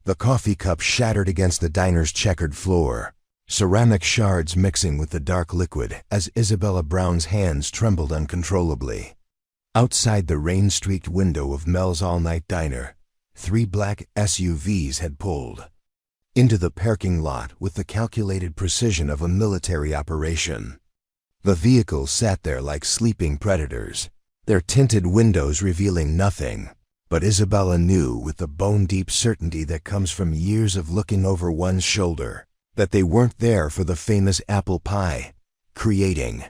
The coffee cup shattered against the diner's checkered floor, ceramic shards mixing with the dark liquid as Isabella Brown's hands trembled uncontrollably. Outside the rain-streaked window of Mel's all-night diner, 3 black SUVs had pulled into the parking lot with the calculated precision of a military operation. The vehicles sat there like sleeping predators, their tinted windows revealing nothing. But Isabella knew with the bone-deep certainty that comes from years of looking over one's shoulder that they weren't there for the famous apple pie creating.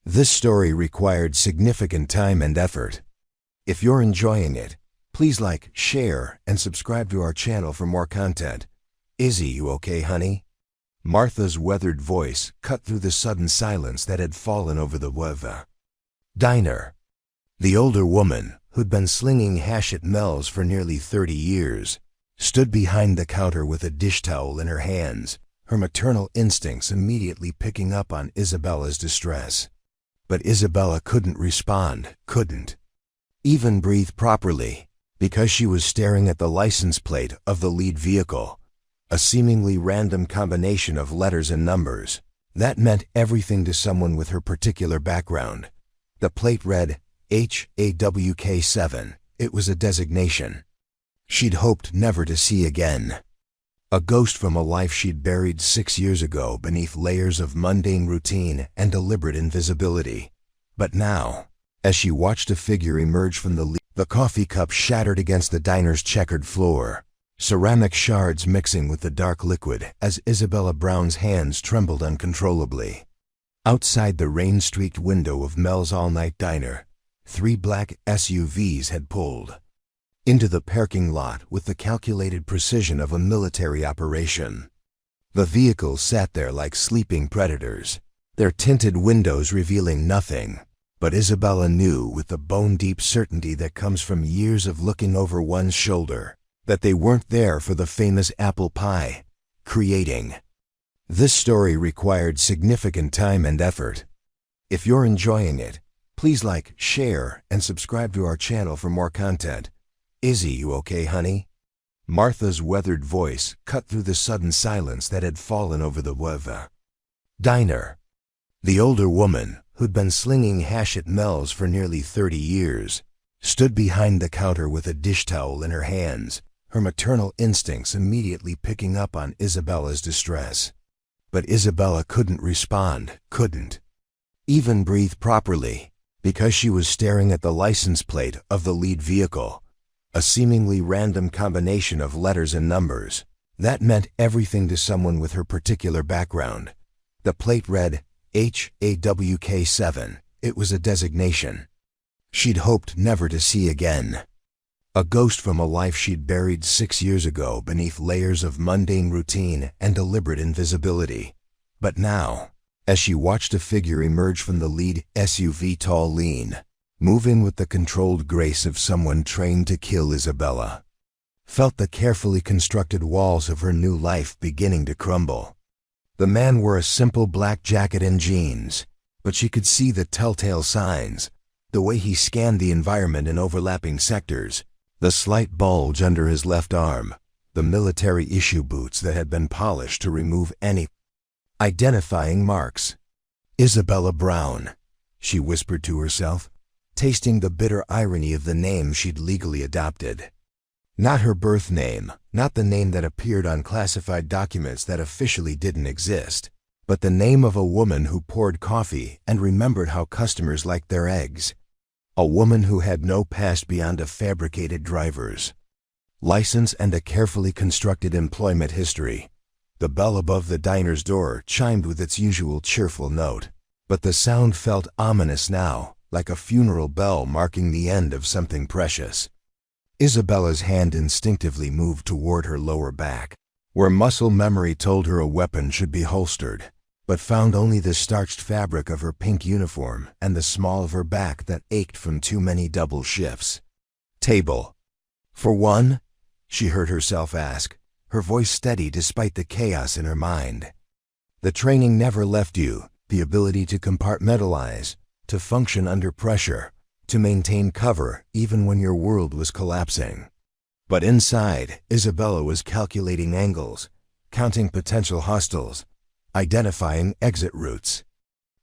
This story required significant time and effort. If you're enjoying it, please like, share, and subscribe to our channel for more content. Izzy, you okay, honey? Martha's weathered voice cut through the sudden silence that had fallen over the diner. The older woman, who'd been slinging hash at Mel's for nearly 30 years, stood behind the counter with a dish towel in her hands, her maternal instincts immediately picking up on Isabella's distress. But Isabella couldn't respond, couldn't even breathe properly, because she was staring at the license plate of the lead vehicle, a seemingly random combination of letters and numbers. That meant everything to someone with her particular background. The plate read HAWK7. It was a designation she'd hoped never to see again. A ghost from a life she'd buried 6 years ago beneath layers of mundane routine and deliberate invisibility. But now, as she watched a figure emerge from the coffee cup shattered against the diner's checkered floor, ceramic shards mixing with the dark liquid as Isabella Brown's hands trembled uncontrollably. Outside the rain-streaked window of Mel's all-night diner, 3 black SUVs had pulled into the parking lot with the calculated precision of a military operation. The vehicles sat there like sleeping predators, their tinted windows revealing nothing. But Isabella knew with the bone-deep certainty that comes from years of looking over one's shoulder that they weren't there for the famous apple pie creating. This story required significant time and effort. If you're enjoying it, please like, share, and subscribe to our channel for more content. Izzy, you okay, honey? Martha's weathered voice cut through the sudden silence that had fallen over the diner. The older woman, who'd been slinging hash at Mel's for nearly 30 years, stood behind the counter with a dish towel in her hands, her maternal instincts immediately picking up on Isabella's distress. But Isabella couldn't respond, couldn't even breathe properly, because she was staring at the license plate of the lead vehicle, a seemingly random combination of letters and numbers. That meant everything to someone with her particular background. The plate read HAWK7. It was a designation she'd hoped never to see again. A ghost from a life she'd buried 6 years ago beneath layers of mundane routine and deliberate invisibility. But now, as she watched a figure emerge from the lead SUV, tall, lean, moving with the controlled grace of someone trained to kill, Isabella felt the carefully constructed walls of her new life beginning to crumble. The man wore a simple black jacket and jeans, but she could see the telltale signs, the way he scanned the environment in overlapping sectors, the slight bulge under his left arm, the military-issue boots that had been polished to remove any identifying marks. Isabella Brown, she whispered to herself, tasting the bitter irony of the name she'd legally adopted. Not her birth name, not the name that appeared on classified documents that officially didn't exist, but the name of a woman who poured coffee and remembered how customers liked their eggs. A woman who had no past beyond a fabricated driver's license and a carefully constructed employment history. The bell above the diner's door chimed with its usual cheerful note, but the sound felt ominous now, like a funeral bell marking the end of something precious. Isabella's hand instinctively moved toward her lower back, where muscle memory told her a weapon should be holstered, but found only the starched fabric of her pink uniform and the small of her back that ached from too many double shifts. "Table for one?" she heard herself ask, her voice steady despite the chaos in her mind. The training never left you, the ability to compartmentalize, to function under pressure, to maintain cover even when your world was collapsing. But inside, Isabella was calculating angles, counting potential hostiles, identifying exit routes,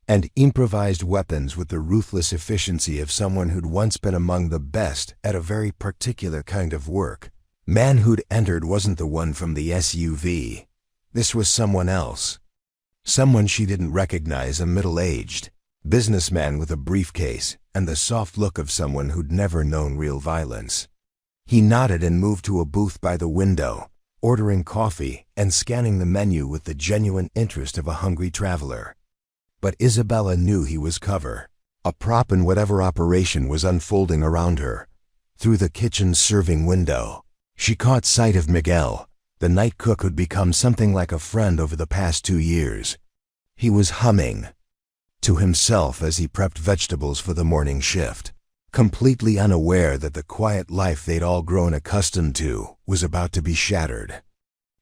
and improvised weapons with the ruthless efficiency of someone who'd once been among the best at a very particular kind of work. Man who'd entered wasn't the one from the SUV. This was someone else. Someone she didn't recognize, a middle-aged businessman with a briefcase and the soft look of someone who'd never known real violence. He nodded and moved to a booth by the window, ordering coffee and scanning the menu with the genuine interest of a hungry traveler. But Isabella knew he was cover, a prop in whatever operation was unfolding around her. Through the kitchen's serving window, she caught sight of Miguel, the night cook who'd become something like a friend over the past 2 years. He was humming to himself as he prepped vegetables for the morning shift, completely unaware that the quiet life they'd all grown accustomed to was about to be shattered.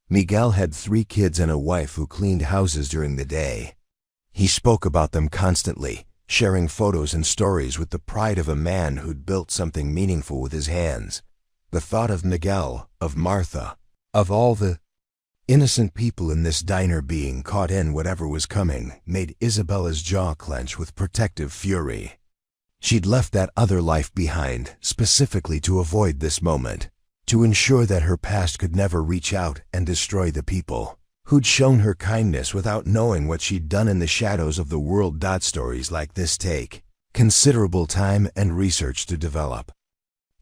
Miguel had 3 kids and a wife who cleaned houses during the day. He spoke about them constantly, sharing photos and stories with the pride of a man who'd built something meaningful with his hands. The thought of Miguel, of Martha, of all the innocent people in this diner being caught in whatever was coming made Isabella's jaw clench with protective fury. She'd left that other life behind specifically to avoid this moment, to ensure that her past could never reach out and destroy the people who'd shown her kindness without knowing what she'd done in the shadows of the world. Stories like this take considerable time and research to develop.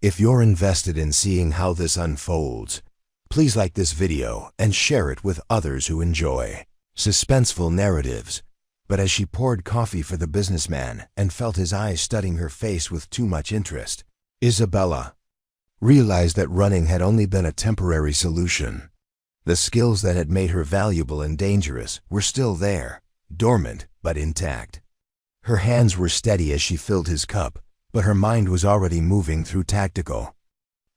If you're invested in seeing how this unfolds, please like this video and share it with others who enjoy suspenseful narratives. But as she poured coffee for the businessman and felt his eyes studying her face with too much interest, Isabella realized that running had only been a temporary solution. The skills that had made her valuable and dangerous were still there, dormant but intact. Her hands were steady as she filled his cup, but her mind was already moving through tactical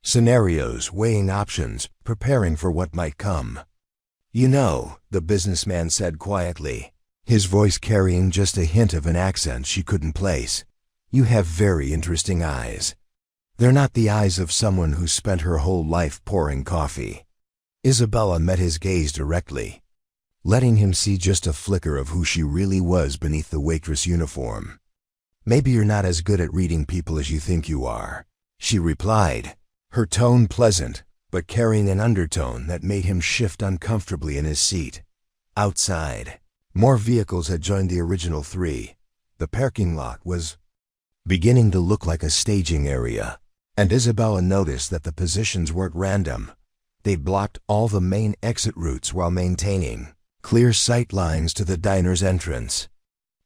scenarios, weighing options, preparing for what might come. "You know," the businessman said quietly, his voice carrying just a hint of an accent she couldn't place, "you have very interesting eyes. They're not the eyes of someone who spent her whole life pouring coffee." Isabella met his gaze directly, letting him see just a flicker of who she really was beneath the waitress uniform. "Maybe you're not as good at reading people as you think you are," she replied, her tone pleasant, but carrying an undertone that made him shift uncomfortably in his seat. Outside, more vehicles had joined the original 3. The parking lot was beginning to look like a staging area, and Isabella noticed that the positions weren't random. They'd blocked all the main exit routes while maintaining clear sight lines to the diner's entrance.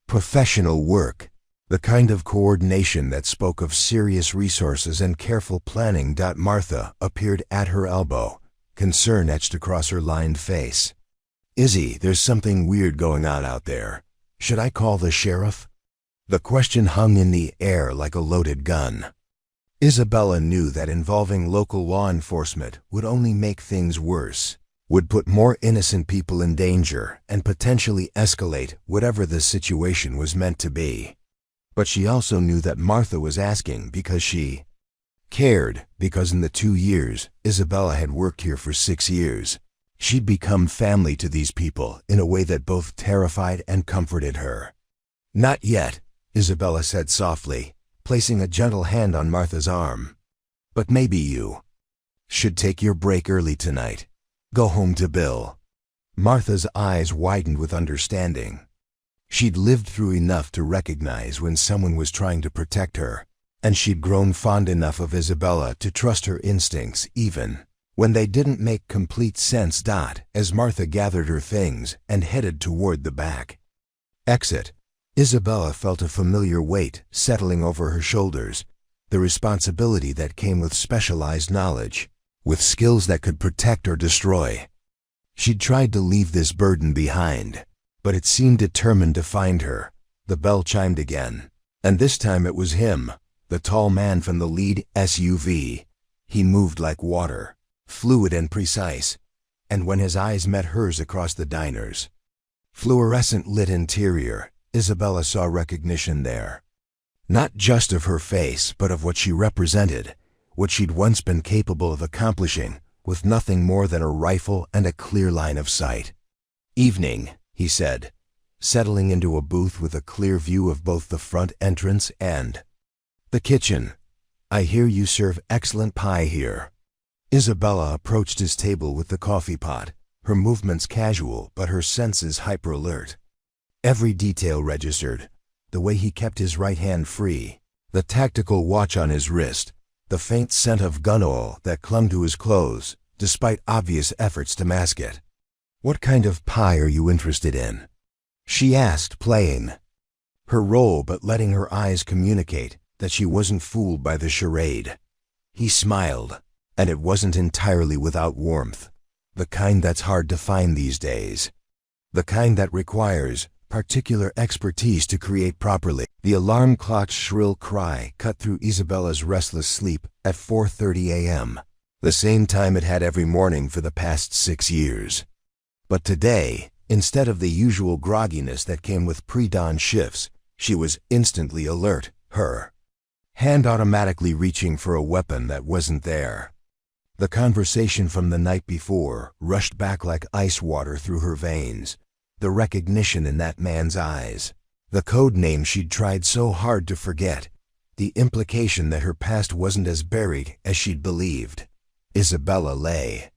Professional work, the kind of coordination that spoke of serious resources and careful planning. Martha appeared at her elbow, concern etched across her lined face. "Izzy, there's something weird going on out there. Should I call the sheriff?" The question hung in the air like a loaded gun. Isabella knew that involving local law enforcement would only make things worse, would put more innocent people in danger, and potentially escalate whatever the situation was meant to be. But she also knew that Martha was asking because she cared, because in the 2 years Isabella had worked here for 6 years, she'd become family to these people in a way that both terrified and comforted her. "Not yet," Isabella said softly, placing a gentle hand on Martha's arm. "But maybe you should take your break early tonight. Go home to Bill." Martha's eyes widened with understanding. She'd lived through enough to recognize when someone was trying to protect her, and she'd grown fond enough of Isabella to trust her instincts even when they didn't make complete sense. As Martha gathered her things and headed toward the back exit, Isabella felt a familiar weight settling over her shoulders, the responsibility that came with specialized knowledge, with skills that could protect or destroy. She'd tried to leave this burden behind, but it seemed determined to find her. The bell chimed again, and this time it was him, the tall man from the lead SUV. He moved like water, fluid and precise, and when his eyes met hers across the diner's fluorescent lit interior, Isabella saw recognition there. Not just of her face, but of what she represented, what she'd once been capable of accomplishing, with nothing more than a rifle and a clear line of sight. "Evening," he said, settling into a booth with a clear view of both the front entrance and the kitchen. "I hear you serve excellent pie here." Isabella approached his table with the coffee pot, her movements casual but her senses hyper-alert. Every detail registered: the way he kept his right hand free, the tactical watch on his wrist, the faint scent of gun oil that clung to his clothes, despite obvious efforts to mask it. "What kind of pie are you interested in?" she asked, playing her role but letting her eyes communicate that she wasn't fooled by the charade. He smiled, and it wasn't entirely without warmth, the kind that's hard to find these days, the kind that requires particular expertise to create properly. The alarm clock's shrill cry cut through Isabella's restless sleep at 4:30 a.m., the same time it had every morning for the past 6 years. But today, instead of the usual grogginess that came with pre-dawn shifts, she was instantly alert, her hand automatically reaching for a weapon that wasn't there. The conversation from the night before rushed back like ice water through her veins, the recognition in that man's eyes, the code name she'd tried so hard to forget, the implication that her past wasn't as buried as she'd believed. Isabella lay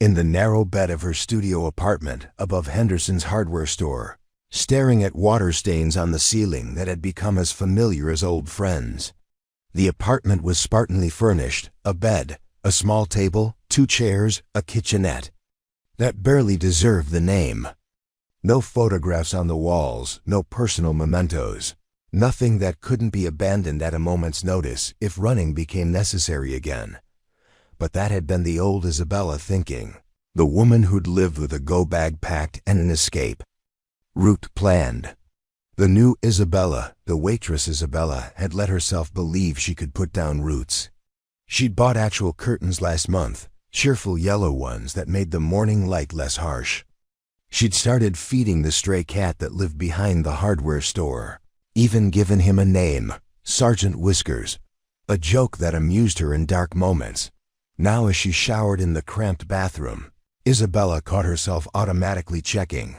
in the narrow bed of her studio apartment above Henderson's hardware store, staring at water stains on the ceiling that had become as familiar as old friends. The apartment was spartanly furnished: a bed, a small table, 2 chairs, a kitchenette that barely deserved the name. No photographs on the walls, no personal mementos, nothing that couldn't be abandoned at a moment's notice if running became necessary again. But that had been the old Isabella thinking, the woman who'd lived with a go-bag packed and an escape route planned. The new Isabella, the waitress Isabella, had let herself believe she could put down roots. She'd bought actual curtains last month, cheerful yellow ones that made the morning light less harsh. She'd started feeding the stray cat that lived behind the hardware store, even given him a name, Sergeant Whiskers, a joke that amused her in dark moments. Now as she showered in the cramped bathroom, Isabella caught herself automatically checking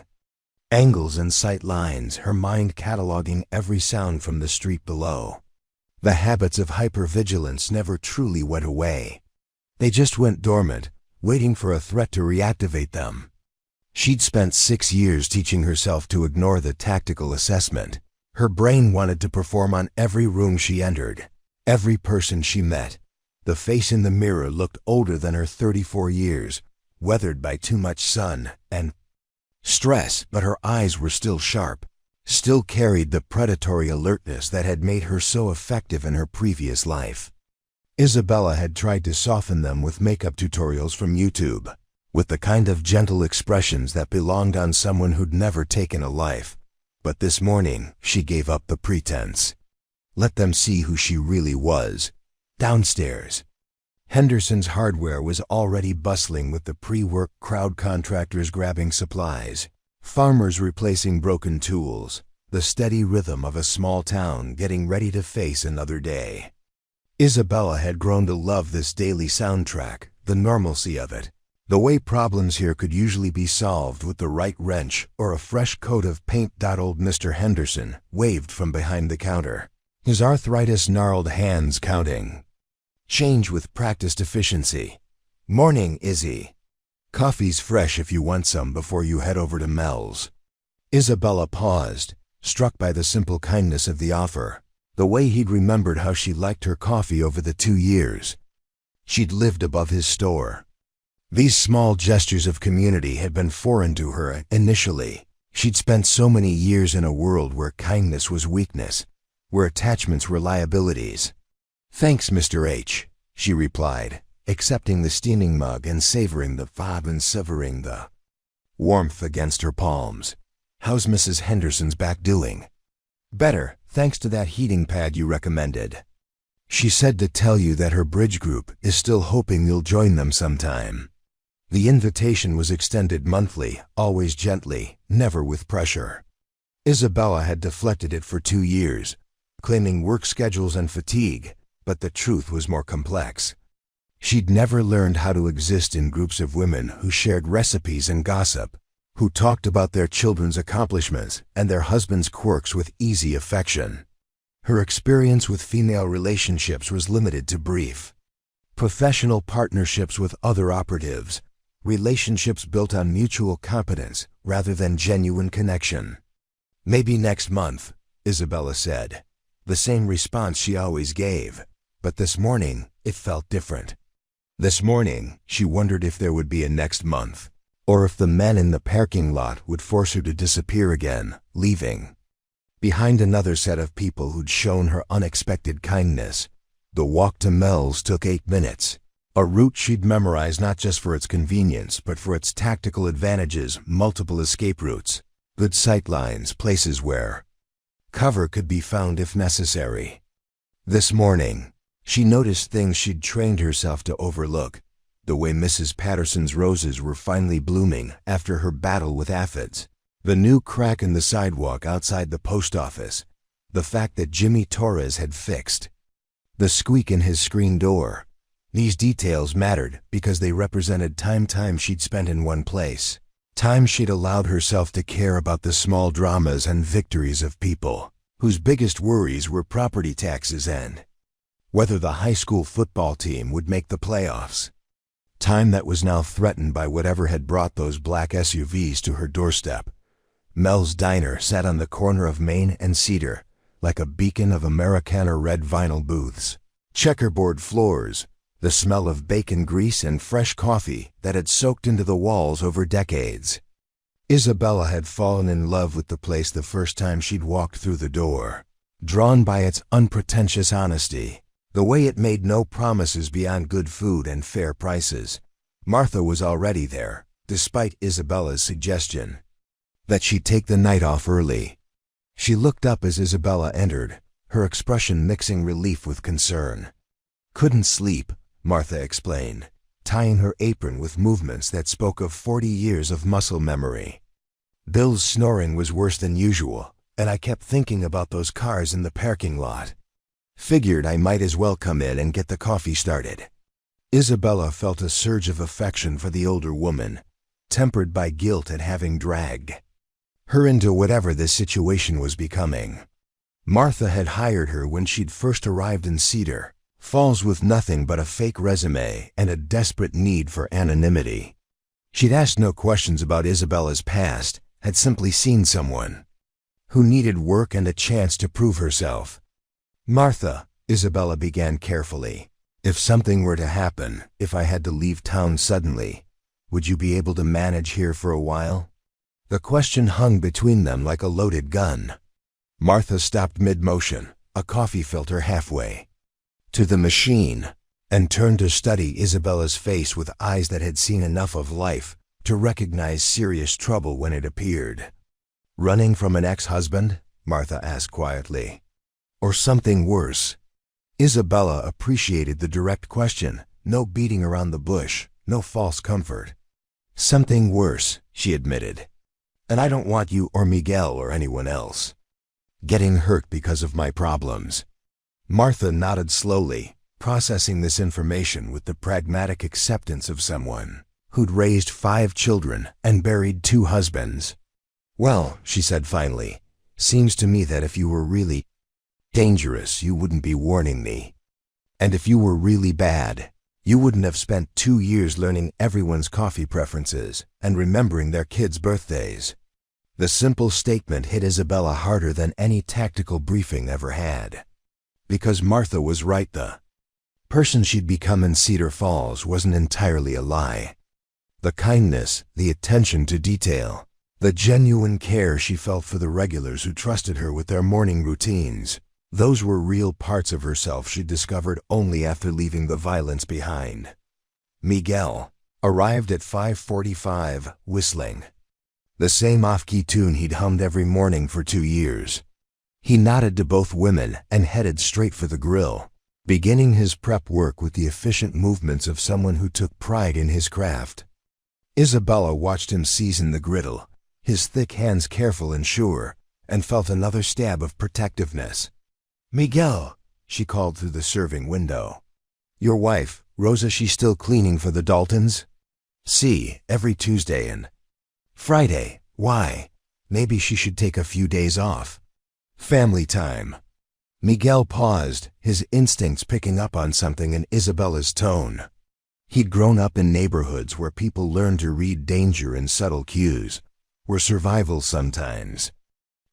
angles and sight lines, her mind cataloging every sound from the street below. The habits of hypervigilance never truly went away. They just went dormant, waiting for a threat to reactivate them. She'd spent 6 years teaching herself to ignore the tactical assessment. Her brain wanted to perform on every room she entered, every person she met. The face in the mirror looked older than her 34 years, weathered by too much sun and stress, but her eyes were still sharp, still carried the predatory alertness that had made her so effective in her previous life. Isabella had tried to soften them with makeup tutorials from YouTube, with the kind of gentle expressions that belonged on someone who'd never taken a life. But this morning, she gave up the pretense. Let them see who she really was. Downstairs, Henderson's hardware was already bustling with the pre-work crowd, contractors grabbing supplies, farmers replacing broken tools, the steady rhythm of a small town getting ready to face another day. Isabella had grown to love this daily soundtrack, the normalcy of it, the way problems here could usually be solved with the right wrench or a fresh coat of paint. Old Mr. Henderson waved from behind the counter, his arthritis-gnarled hands counting change with practiced efficiency. "Morning, Izzy. Coffee's fresh if you want some before you head over to Mel's." Isabella paused, struck by the simple kindness of the offer, the way he'd remembered how she liked her coffee over the 2 years she'd lived above his store. These small gestures of community had been foreign to her initially. She'd spent so many years in a world where kindness was weakness, where attachments were liabilities. "Thanks, Mr. H," she replied, accepting the steaming mug and savoring the fob and severing the warmth against her palms. "How's Mrs. Henderson's back doing?" "Better, thanks to that heating pad you recommended. She said to tell you that her bridge group is still hoping you'll join them sometime." The invitation was extended monthly, always gently, never with pressure. Isabella had deflected it for 2 years, claiming work schedules and fatigue, but the truth was more complex. She'd never learned how to exist in groups of women who shared recipes and gossip, who talked about their children's accomplishments and their husbands' quirks with easy affection. Her experience with female relationships was limited to brief, professional partnerships with other operatives, relationships built on mutual competence rather than genuine connection. "Maybe next month," Isabella said, the same response she always gave, but this morning it felt different. This morning she wondered if there would be a next month, or if the men in the parking lot would force her to disappear again, leaving behind another set of people who'd shown her unexpected kindness. The walk to Mel's took 8 minutes, a route she'd memorized not just for its convenience but for its tactical advantages: multiple escape routes, good sightlines, places where cover could be found if necessary. This morning, she noticed things she'd trained herself to overlook: the way Mrs. Patterson's roses were finally blooming after her battle with aphids, the new crack in the sidewalk outside the post office, the fact that Jimmy Torres had fixed the squeak in his screen door. These details mattered because they represented time she'd spent in one place, time she'd allowed herself to care about the small dramas and victories of people whose biggest worries were property taxes and whether the high school football team would make the playoffs. Time that was now threatened by whatever had brought those black SUVs to her doorstep. Mel's Diner sat on the corner of Main and Cedar, like a beacon of Americana red vinyl booths, checkerboard floors, the smell of bacon grease and fresh coffee that had soaked into the walls over decades. Isabella had fallen in love with the place the first time she'd walked through the door, drawn by its unpretentious honesty, the way it made no promises beyond good food and fair prices. Martha was already there, despite Isabella's suggestion that she take the night off early. She looked up as Isabella entered, her expression mixing relief with concern. "Couldn't sleep," Martha explained, tying her apron with movements that spoke of 40 years of muscle memory. "Bill's snoring was worse than usual, and I kept thinking about those cars in the parking lot. Figured I might as well come in and get the coffee started." Isabella felt a surge of affection for the older woman, tempered by guilt at having dragged her into whatever this situation was becoming. Martha had hired her when she'd first arrived in Cedar Falls with nothing but a fake resume and a desperate need for anonymity. She'd asked no questions about Isabella's past, had simply seen someone who needed work and a chance to prove herself. "Martha," Isabella began carefully, "if something were to happen, if I had to leave town suddenly, would you be able to manage here for a while?" The question hung between them like a loaded gun. Martha stopped mid-motion, a coffee filter halfway to the machine, and turned to study Isabella's face with eyes that had seen enough of life to recognize serious trouble when it appeared. "Running from an ex-husband?" Martha asked quietly. "Or something worse?" Isabella appreciated the direct question, no beating around the bush, no false comfort. "Something worse," she admitted. "And I don't want you or Miguel or anyone else getting hurt because of my problems." Martha nodded slowly, processing this information with the pragmatic acceptance of someone who'd raised 5 children and buried 2 husbands. "Well," she said finally, "seems to me that if you were really dangerous, you wouldn't be warning me. And if you were really bad, you wouldn't have spent 2 years learning everyone's coffee preferences and remembering their kids' birthdays." The simple statement hit Isabella harder than any tactical briefing ever had. Because Martha was right, the person she'd become in Cedar Falls wasn't entirely a lie. The kindness, the attention to detail, the genuine care she felt for the regulars who trusted her with their morning routines, those were real parts of herself she'd discovered only after leaving the violence behind. Miguel arrived at 5:45, whistling the same off-key tune he'd hummed every morning for 2 years. He nodded to both women and headed straight for the grill, beginning his prep work with the efficient movements of someone who took pride in his craft. Isabella watched him season the griddle, his thick hands careful and sure, and felt another stab of protectiveness. "Miguel," she called through the serving window. Your wife, Rosa, she's still cleaning for the Daltons? See, every Tuesday and Friday. Why? Maybe she should take a few days off. Family time. Miguel paused, his instincts picking up on something in Isabella's tone. He'd grown up in neighborhoods where people learned to read danger in subtle cues, where survival sometimes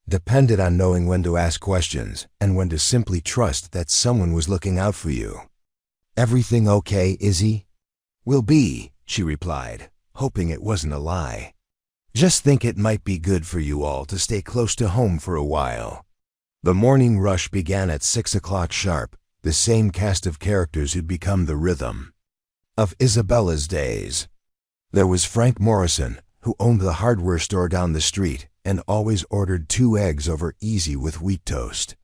depended on knowing when to ask questions and when to simply trust that someone was looking out for you. Everything okay, Izzy? Will be, she replied, hoping it wasn't a lie. Just think it might be good for you all to stay close to home for a while. The morning rush began at 6 o'clock sharp, the same cast of characters who'd become the rhythm of Isabella's days. There was Frank Morrison, who owned the hardware store down the street and always ordered 2 eggs over easy with wheat toast.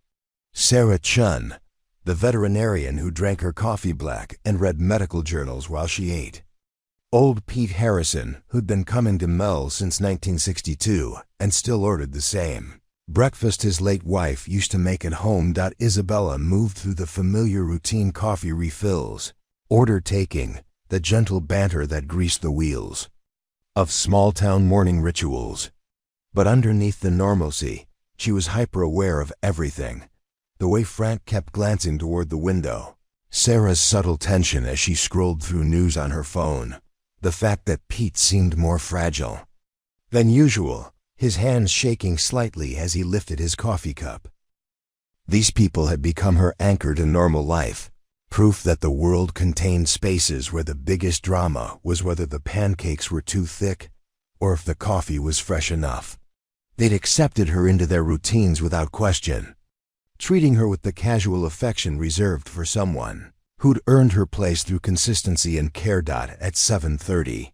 Sarah Chun, the veterinarian who drank her coffee black and read medical journals while she ate. Old Pete Harrison, who'd been coming to Mel since 1962 and still ordered the same breakfast his late wife used to make at home. Isabella moved through the familiar routine coffee refills, order taking, the gentle banter that greased the wheels of small-town morning rituals. But underneath the normalcy, she was hyper-aware of everything. The way Frank kept glancing toward the window, Sarah's subtle tension as she scrolled through news on her phone, the fact that Pete seemed more fragile than usual, his hands shaking slightly as he lifted his coffee cup. These people had become her anchor to normal life, proof that the world contained spaces where the biggest drama was whether the pancakes were too thick or if the coffee was fresh enough. They'd accepted her into their routines without question, treating her with the casual affection reserved for someone who'd earned her place through consistency and care. At 7:30,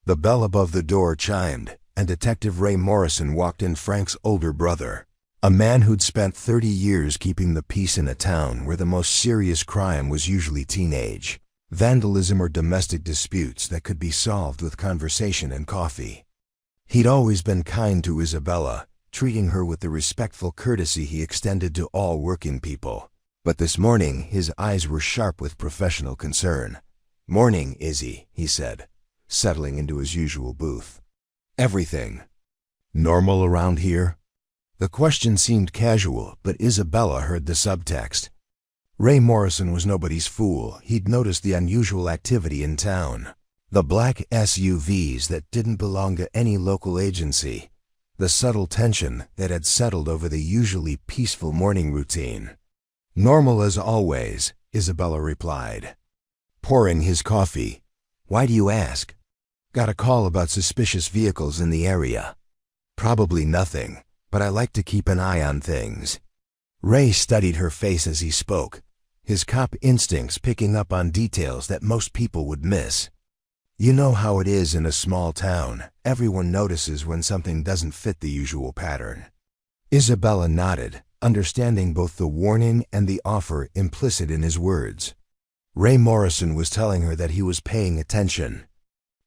the bell above the door chimed, and Detective Ray Morrison walked in, Frank's older brother, a man who'd spent 30 years keeping the peace in a town where the most serious crime was usually teenage vandalism or domestic disputes that could be solved with conversation and coffee. He'd always been kind to Isabella, treating her with the respectful courtesy he extended to all working people. But this morning his eyes were sharp with professional concern. Morning, Izzy, he said, settling into his usual booth. Everything normal around here? The question seemed casual, but Isabella heard the subtext. Ray Morrison was nobody's fool. He'd noticed the unusual activity in town. The black SUVs that didn't belong to any local agency. The subtle tension that had settled over the usually peaceful morning routine. Normal as always, Isabella replied, pouring his coffee. Why do you ask? Got a call about suspicious vehicles in the area. Probably nothing, but I like to keep an eye on things. Ray studied her face as he spoke, his cop instincts picking up on details that most people would miss. You know how it is in a small town. Everyone notices when something doesn't fit the usual pattern. Isabella nodded, understanding both the warning and the offer implicit in his words. Ray Morrison was telling her that he was paying attention,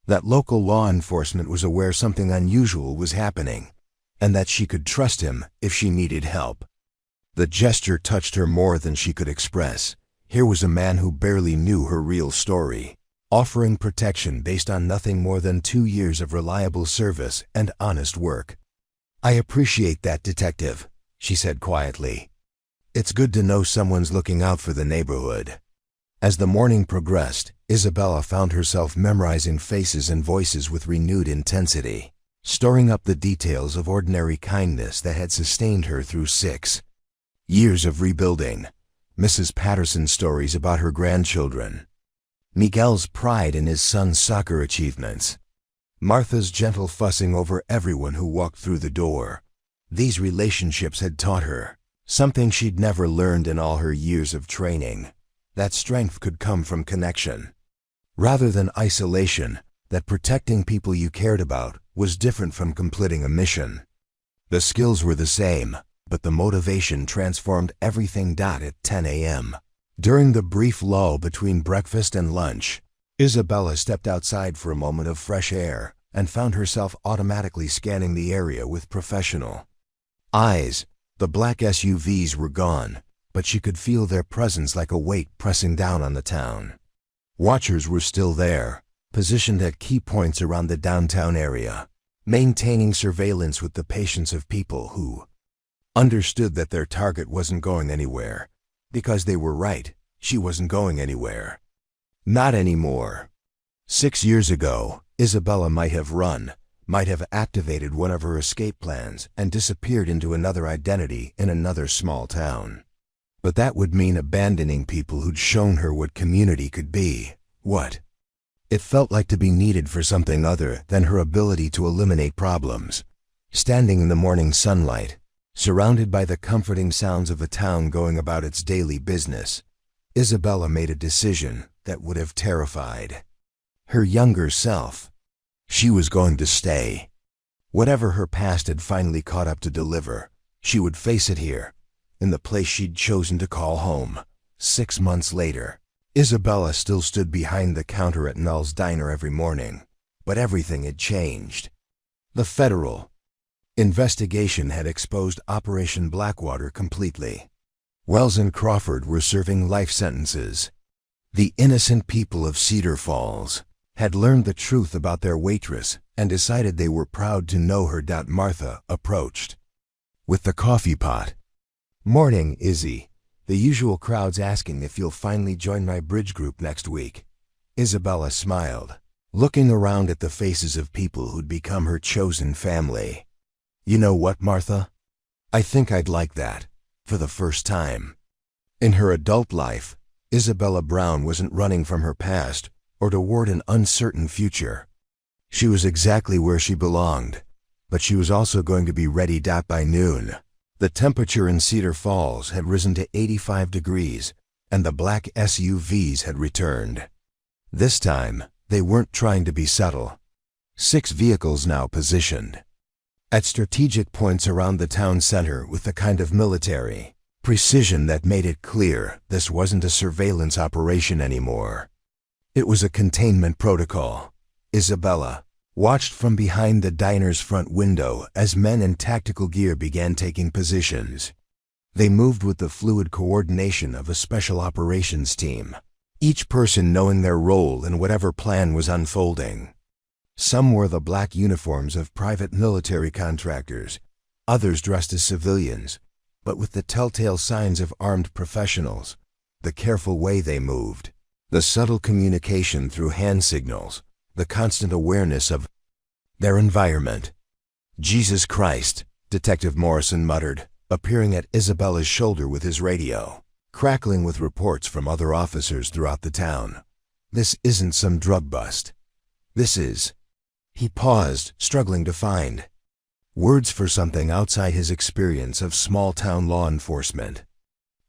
that local law enforcement was aware something unusual was happening, and that she could trust him if she needed help. The gesture touched her more than she could express. Here was a man who barely knew her real story, offering protection based on nothing more than 2 years of reliable service and honest work. I appreciate that, Detective, she said quietly. It's good to know someone's looking out for the neighborhood. As the morning progressed, Isabella found herself memorizing faces and voices with renewed intensity, storing up the details of ordinary kindness that had sustained her through 6 years of rebuilding. Mrs. Patterson's stories about her grandchildren, Miguel's pride in his son's soccer achievements, Martha's gentle fussing over everyone who walked through the door. These relationships had taught her something she'd never learned in all her years of training, that strength could come from connection, rather than isolation, that protecting people you cared about was different from completing a mission. The skills were the same, but the motivation transformed everything. At 10 a.m., during the brief lull between breakfast and lunch, Isabella stepped outside for a moment of fresh air and found herself automatically scanning the area with professional eyes. The black SUVs were gone, but she could feel their presence like a weight pressing down on the town. Watchers were still there, positioned at key points around the downtown area, maintaining surveillance with the patience of people who understood that their target wasn't going anywhere, because they were right, she wasn't going anywhere. Not anymore. 6 years ago, Isabella might have run, might have activated one of her escape plans and disappeared into another identity in another small town. But that would mean abandoning people who'd shown her what community could be. What it felt like to be needed for something other than her ability to eliminate problems. Standing in the morning sunlight, surrounded by the comforting sounds of a town going about its daily business, Isabella made a decision that would have terrified her younger self. She was going to stay. Whatever her past had finally caught up to deliver, she would face it here, in the place she'd chosen to call home. 6 months later, Isabella still stood behind the counter at Null's Diner every morning, but everything had changed. The federal investigation had exposed Operation Blackwater completely. Wells and Crawford were serving life sentences. The innocent people of Cedar Falls had learned the truth about their waitress and decided they were proud to know her. Martha approached with the coffee pot. "Morning, Izzy. The usual crowd's asking if you'll finally join my bridge group next week." Isabella smiled, looking around at the faces of people who'd become her chosen family. "You know what, Martha? I think I'd like that, for the first time." In her adult life, Isabella Brown wasn't running from her past or toward an uncertain future. She was exactly where she belonged, but she was also going to be ready. By noon, the temperature in Cedar Falls had risen to 85 degrees, and the black SUVs had returned. This time, they weren't trying to be subtle. 6 vehicles now positioned at strategic points around the town center with the kind of military precision that made it clear this wasn't a surveillance operation anymore. It was a containment protocol. Isabella watched from behind the diner's front window as men in tactical gear began taking positions. They moved with the fluid coordination of a special operations team, each person knowing their role in whatever plan was unfolding. Some wore the black uniforms of private military contractors, others dressed as civilians, but with the telltale signs of armed professionals. The careful way they moved, the subtle communication through hand signals, the constant awareness of their environment. "Jesus Christ," Detective Morrison muttered, appearing at Isabella's shoulder with his radio, crackling with reports from other officers throughout the town. "This isn't some drug bust. This is..." He paused, struggling to find words for something outside his experience of small-town law enforcement.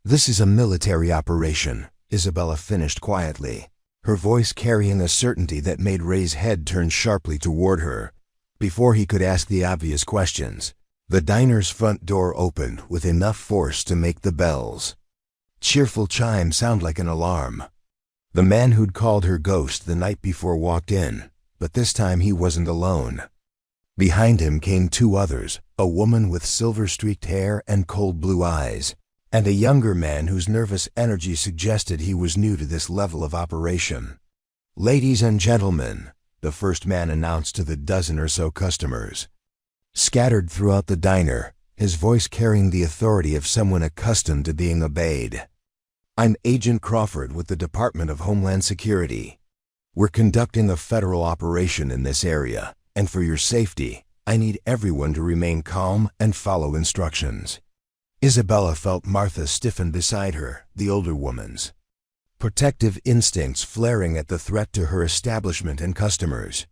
"This is a military operation," Isabella finished quietly, her voice carrying a certainty that made Ray's head turn sharply toward her. Before he could ask the obvious questions, the diner's front door opened with enough force to make the bell's cheerful chime sound like an alarm. The man who'd called her ghost the night before walked in, but this time he wasn't alone. Behind him came 2 others, a woman with silver-streaked hair and cold blue eyes, and a younger man whose nervous energy suggested he was new to this level of operation. "Ladies and gentlemen," the first man announced to the dozen or so customers scattered throughout the diner, his voice carrying the authority of someone accustomed to being obeyed. "I'm Agent Crawford with the Department of Homeland Security. We're conducting a federal operation in this area, and for your safety, I need everyone to remain calm and follow instructions." Isabella felt Martha stiffen beside her, the older woman's protective instincts flaring at the threat to her establishment and customers.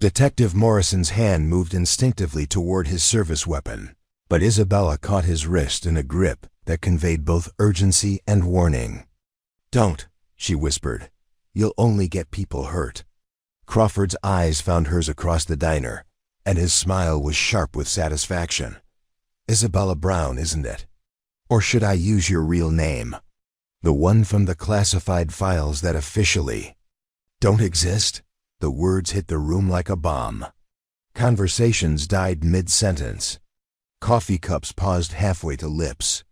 Detective Morrison's hand moved instinctively toward his service weapon, but Isabella caught his wrist in a grip that conveyed both urgency and warning. "Don't," she whispered. "You'll only get people hurt." Crawford's eyes found hers across the diner, and his smile was sharp with satisfaction. "Isabella Brown, isn't it? Or should I use your real name? The one from the classified files that officially don't exist?" The words hit the room like a bomb. Conversations died mid-sentence. Coffee cups paused halfway to lips.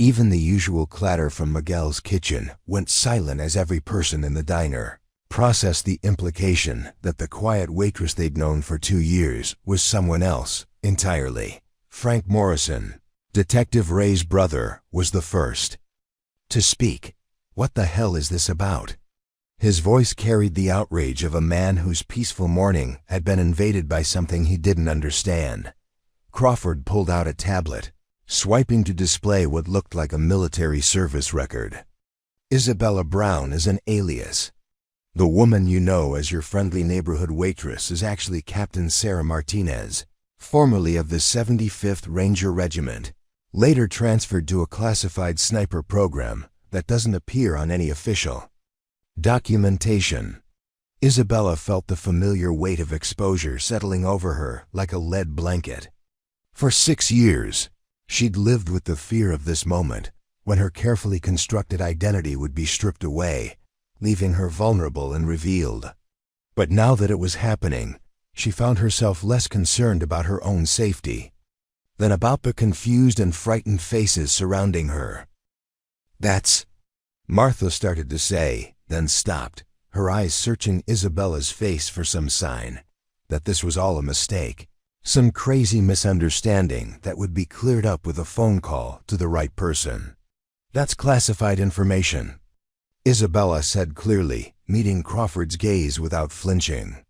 Even the usual clatter from Miguel's kitchen went silent as every person in the diner processed the implication that the quiet waitress they'd known for 2 years was someone else entirely. Frank Morrison, Detective Ray's brother, was the first to speak. "What the hell is this about?" His voice carried the outrage of a man whose peaceful morning had been invaded by something he didn't understand. Crawford pulled out a tablet, swiping to display what looked like a military service record. "Isabella Brown is an alias. The woman you know as your friendly neighborhood waitress is actually Captain Sarah Martinez, formerly of the 75th Ranger Regiment, later transferred to a classified sniper program that doesn't appear on any official documentation." Isabella felt the familiar weight of exposure settling over her like a lead blanket. For 6 years, she'd lived with the fear of this moment, when her carefully constructed identity would be stripped away, leaving her vulnerable and revealed. But now that it was happening, she found herself less concerned about her own safety than about the confused and frightened faces surrounding her. "That's..." Martha started to say, then stopped, her eyes searching Isabella's face for some sign that this was all a mistake, some crazy misunderstanding that would be cleared up with a phone call to the right person. "That's classified information," Isabella said clearly, meeting Crawford's gaze without flinching.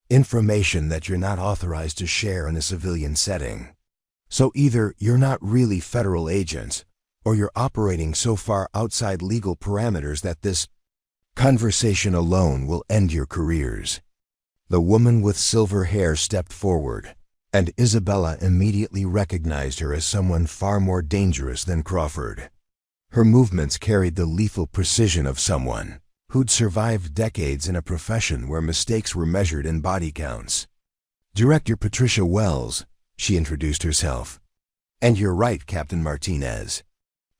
"Information that you're not authorized to share in a civilian setting. So either you're not really federal agents, or you're operating so far outside legal parameters that this conversation alone will end your careers." The woman with silver hair stepped forward, and Isabella immediately recognized her as someone far more dangerous than Crawford. Her movements carried the lethal precision of someone who'd survived decades in a profession where mistakes were measured in body counts. "Director Patricia Wells," she introduced herself. "And you're right, Captain Martinez.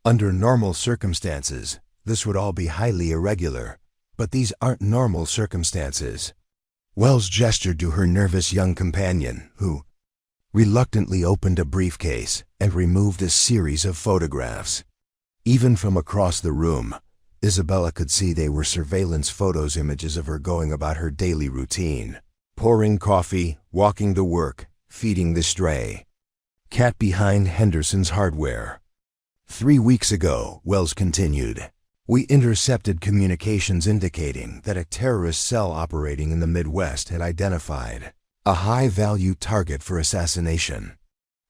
Under normal circumstances, this would all be highly irregular, but these aren't normal circumstances." Wells gestured to her nervous young companion, who reluctantly opened a briefcase and removed a series of photographs. Even from across the room, Isabella could see they were surveillance photos, images of her going about her daily routine, pouring coffee, walking to work, feeding the stray cat behind Henderson's Hardware. 3 weeks ago, Wells continued, we intercepted communications indicating that a terrorist cell operating in the Midwest had identified a high-value target for assassination,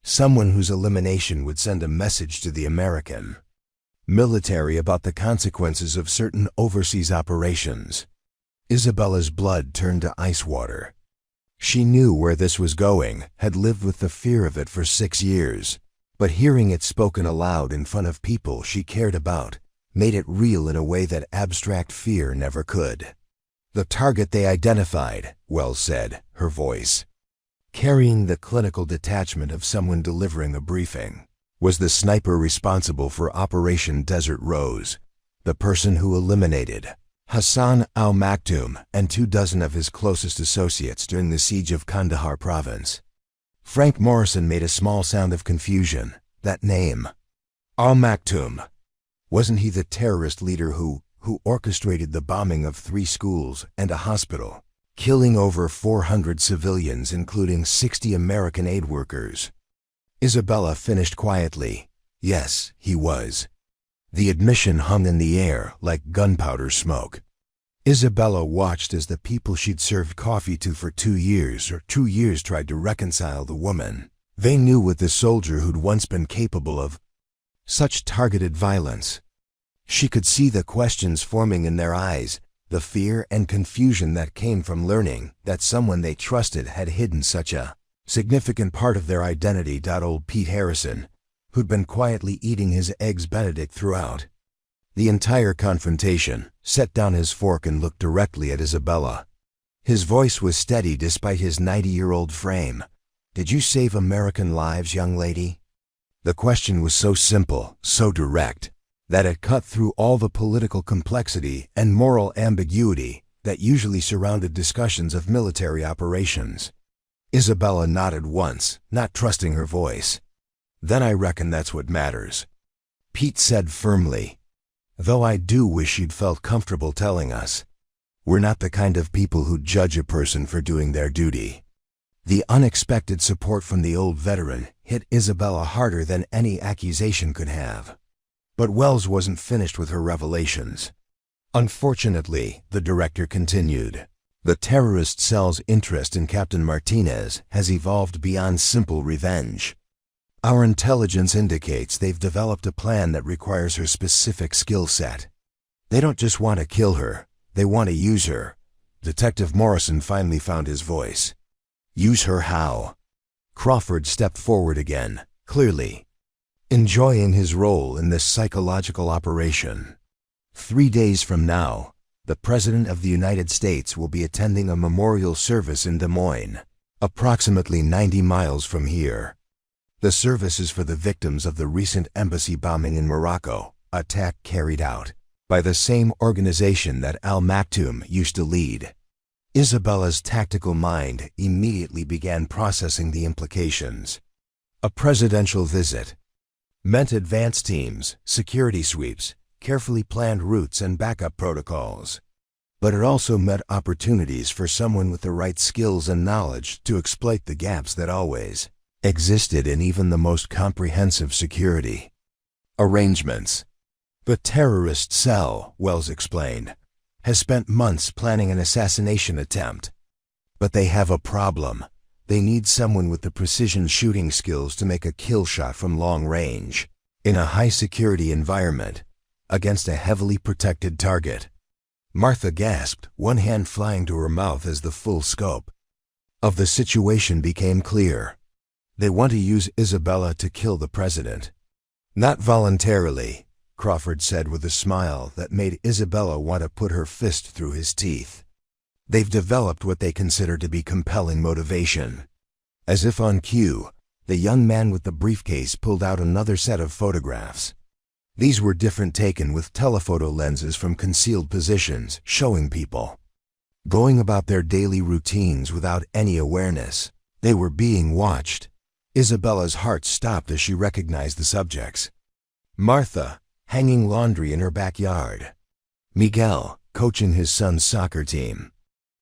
someone whose elimination would send a message to the American military about the consequences of certain overseas operations. Isabella's blood turned to ice water. She knew where this was going, had lived with the fear of it for 6 years, but hearing it spoken aloud in front of people she cared about made it real in a way that abstract fear never could. The target they identified, Wells said, her voice carrying the clinical detachment of someone delivering a briefing, was the sniper responsible for Operation Desert Rose, the person who eliminated Hassan al-Maktoum and 24 of his closest associates during the siege of Kandahar province. Frank Morrison made a small sound of confusion. That name, al-Maktoum, wasn't he the terrorist leader who orchestrated the bombing of 3 schools and a hospital, killing over 400 civilians including 60 American aid workers? Isabella finished quietly. Yes, he was. The admission hung in the air like gunpowder smoke. Isabella watched as the people she'd served coffee to for 2 years tried to reconcile the woman they knew with the soldier who'd once been capable of such targeted violence. She could see the questions forming in their eyes, the fear and confusion that came from learning that someone they trusted had hidden such a significant part of their identity. Old Pete Harrison, who'd been quietly eating his eggs Benedict throughout the entire confrontation, set down his fork and looked directly at Isabella. His voice was steady despite his 90-year-old frame. "Did you save American lives, young lady?" The question was so simple, so direct, that it cut through all the political complexity and moral ambiguity that usually surrounded discussions of military operations. Isabella nodded once, not trusting her voice. "Then I reckon that's what matters." Pete said firmly. Though I do wish you'd felt comfortable telling us. We're not the kind of people who judge a person for doing their duty. The unexpected support from the old veteran hit Isabella harder than any accusation could have. But Wells wasn't finished with her revelations. Unfortunately, the director continued, the terrorist cell's interest in Captain Martinez has evolved beyond simple revenge. Our intelligence indicates they've developed a plan that requires her specific skill set. They don't just want to kill her, they want to use her. Detective Morrison finally found his voice. Use her how? Crawford stepped forward again, clearly enjoying his role in this psychological operation. 3 days from now, the President of the United States will be attending a memorial service in Des Moines, approximately 90 miles from here. The service is for the victims of the recent embassy bombing in Morocco, attack carried out by the same organization that Al Maktoum used to lead. Isabella's tactical mind immediately began processing the implications. A presidential visit meant advance teams, security sweeps, carefully planned routes and backup protocols. But it also meant opportunities for someone with the right skills and knowledge to exploit the gaps that always existed in even the most comprehensive security arrangements. The terrorist cell, Wells explained, has spent months planning an assassination attempt. But they have a problem. They need someone with the precision shooting skills to make a kill shot from long range, in a high-security environment, against a heavily protected target. Martha gasped, one hand flying to her mouth as the full scope of the situation became clear. They want to use Isabella to kill the president. Not voluntarily, Crawford said with a smile that made Isabella want to put her fist through his teeth. They've developed what they consider to be compelling motivation. As if on cue, the young man with the briefcase pulled out another set of photographs. These were different, taken with telephoto lenses from concealed positions, showing people going about their daily routines without any awareness. They were being watched. Isabella's heart stopped as she recognized the subjects. Martha, hanging laundry in her backyard. Miguel, coaching his son's soccer team.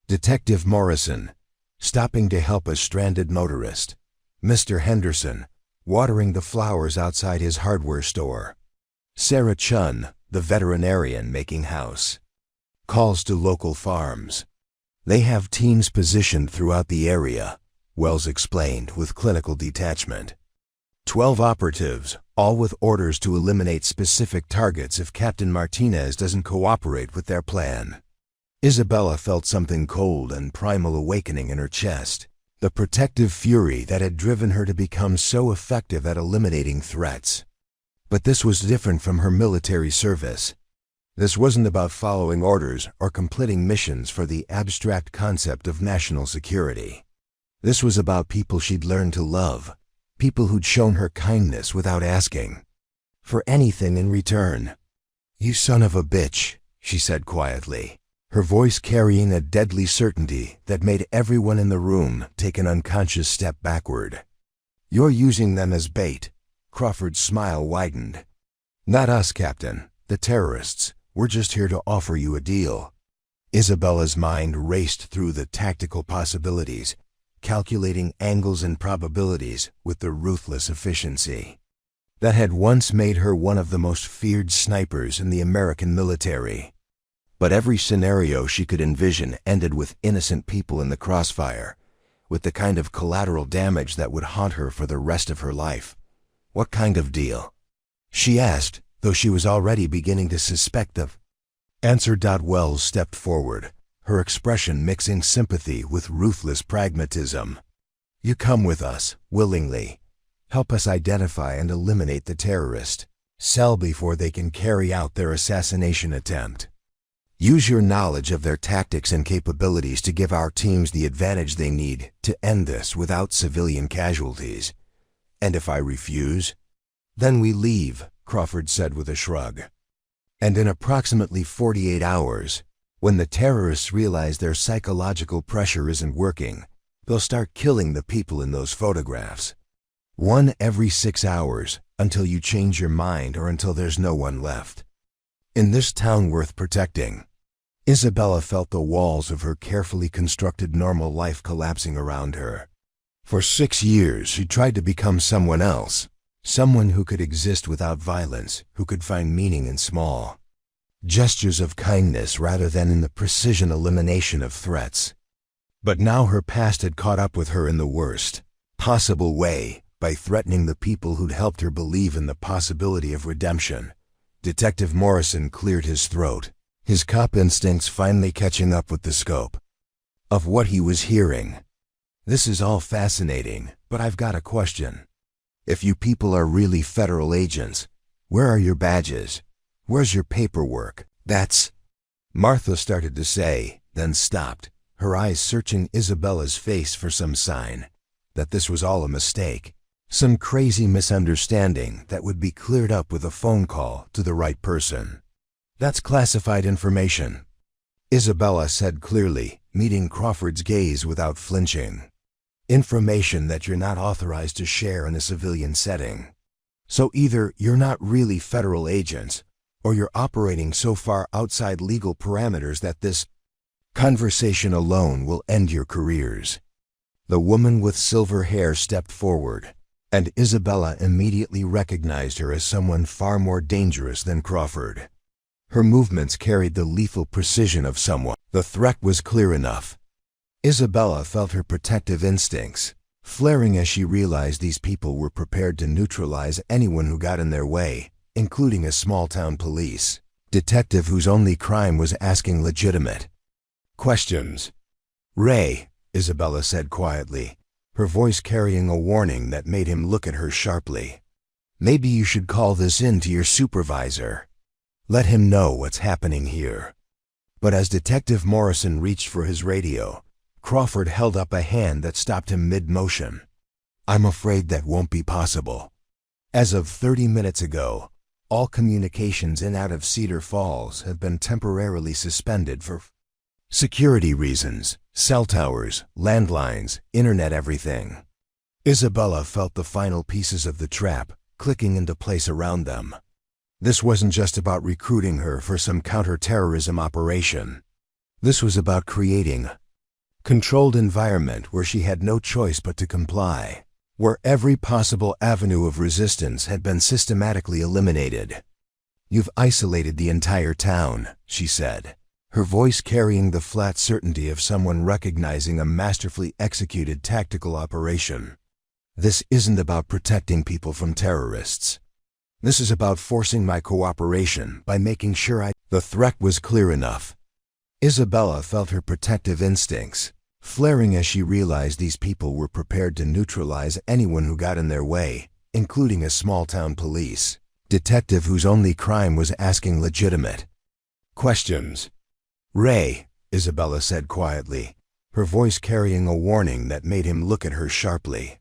Detective Morrison, stopping to help a stranded motorist. Mr. Henderson, watering the flowers outside his hardware store. Sarah Chun, the veterinarian, making house calls to local farms. They have teams positioned throughout the area, Wells explained with clinical detachment. 12 operatives, all with orders to eliminate specific targets if Captain Martinez doesn't cooperate with their plan. Isabella felt something cold and primal awakening in her chest, the protective fury that had driven her to become so effective at eliminating threats. But this was different from her military service. This wasn't about following orders or completing missions for the abstract concept of national security. This was about people she'd learned to love, people who'd shown her kindness without asking for anything in return. "You son of a bitch," she said quietly, her voice carrying a deadly certainty that made everyone in the room take an unconscious step backward. "You're using them as bait." Crawford's smile widened. "Not us, Captain. The terrorists. We're just here to offer you a deal." Isabella's mind raced through the tactical possibilities, calculating angles and probabilities with the ruthless efficiency that had once made her one of the most feared snipers in the American military. But every scenario she could envision ended with innocent people in the crossfire, with the kind of collateral damage that would haunt her for the rest of her life. "What kind of deal?" she asked, though she was already beginning to suspect of answer. Wells stepped forward, her expression mixing sympathy with ruthless pragmatism. "You come with us, willingly. Help us identify and eliminate the terrorist cell before they can carry out their assassination attempt. Use your knowledge of their tactics and capabilities to give our teams the advantage they need to end this without civilian casualties. And if I refuse, then we leave," Crawford said with a shrug. "And in approximately 48 hours, when the terrorists realize their psychological pressure isn't working, they'll start killing the people in those photographs. One every 6 hours, until you change your mind or until there's no one left. In this town worth protecting, Isabella felt the walls of her carefully constructed normal life collapsing around her. For 6 years, she tried to become someone else, someone who could exist without violence, who could find meaning in small gestures of kindness rather than in the precision elimination of threats. But now her past had caught up with her in the worst possible way, by threatening the people who'd helped her believe in the possibility of redemption. Detective Morrison cleared his throat, his cop instincts finally catching up with the scope of what he was hearing. This is all fascinating, but I've got a question. If you people are really federal agents, where are your badges? Where's your paperwork? That's... Martha started to say, then stopped, her eyes searching Isabella's face for some sign that this was all a mistake, some crazy misunderstanding that would be cleared up with a phone call to the right person. That's classified information, Isabella said clearly, meeting Crawford's gaze without flinching. Information that you're not authorized to share in a civilian setting. So either you're not really federal agents, or you're operating so far outside legal parameters that this conversation alone will end your careers. The woman with silver hair stepped forward, and Isabella immediately recognized her as someone far more dangerous than Crawford. Her movements carried the lethal precision of someone. The threat was clear enough. Isabella felt her protective instincts flaring as she realized these people were prepared to neutralize anyone who got in their way, including a small-town police detective whose only crime was asking legitimate questions. "Ray," Isabella said quietly, her voice carrying a warning that made him look at her sharply. "Maybe you should call this in to your supervisor. Let him know what's happening here." But as Detective Morrison reached for his radio, Crawford held up a hand that stopped him mid-motion. "I'm afraid that won't be possible. As of 30 minutes ago, all communications in and out of Cedar Falls have been temporarily suspended for security reasons, cell towers, landlines, internet, everything." Isabella felt the final pieces of the trap clicking into place around them. This wasn't just about recruiting her for some counter-terrorism operation. This was about creating a controlled environment where she had no choice but to comply, where every possible avenue of resistance had been systematically eliminated. "You've isolated the entire town," she said, her voice carrying the flat certainty of someone recognizing a masterfully executed tactical operation. "This isn't about protecting people from terrorists. This is about forcing my cooperation by making sure The threat was clear enough. Isabella felt her protective instincts flaring as she realized these people were prepared to neutralize anyone who got in their way, including a small-town police detective whose only crime was asking legitimate questions. "Ray," Isabella said quietly, her voice carrying a warning that made him look at her sharply.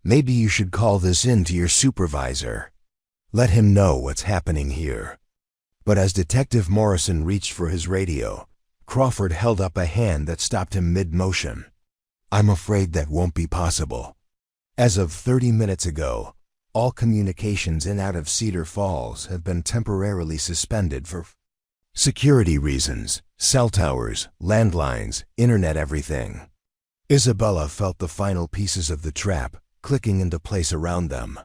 "Maybe you should call this in to your supervisor. Let him know what's happening here." But as Detective Morrison reached for his radio, Crawford held up a hand that stopped him mid-motion. "I'm afraid that won't be possible. As of 30 minutes ago, all communications in and out of Cedar Falls have been temporarily suspended for security reasons, cell towers, landlines, internet, everything." Isabella felt the final pieces of the trap clicking into place around them.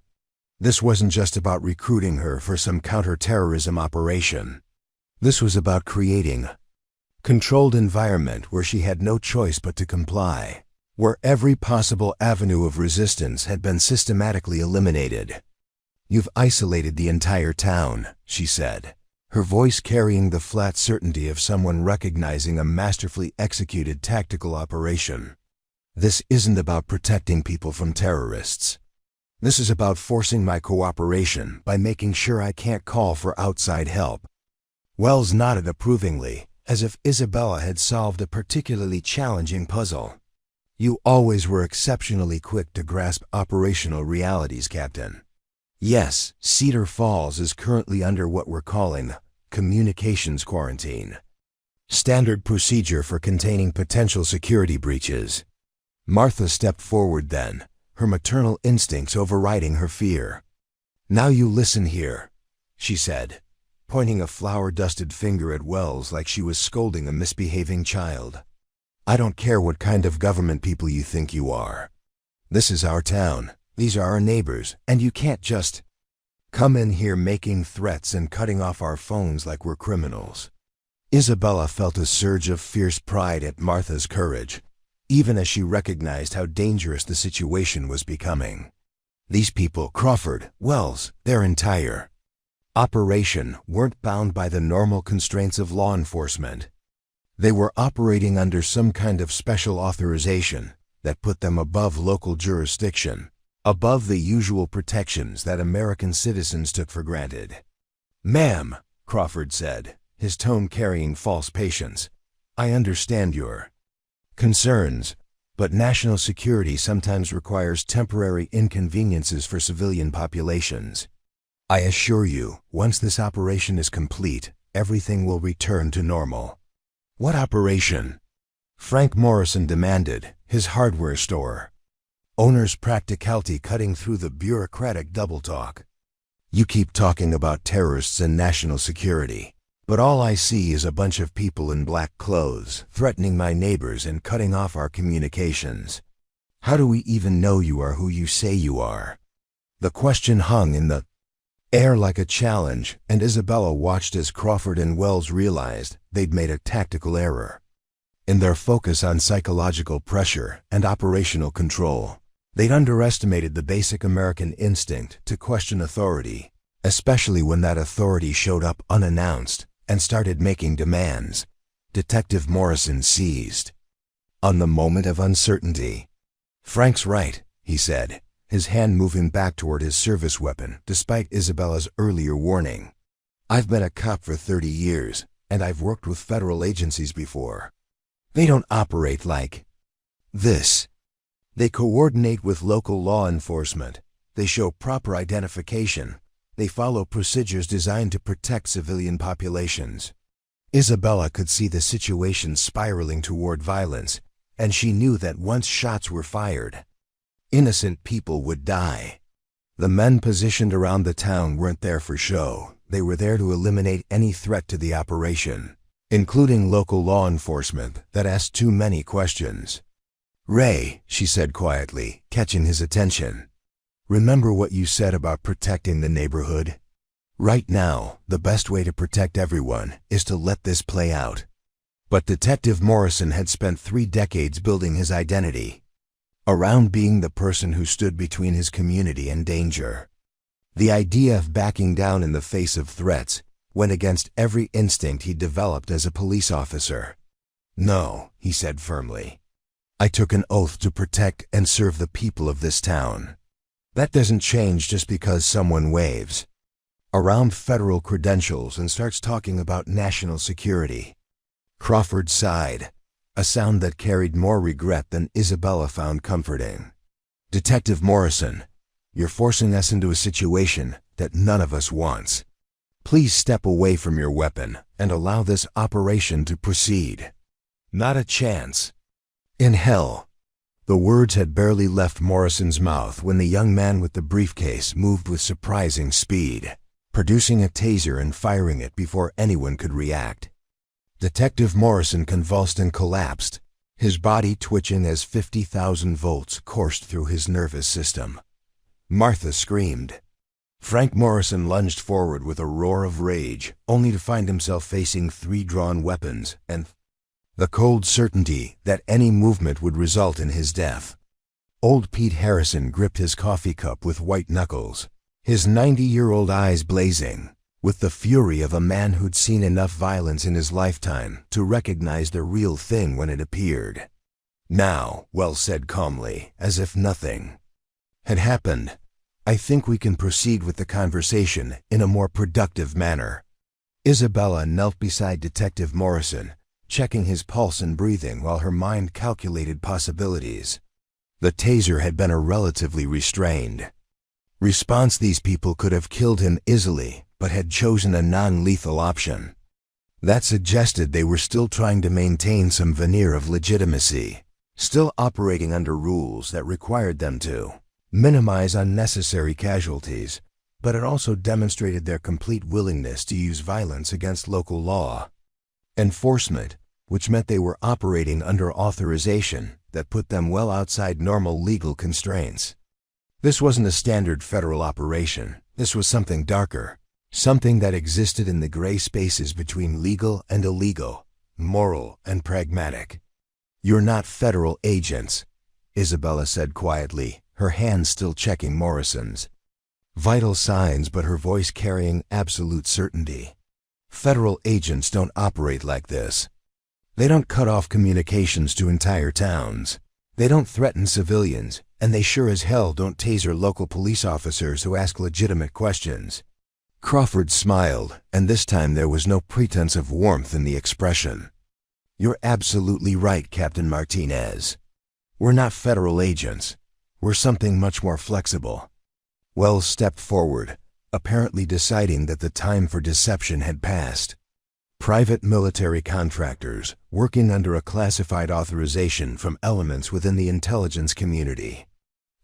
This wasn't just about recruiting her for some counter-terrorism operation. This was about creating a controlled environment where she had no choice but to comply, where every possible avenue of resistance had been systematically eliminated. "You've isolated the entire town," she said, her voice carrying the flat certainty of someone recognizing a masterfully executed tactical operation. "This isn't about protecting people from terrorists. This is about forcing my cooperation by making sure I can't call for outside help." Wells nodded approvingly, as if Isabella had solved a particularly challenging puzzle. "You always were exceptionally quick to grasp operational realities, Captain. Yes, Cedar Falls is currently under what we're calling communications quarantine. Standard procedure for containing potential security breaches." Martha stepped forward then, her maternal instincts overriding her fear. "Now you listen here," she said, pointing a flour-dusted finger at Wells like she was scolding a misbehaving child. "I don't care what kind of government people you think you are. This is our town, these are our neighbors, and you can't just come in here making threats and cutting off our phones like we're criminals." Isabella felt a surge of fierce pride at Martha's courage, even as she recognized how dangerous the situation was becoming. These people, Crawford, Wells, their entire operation, weren't bound by the normal constraints of law enforcement. They were operating under some kind of special authorization that put them above local jurisdiction, above the usual protections that American citizens took for granted. "Ma'am," Crawford said, his tone carrying false patience, "I understand your concerns, but national security sometimes requires temporary inconveniences for civilian populations. I assure you, once this operation is complete, everything will return to normal." "What operation?" Frank Morrison demanded, his hardware store owner's practicality cutting through the bureaucratic double-talk. "You keep talking about terrorists and national security, but all I see is a bunch of people in black clothes threatening my neighbors and cutting off our communications. How do we even know you are who you say you are?" The question hung in the air like a challenge, and Isabella watched as Crawford and Wells realized they'd made a tactical error. In their focus on psychological pressure and operational control, they'd underestimated the basic American instinct to question authority, especially when that authority showed up unannounced and started making demands. Detective Morrison seized on the moment of uncertainty. "Frank's right," he said, his hand moving back toward his service weapon despite Isabella's earlier warning. "I've been a cop for 30 years, and I've worked with federal agencies before. They don't operate like this. They coordinate with local law enforcement. They show proper identification. They follow procedures designed to protect civilian populations." Isabella could see the situation spiraling toward violence, and she knew that once shots were fired, innocent people would die. The men positioned around the town weren't there for show. They were there to eliminate any threat to the operation, including local law enforcement that asked too many questions. "Ray," she said quietly, catching his attention, "remember what you said about protecting the neighborhood? Right now, the best way to protect everyone is to let this play out." But Detective Morrison had spent 3 decades building his identity around being the person who stood between his community and danger. The idea of backing down in the face of threats went against every instinct he developed as a police officer. "No," he said firmly. "I took an oath to protect and serve the people of this town. That doesn't change just because someone waves around federal credentials and starts talking about national security." Crawford sighed, a sound that carried more regret than Isabella found comforting. "Detective Morrison, you're forcing us into a situation that none of us wants. Please step away from your weapon and allow this operation to proceed." "Not a chance in hell." The words had barely left Morrison's mouth when the young man with the briefcase moved with surprising speed, producing a taser and firing it before anyone could react. Detective Morrison convulsed and collapsed, his body twitching as 50,000 volts coursed through his nervous system. Martha screamed. Frank Morrison lunged forward with a roar of rage, only to find himself facing 3 drawn weapons and the cold certainty that any movement would result in his death. Old Pete Harrison gripped his coffee cup with white knuckles, his 90-year-old eyes blazing with the fury of a man who'd seen enough violence in his lifetime to recognize the real thing when it appeared. "Now," Wells said calmly, as if nothing had happened, "I think we can proceed with the conversation in a more productive manner." Isabella knelt beside Detective Morrison, checking his pulse and breathing while her mind calculated possibilities. The taser had been a relatively restrained response. These people could have killed him easily, but had chosen a non-lethal option. That suggested they were still trying to maintain some veneer of legitimacy, still operating under rules that required them to. minimize unnecessary casualties, but it also demonstrated their complete willingness to use violence against local law enforcement, which meant they were operating under authorization that put them well outside normal legal constraints. This wasn't a standard federal operation. This was something darker, something that existed in the gray spaces between legal and illegal, moral and pragmatic. "You're not federal agents," Isabella said quietly, her hand still checking Morrison's. Vital signs, but her voice carrying absolute certainty. "Federal agents don't operate like this. They don't cut off communications to entire towns. They don't threaten civilians, and they sure as hell don't taser local police officers who ask legitimate questions." Crawford smiled, and this time there was no pretense of warmth in the expression. "You're absolutely right, Captain Martinez. We're not federal agents. We're something much more flexible." Wells stepped forward, apparently deciding that the time for deception had passed. Private military contractors working under a classified authorization from elements within the intelligence community.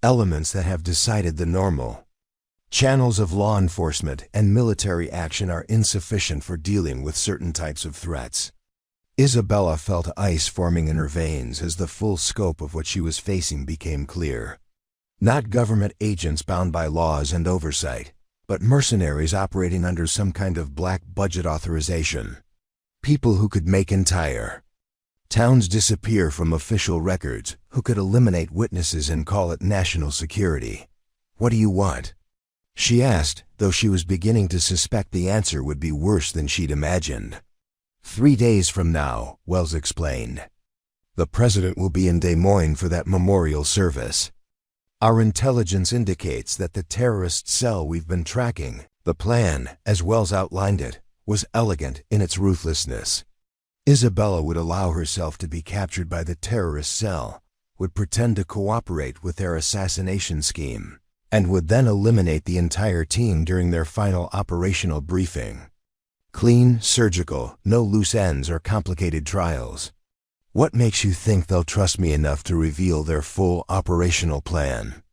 Elements that have decided the normal channels of law enforcement and military action are insufficient for dealing with certain types of threats. Isabella felt ice forming in her veins as the full scope of what she was facing became clear. Not government agents bound by laws and oversight, but mercenaries operating under some kind of black budget authorization. People who could make entire towns disappear from official records, who could eliminate witnesses and call it national security. "What do you want?" she asked, though she was beginning to suspect the answer would be worse than she'd imagined. 3 days from now," Wells explained. "The president will be in Des Moines for that memorial service. Our intelligence indicates that the terrorist cell we've been tracking, the plan, as Wells outlined it, was elegant in its ruthlessness. Isabella would allow herself to be captured by the terrorist cell, would pretend to cooperate with their assassination scheme, and would then eliminate the entire team during their final operational briefing. Clean, surgical, no loose ends or complicated trials. What makes you think they'll trust me enough to reveal their full operational plan?"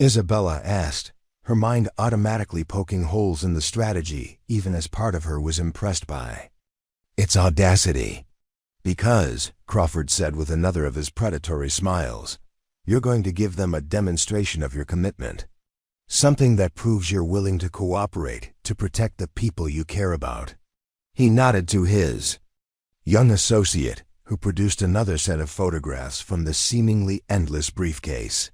Isabella asked, her mind automatically poking holes in the strategy even as part of her was impressed by its audacity. "Because," Crawford said with another of his predatory smiles, "you're going to give them a demonstration of your commitment. Something that proves you're willing to cooperate to protect the people you care about." He nodded to his young associate, who produced another set of photographs from the seemingly endless briefcase.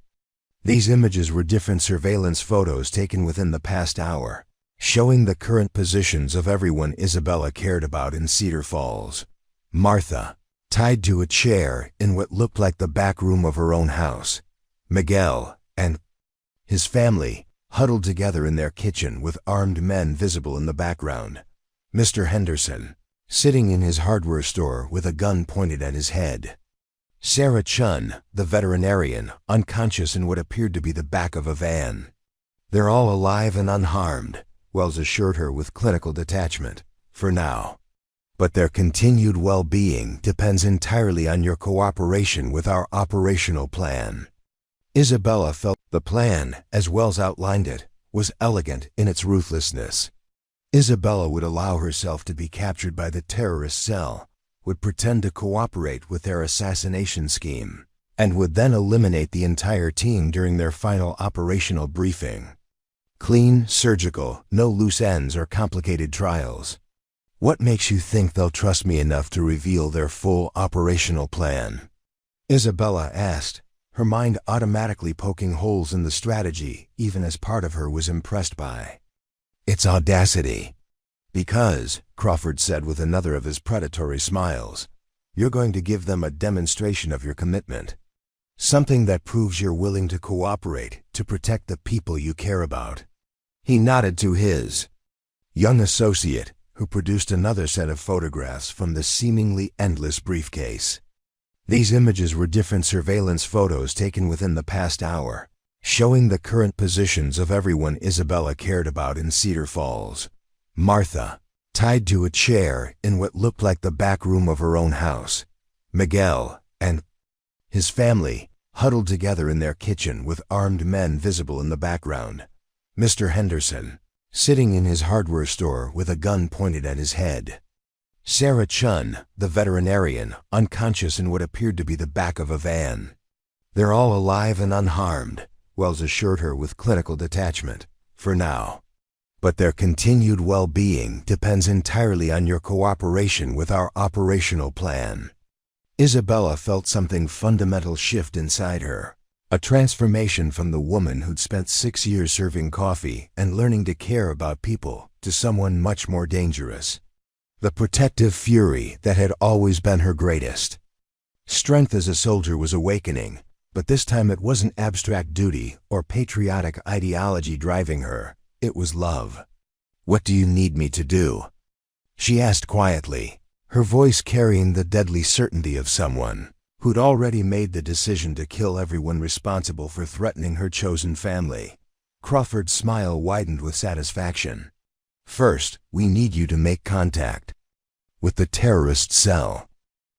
These images were different surveillance photos taken within the past hour, showing the current positions of everyone Isabella cared about in Cedar Falls. Martha, tied to a chair in what looked like the back room of her own house. Miguel and his family, huddled together in their kitchen with armed men visible in the background. Mr. Henderson, sitting in his hardware store with a gun pointed at his head. Sarah Chun, the veterinarian, unconscious in what appeared to be the back of a van. "They're all alive and unharmed," Wells assured her with clinical detachment, "for now. But their continued well-being depends entirely on your cooperation with our operational plan." Isabella felt the plan, as Wells outlined it, was elegant in its ruthlessness. Isabella would allow herself to be captured by the terrorist cell, would pretend to cooperate with their assassination scheme, and would then eliminate the entire team during their final operational briefing. Clean, surgical, no loose ends or complicated trials. "What makes you think they'll trust me enough to reveal their full operational plan?" Isabella asked, her mind automatically poking holes in the strategy even as part of her was impressed by its audacity. "Because," Crawford said with another of his predatory smiles, "you're going to give them a demonstration of your commitment. Something that proves you're willing to cooperate to protect the people you care about." He nodded to his young associate, who produced another set of photographs from the seemingly endless briefcase. These images were different surveillance photos taken within the past hour, showing the current positions of everyone Isabella cared about in Cedar Falls. Martha, tied to a chair in what looked like the back room of her own house. Miguel and his family, huddled together in their kitchen with armed men visible in the background. Mr. Henderson, sitting in his hardware store with a gun pointed at his head. Sarah Chun, the veterinarian, unconscious in what appeared to be the back of a van. "They're all alive and unharmed," Wells assured her with clinical detachment, "for now. But their continued well-being depends entirely on your cooperation with our operational plan." Isabella felt something fundamental shift inside her, a transformation from the woman who'd spent 6 years serving coffee and learning to care about people to someone much more dangerous. The protective fury that had always been her greatest strength as a soldier was awakening, but this time it wasn't abstract duty or patriotic ideology driving her, it was love. "What do you need me to do?" she asked quietly, her voice carrying the deadly certainty of someone who'd already made the decision to kill everyone responsible for threatening her chosen family. Crawford's smile widened with satisfaction. "First, we need you to make contact with the terrorist cell.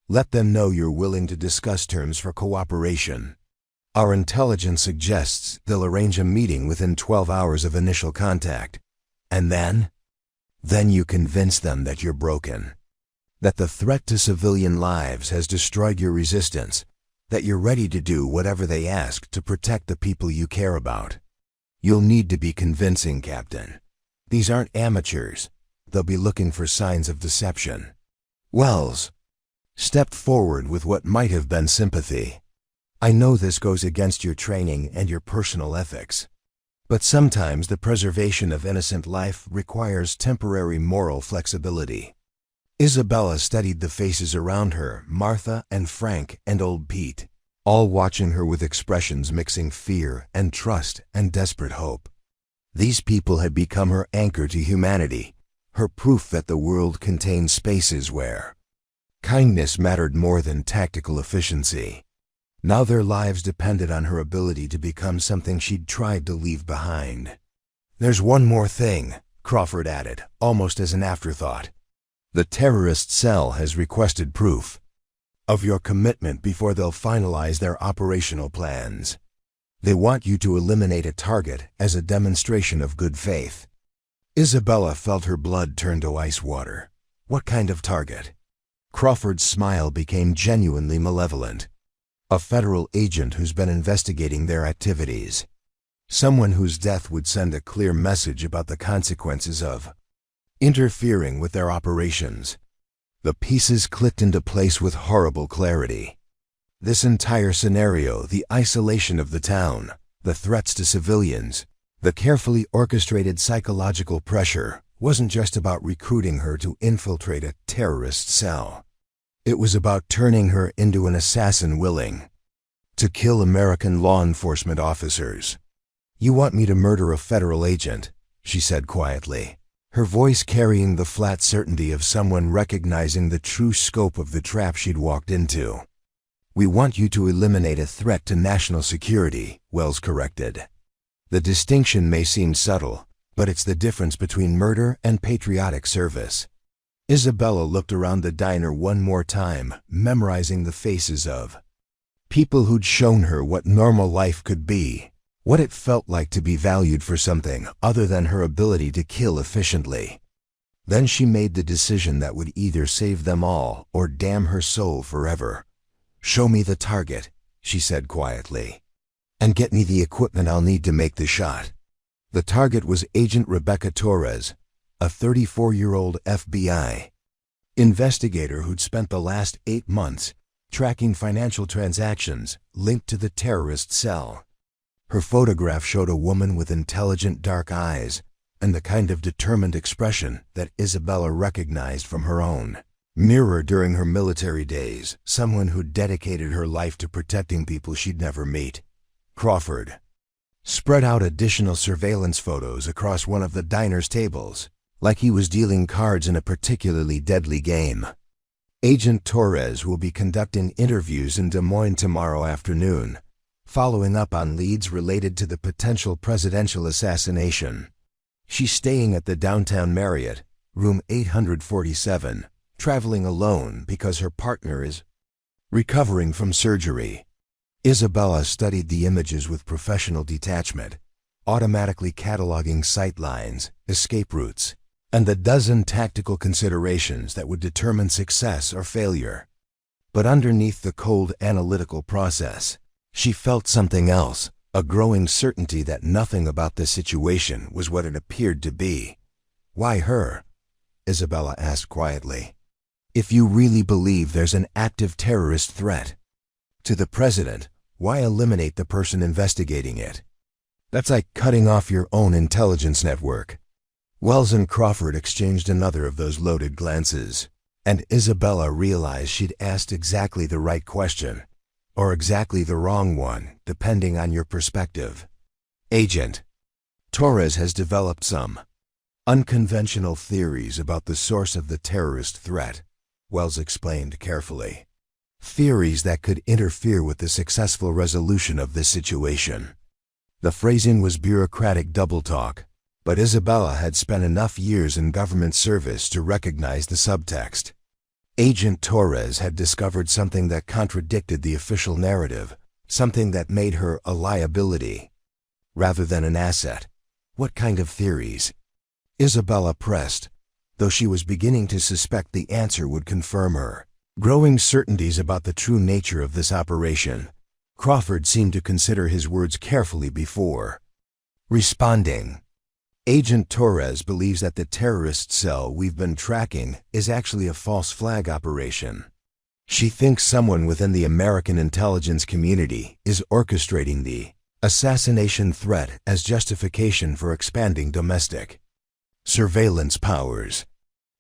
Let them know you're willing to discuss terms for cooperation. Our intelligence suggests they'll arrange a meeting within 12 hours of initial contact. And then you convince them that you're broken, that the threat to civilian lives has destroyed your resistance, that you're ready to do whatever they ask to protect the people you care about. You'll need to be convincing, Captain. These aren't amateurs. They'll be looking for signs of deception." Wells stepped forward with what might have been sympathy. "I know this goes against your training and your personal ethics, but sometimes the preservation of innocent life requires temporary moral flexibility." Isabella studied the faces around her, Martha and Frank and old Pete, all watching her with expressions mixing fear and trust and desperate hope. These people had become her anchor to humanity, her proof that the world contained spaces where kindness mattered more than tactical efficiency. Now their lives depended on her ability to become something she'd tried to leave behind. "There's one more thing," Crawford added, almost as an afterthought. "The terrorist cell has requested proof of your commitment before they'll finalize their operational plans. They want you to eliminate a target as a demonstration of good faith." Isabella felt her blood turn to ice water. "What kind of target?" Crawford's smile became genuinely malevolent. "A federal agent who's been investigating their activities. Someone whose death would send a clear message about the consequences of interfering with their operations." The pieces clicked into place with horrible clarity. This entire scenario, the isolation of the town, the threats to civilians, the carefully orchestrated psychological pressure, wasn't just about recruiting her to infiltrate a terrorist cell. It was about turning her into an assassin willing to kill American law enforcement officers. "You want me to murder a federal agent," she said quietly, her voice carrying the flat certainty of someone recognizing the true scope of the trap she'd walked into. "We want you to eliminate a threat to national security," Wells corrected. "The distinction may seem subtle, but it's the difference between murder and patriotic service." Isabella looked around the diner one more time, memorizing the faces of people who'd shown her what normal life could be, what it felt like to be valued for something other than her ability to kill efficiently. Then she made the decision that would either save them all or damn her soul forever. "Show me the target," she said quietly, "and get me the equipment I'll need to make the shot." The target was Agent Rebecca Torres, a 34-year-old FBI investigator who'd spent the last 8 months tracking financial transactions linked to the terrorist cell. Her photograph showed a woman with intelligent dark eyes and the kind of determined expression that Isabella recognized from her own mirror during her military days, someone who'd dedicated her life to protecting people she'd never meet. Crawford spread out additional surveillance photos across one of the diner's tables, like he was dealing cards in a particularly deadly game. "Agent Torres will be conducting interviews in Des Moines tomorrow afternoon, following up on leads related to the potential presidential assassination. She's staying at the downtown Marriott, room 847, traveling alone because her partner is recovering from surgery." Isabella studied the images with professional detachment, automatically cataloging sight lines, escape routes, and the dozen tactical considerations that would determine success or failure. But underneath the cold analytical process, she felt something else, a growing certainty that nothing about the situation was what it appeared to be. "Why her?" Isabella asked quietly. "If you really believe there's an active terrorist threat to the president, why eliminate the person investigating it? That's like cutting off your own intelligence network." Wells and Crawford exchanged another of those loaded glances, and Isabella realized she'd asked exactly the right question, or exactly the wrong one, depending on your perspective. "Agent Torres has developed some unconventional theories about the source of the terrorist threat," Wells explained carefully. "Theories that could interfere with the successful resolution of this situation." The phrasing was bureaucratic double talk, but Isabella had spent enough years in government service to recognize the subtext. Agent Torres had discovered something that contradicted the official narrative, something that made her a liability rather than an asset. "What kind of theories?" Isabella pressed, though she was beginning to suspect the answer would confirm her growing certainties about the true nature of this operation. Crawford seemed to consider his words carefully before responding. "Agent Torres believes that the terrorist cell we've been tracking is actually a false flag operation. She thinks someone within the American intelligence community is orchestrating the assassination threat as justification for expanding domestic surveillance powers."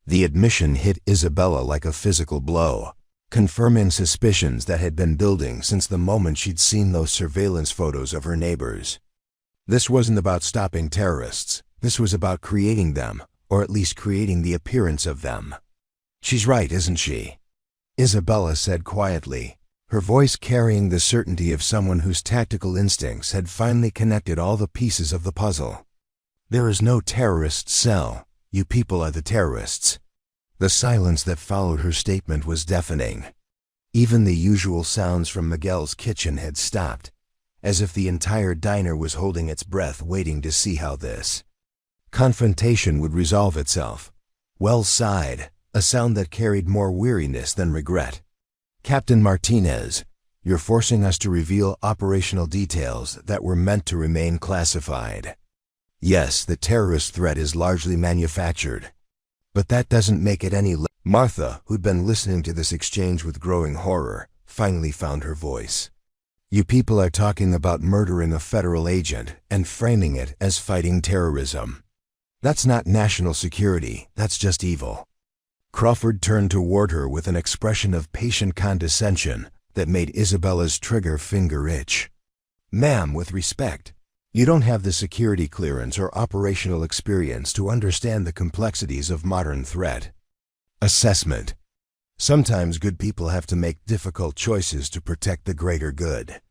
The admission hit Isabella like a physical blow, confirming suspicions that had been building since the moment she'd seen those surveillance photos of her neighbors. This wasn't about stopping terrorists. This was about creating them, or at least creating the appearance of them. "She's right, isn't she?" Isabella said quietly, her voice carrying the certainty of someone whose tactical instincts had finally connected all the pieces of the puzzle. "There is no terrorist cell. You people are the terrorists." The silence that followed her statement was deafening. Even the usual sounds from Miguel's kitchen had stopped, as if the entire diner was holding its breath waiting to see how this confrontation would resolve itself. Wells sighed, a sound that carried more weariness than regret. "Captain Martinez, you're forcing us to reveal operational details that were meant to remain classified. Yes, the terrorist threat is largely manufactured, but that doesn't make it any less." Martha, who'd been listening to this exchange with growing horror, finally found her voice. "You people are talking about murdering a federal agent and framing it as fighting terrorism. That's not national security, that's just evil." Crawford turned toward her with an expression of patient condescension that made Isabella's trigger finger itch. "Ma'am, with respect, you don't have the security clearance or operational experience to understand the complexities of modern threat assessment. Sometimes good people have to make difficult choices to protect the greater good."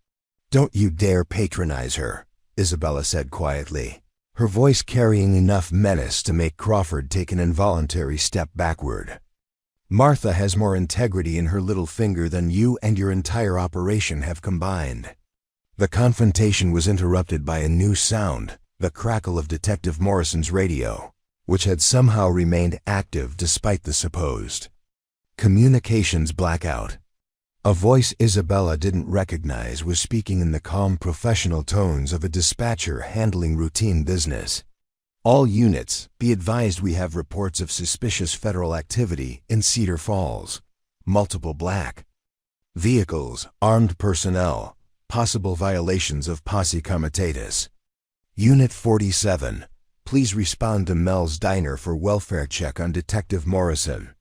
"Don't you dare patronize her," Isabella said quietly, her voice carrying enough menace to make Crawford take an involuntary step backward. "Martha has more integrity in her little finger than you and your entire operation have combined." The confrontation was interrupted by a new sound, the crackle of Detective Morrison's radio, which had somehow remained active despite the supposed communications blackout. A voice Isabella didn't recognize was speaking in the calm professional tones of a dispatcher handling routine business. "All units, be advised we have reports of suspicious federal activity in Cedar Falls. Multiple black vehicles, armed personnel, possible violations of posse comitatus. Unit 47, please respond to Mel's Diner for welfare check on Detective Morrison."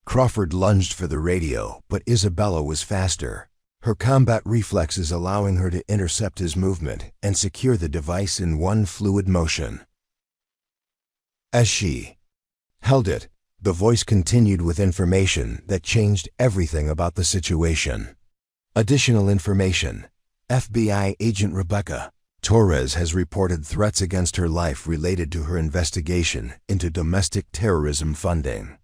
Crawford lunged for the radio, but Isabella was faster, her combat reflexes allowing her to intercept his movement and secure the device in one fluid motion. As she held it, the voice continued with information that changed everything about the situation. "Additional information. FBI Agent Rebecca Torres has reported threats against her life related to her investigation into domestic terrorism funding.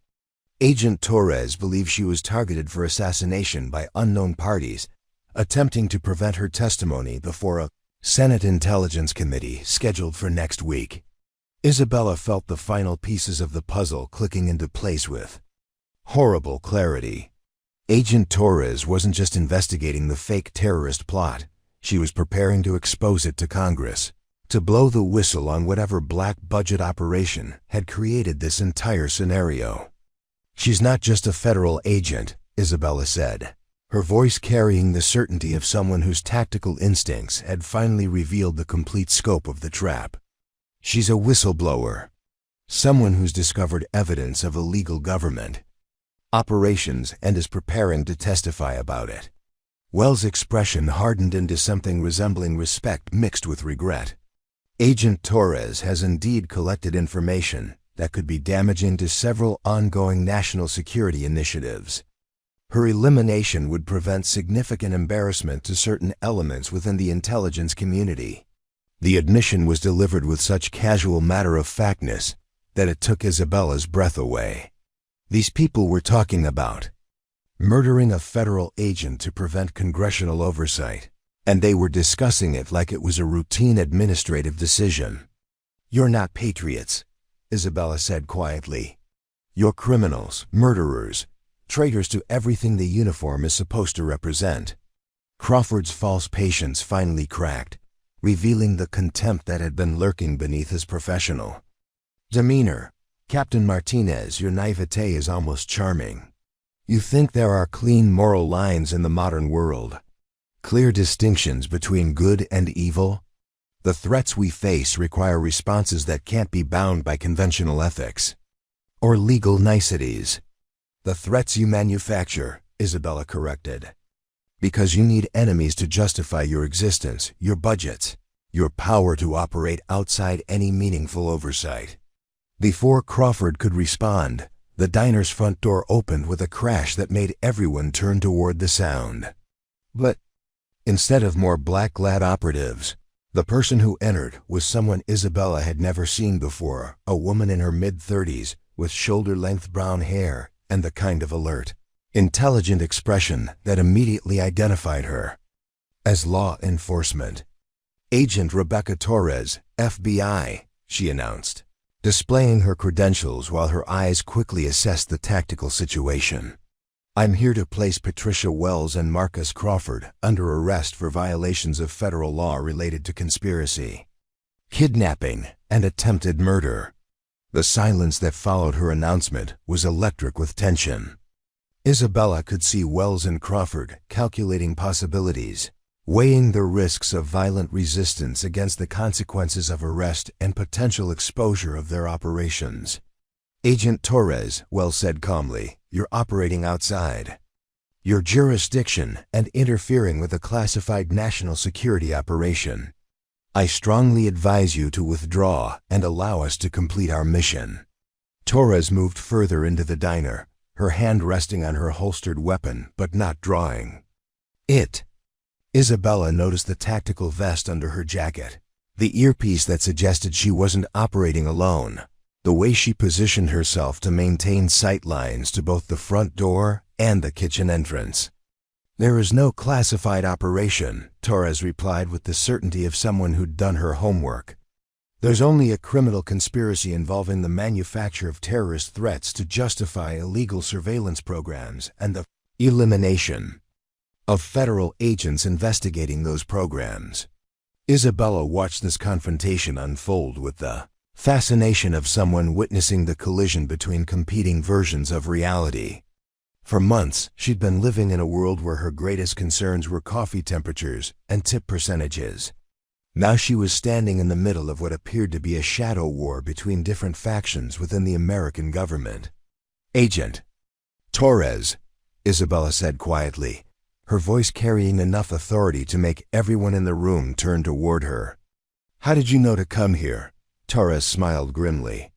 Agent Torres believes she was targeted for assassination by unknown parties, attempting to prevent her testimony before a Senate Intelligence Committee scheduled for next week. Isabella felt the final pieces of the puzzle clicking into place with horrible clarity. Agent Torres wasn't just investigating the fake terrorist plot, she was preparing to expose it to Congress, to blow the whistle on whatever black-budget operation had created this entire scenario. "She's not just a federal agent," Isabella said, her voice carrying the certainty of someone whose tactical instincts had finally revealed the complete scope of the trap. "She's a whistleblower, someone who's discovered evidence of illegal government operations and is preparing to testify about it." Wells' expression hardened into something resembling respect mixed with regret. Agent Torres has indeed collected information that could be damaging to several ongoing national security initiatives. Her elimination would prevent significant embarrassment to certain elements within the intelligence community. The admission was delivered with such casual matter-of-factness that it took Isabella's breath away. These people were talking about murdering a federal agent to prevent congressional oversight, and they were discussing it like it was a routine administrative decision. "You're not patriots," Isabella said quietly. "You're criminals, murderers, traitors to everything the uniform is supposed to represent." Crawford's false patience finally cracked, revealing the contempt that had been lurking beneath his professional demeanor. "Captain Martinez, your naivete is almost charming. You think there are clean moral lines in the modern world, clear distinctions between good and evil? The threats we face require responses that can't be bound by conventional ethics or legal niceties." "The threats you manufacture," Isabella corrected, "because you need enemies to justify your existence, your budgets, your power to operate outside any meaningful oversight." Before Crawford could respond, the diner's front door opened with a crash that made everyone turn toward the sound. But instead of more black-clad operatives, the person who entered was someone Isabella had never seen before, a woman in her mid-30s with shoulder-length brown hair and the kind of alert, intelligent expression that immediately identified her as law enforcement. "Agent Rebecca Torres, FBI," she announced, displaying her credentials while her eyes quickly assessed the tactical situation. "I'm here to place Patricia Wells and Marcus Crawford under arrest for violations of federal law related to conspiracy, kidnapping, and attempted murder." The silence that followed her announcement was electric with tension. Isabella could see Wells and Crawford calculating possibilities, weighing the risks of violent resistance against the consequences of arrest and potential exposure of their operations. "Agent Torres," Wells said calmly, "you're operating outside your jurisdiction and interfering with a classified national security operation. I strongly advise you to withdraw and allow us to complete our mission." Torres moved further into the diner, her hand resting on her holstered weapon but not drawing it. Isabella noticed the tactical vest under her jacket, the earpiece that suggested she wasn't operating alone, the way she positioned herself to maintain sight lines to both the front door and the kitchen entrance. "There is no classified operation," Torres replied with the certainty of someone who'd done her homework. "There's only a criminal conspiracy involving the manufacture of terrorist threats to justify illegal surveillance programs and the elimination of federal agents investigating those programs." Isabella watched this confrontation unfold with the fascination of someone witnessing the collision between competing versions of reality. For months, she'd been living in a world where her greatest concerns were coffee temperatures and tip percentages. Now she was standing in the middle of what appeared to be a shadow war between different factions within the American government. "Agent Torres," Isabella said quietly, her voice carrying enough authority to make everyone in the room turn toward her. "How did you know to come here?" Torres smiled grimly.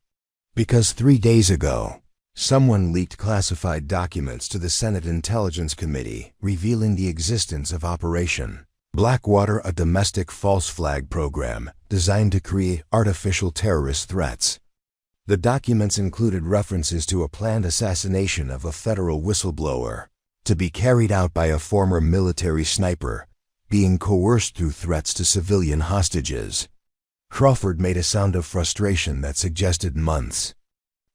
"Because 3 days ago, someone leaked classified documents to the Senate Intelligence Committee revealing the existence of Operation Blackwater, a domestic false flag program designed to create artificial terrorist threats. The documents included references to a planned assassination of a federal whistleblower, to be carried out by a former military sniper, being coerced through threats to civilian hostages. Crawford made a sound of frustration that suggested months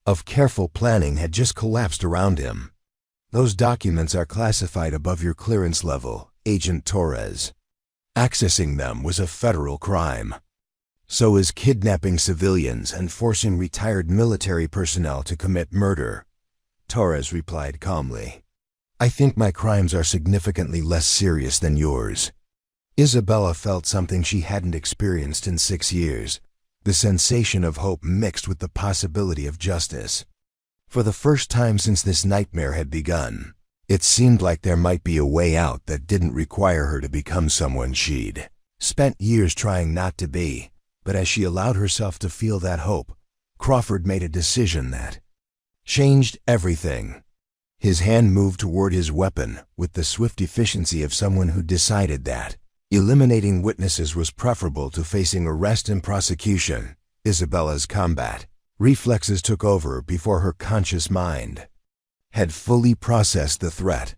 of careful planning had just collapsed around him. Those documents are classified above your clearance level, Agent Torres. Accessing them was a federal crime. So is kidnapping civilians and forcing retired military personnel to commit murder. Torres replied calmly. I think my crimes are significantly less serious than yours. Isabella felt something she hadn't experienced in 6 years, the sensation of hope mixed with the possibility of justice. For the first time since this nightmare had begun, it seemed like there might be a way out that didn't require her to become someone she'd spent years trying not to be. But as she allowed herself to feel that hope, Crawford made a decision that changed everything. His hand moved toward his weapon with the swift efficiency of someone who decided that eliminating witnesses was preferable to facing arrest and prosecution. Isabella's combat reflexes took over before her conscious mind had fully processed the threat.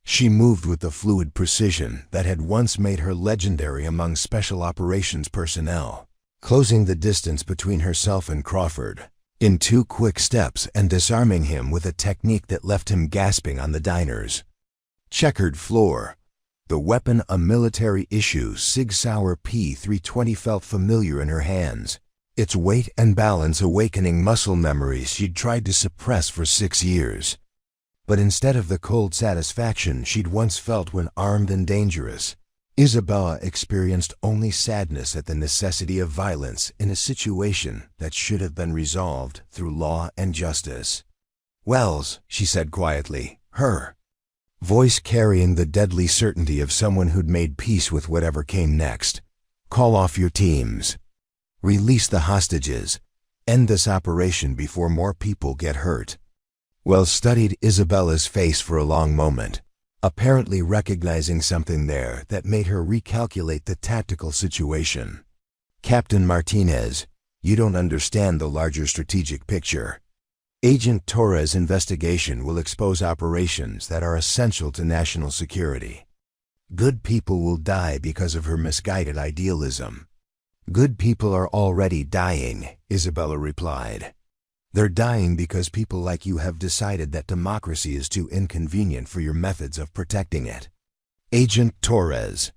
She moved with the fluid precision that had once made her legendary among special operations personnel, closing the distance between herself and Crawford in 2 quick steps and disarming him with a technique that left him gasping on the diner's checkered floor. The weapon, a military-issue Sig Sauer P320, felt familiar in her hands, its weight and balance awakening muscle memories she'd tried to suppress for 6 years. But instead of the cold satisfaction she'd once felt when armed and dangerous, Isabella experienced only sadness at the necessity of violence in a situation that should have been resolved through law and justice. Wells, she said quietly, her voice carrying the deadly certainty of someone who'd made peace with whatever came next. Call off your teams. Release the hostages. End this operation before more people get hurt. Wells studied Isabella's face for a long moment, apparently recognizing something there that made her recalculate the tactical situation. Captain Martinez, you don't understand the larger strategic picture. Agent Torres' investigation will expose operations that are essential to national security. Good people will die because of her misguided idealism. Good people are already dying, Isabella replied. They're dying because people like you have decided that democracy is too inconvenient for your methods of protecting it. Agent Torres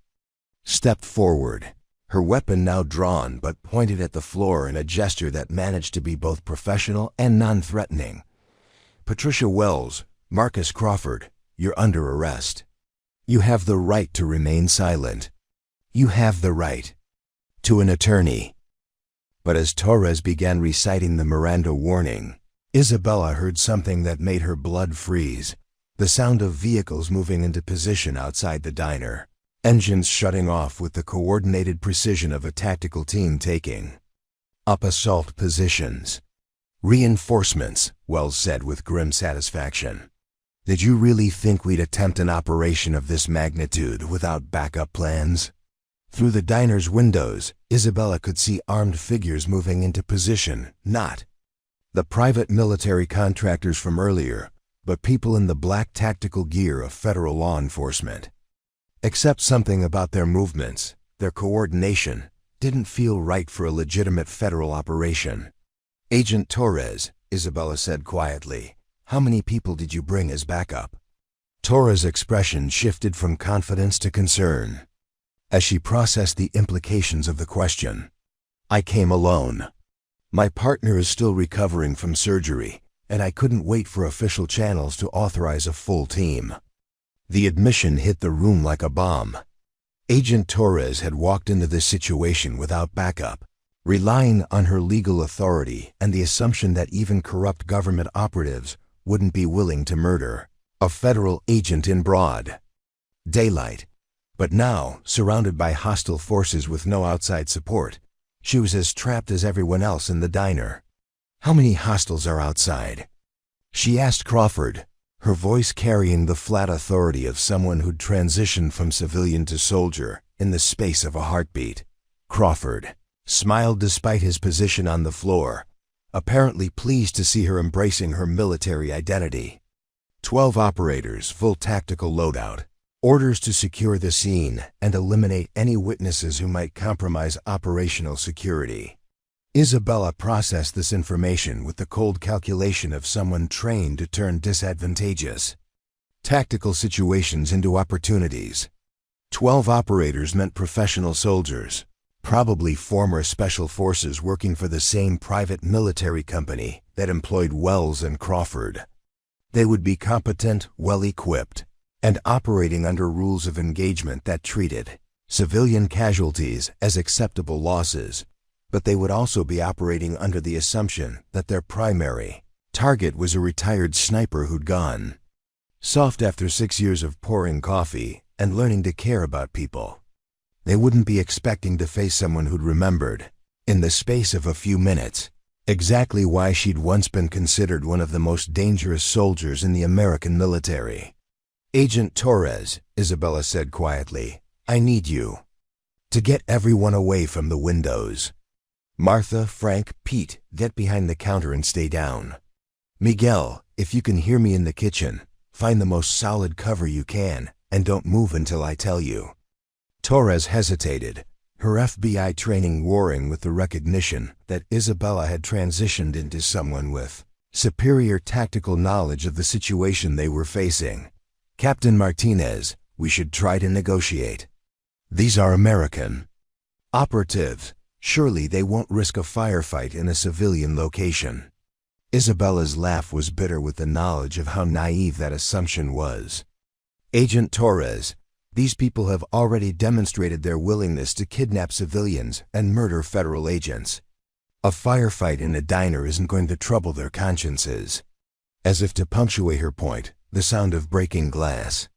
stepped forward, her weapon now drawn but pointed at the floor in a gesture that managed to be both professional and non-threatening. Patricia Wells, Marcus Crawford, you're under arrest. You have the right to remain silent. You have the right. To an attorney. But as Torres began reciting the Miranda warning, Isabella heard something that made her blood freeze, the sound of vehicles moving into position outside the diner. Engines shutting off with the coordinated precision of a tactical team taking up assault positions. Reinforcements, Wells said with grim satisfaction. Did you really think we'd attempt an operation of this magnitude without backup plans? Through the diner's windows, Isabella could see armed figures moving into position, not the private military contractors from earlier, but people in the black tactical gear of federal law enforcement. Except something about their movements, their coordination, didn't feel right for a legitimate federal operation. Agent Torres, Isabella said quietly, how many people did you bring as backup? Torres' expression shifted from confidence to concern as she processed the implications of the question. I came alone. My partner is still recovering from surgery, and I couldn't wait for official channels to authorize a full team. The admission hit the room like a bomb. Agent Torres had walked into this situation without backup, relying on her legal authority and the assumption that even corrupt government operatives wouldn't be willing to murder a federal agent in broad daylight. But now, surrounded by hostile forces with no outside support, she was as trapped as everyone else in the diner. How many hostiles are outside? She asked Crawford, her voice carrying the flat authority of someone who'd transitioned from civilian to soldier in the space of a heartbeat. Crawford smiled despite his position on the floor, apparently pleased to see her embracing her military identity. 12 operators, full tactical loadout. Orders to secure the scene and eliminate any witnesses who might compromise operational security. Isabella processed this information with the cold calculation of someone trained to turn disadvantageous tactical situations into opportunities. 12 operators meant professional soldiers, probably former special forces working for the same private military company that employed Wells and Crawford. They would be competent, well-equipped, and operating under rules of engagement that treated civilian casualties as acceptable losses, but they would also be operating under the assumption that their primary target was a retired sniper who'd gone soft after 6 years of pouring coffee and learning to care about people. They wouldn't be expecting to face someone who'd remembered, in the space of a few minutes, exactly why she'd once been considered one of the most dangerous soldiers in the American military. "Agent Torres," Isabella said quietly, "I need you to get everyone away from the windows. Martha, Frank, Pete, get behind the counter and stay down. Miguel, if you can hear me in the kitchen, find the most solid cover you can and don't move until I tell you." Torres hesitated, her FBI training warring with the recognition that Isabella had transitioned into someone with superior tactical knowledge of the situation they were facing. "Captain Martinez, we should try to negotiate. These are American operatives. Surely they won't risk a firefight in a civilian location." Isabella's laugh was bitter with the knowledge of how naive that assumption was. "Agent Torres, these people have already demonstrated their willingness to kidnap civilians and murder federal agents. A firefight in a diner isn't going to trouble their consciences." As if to punctuate her point, the sound of breaking glass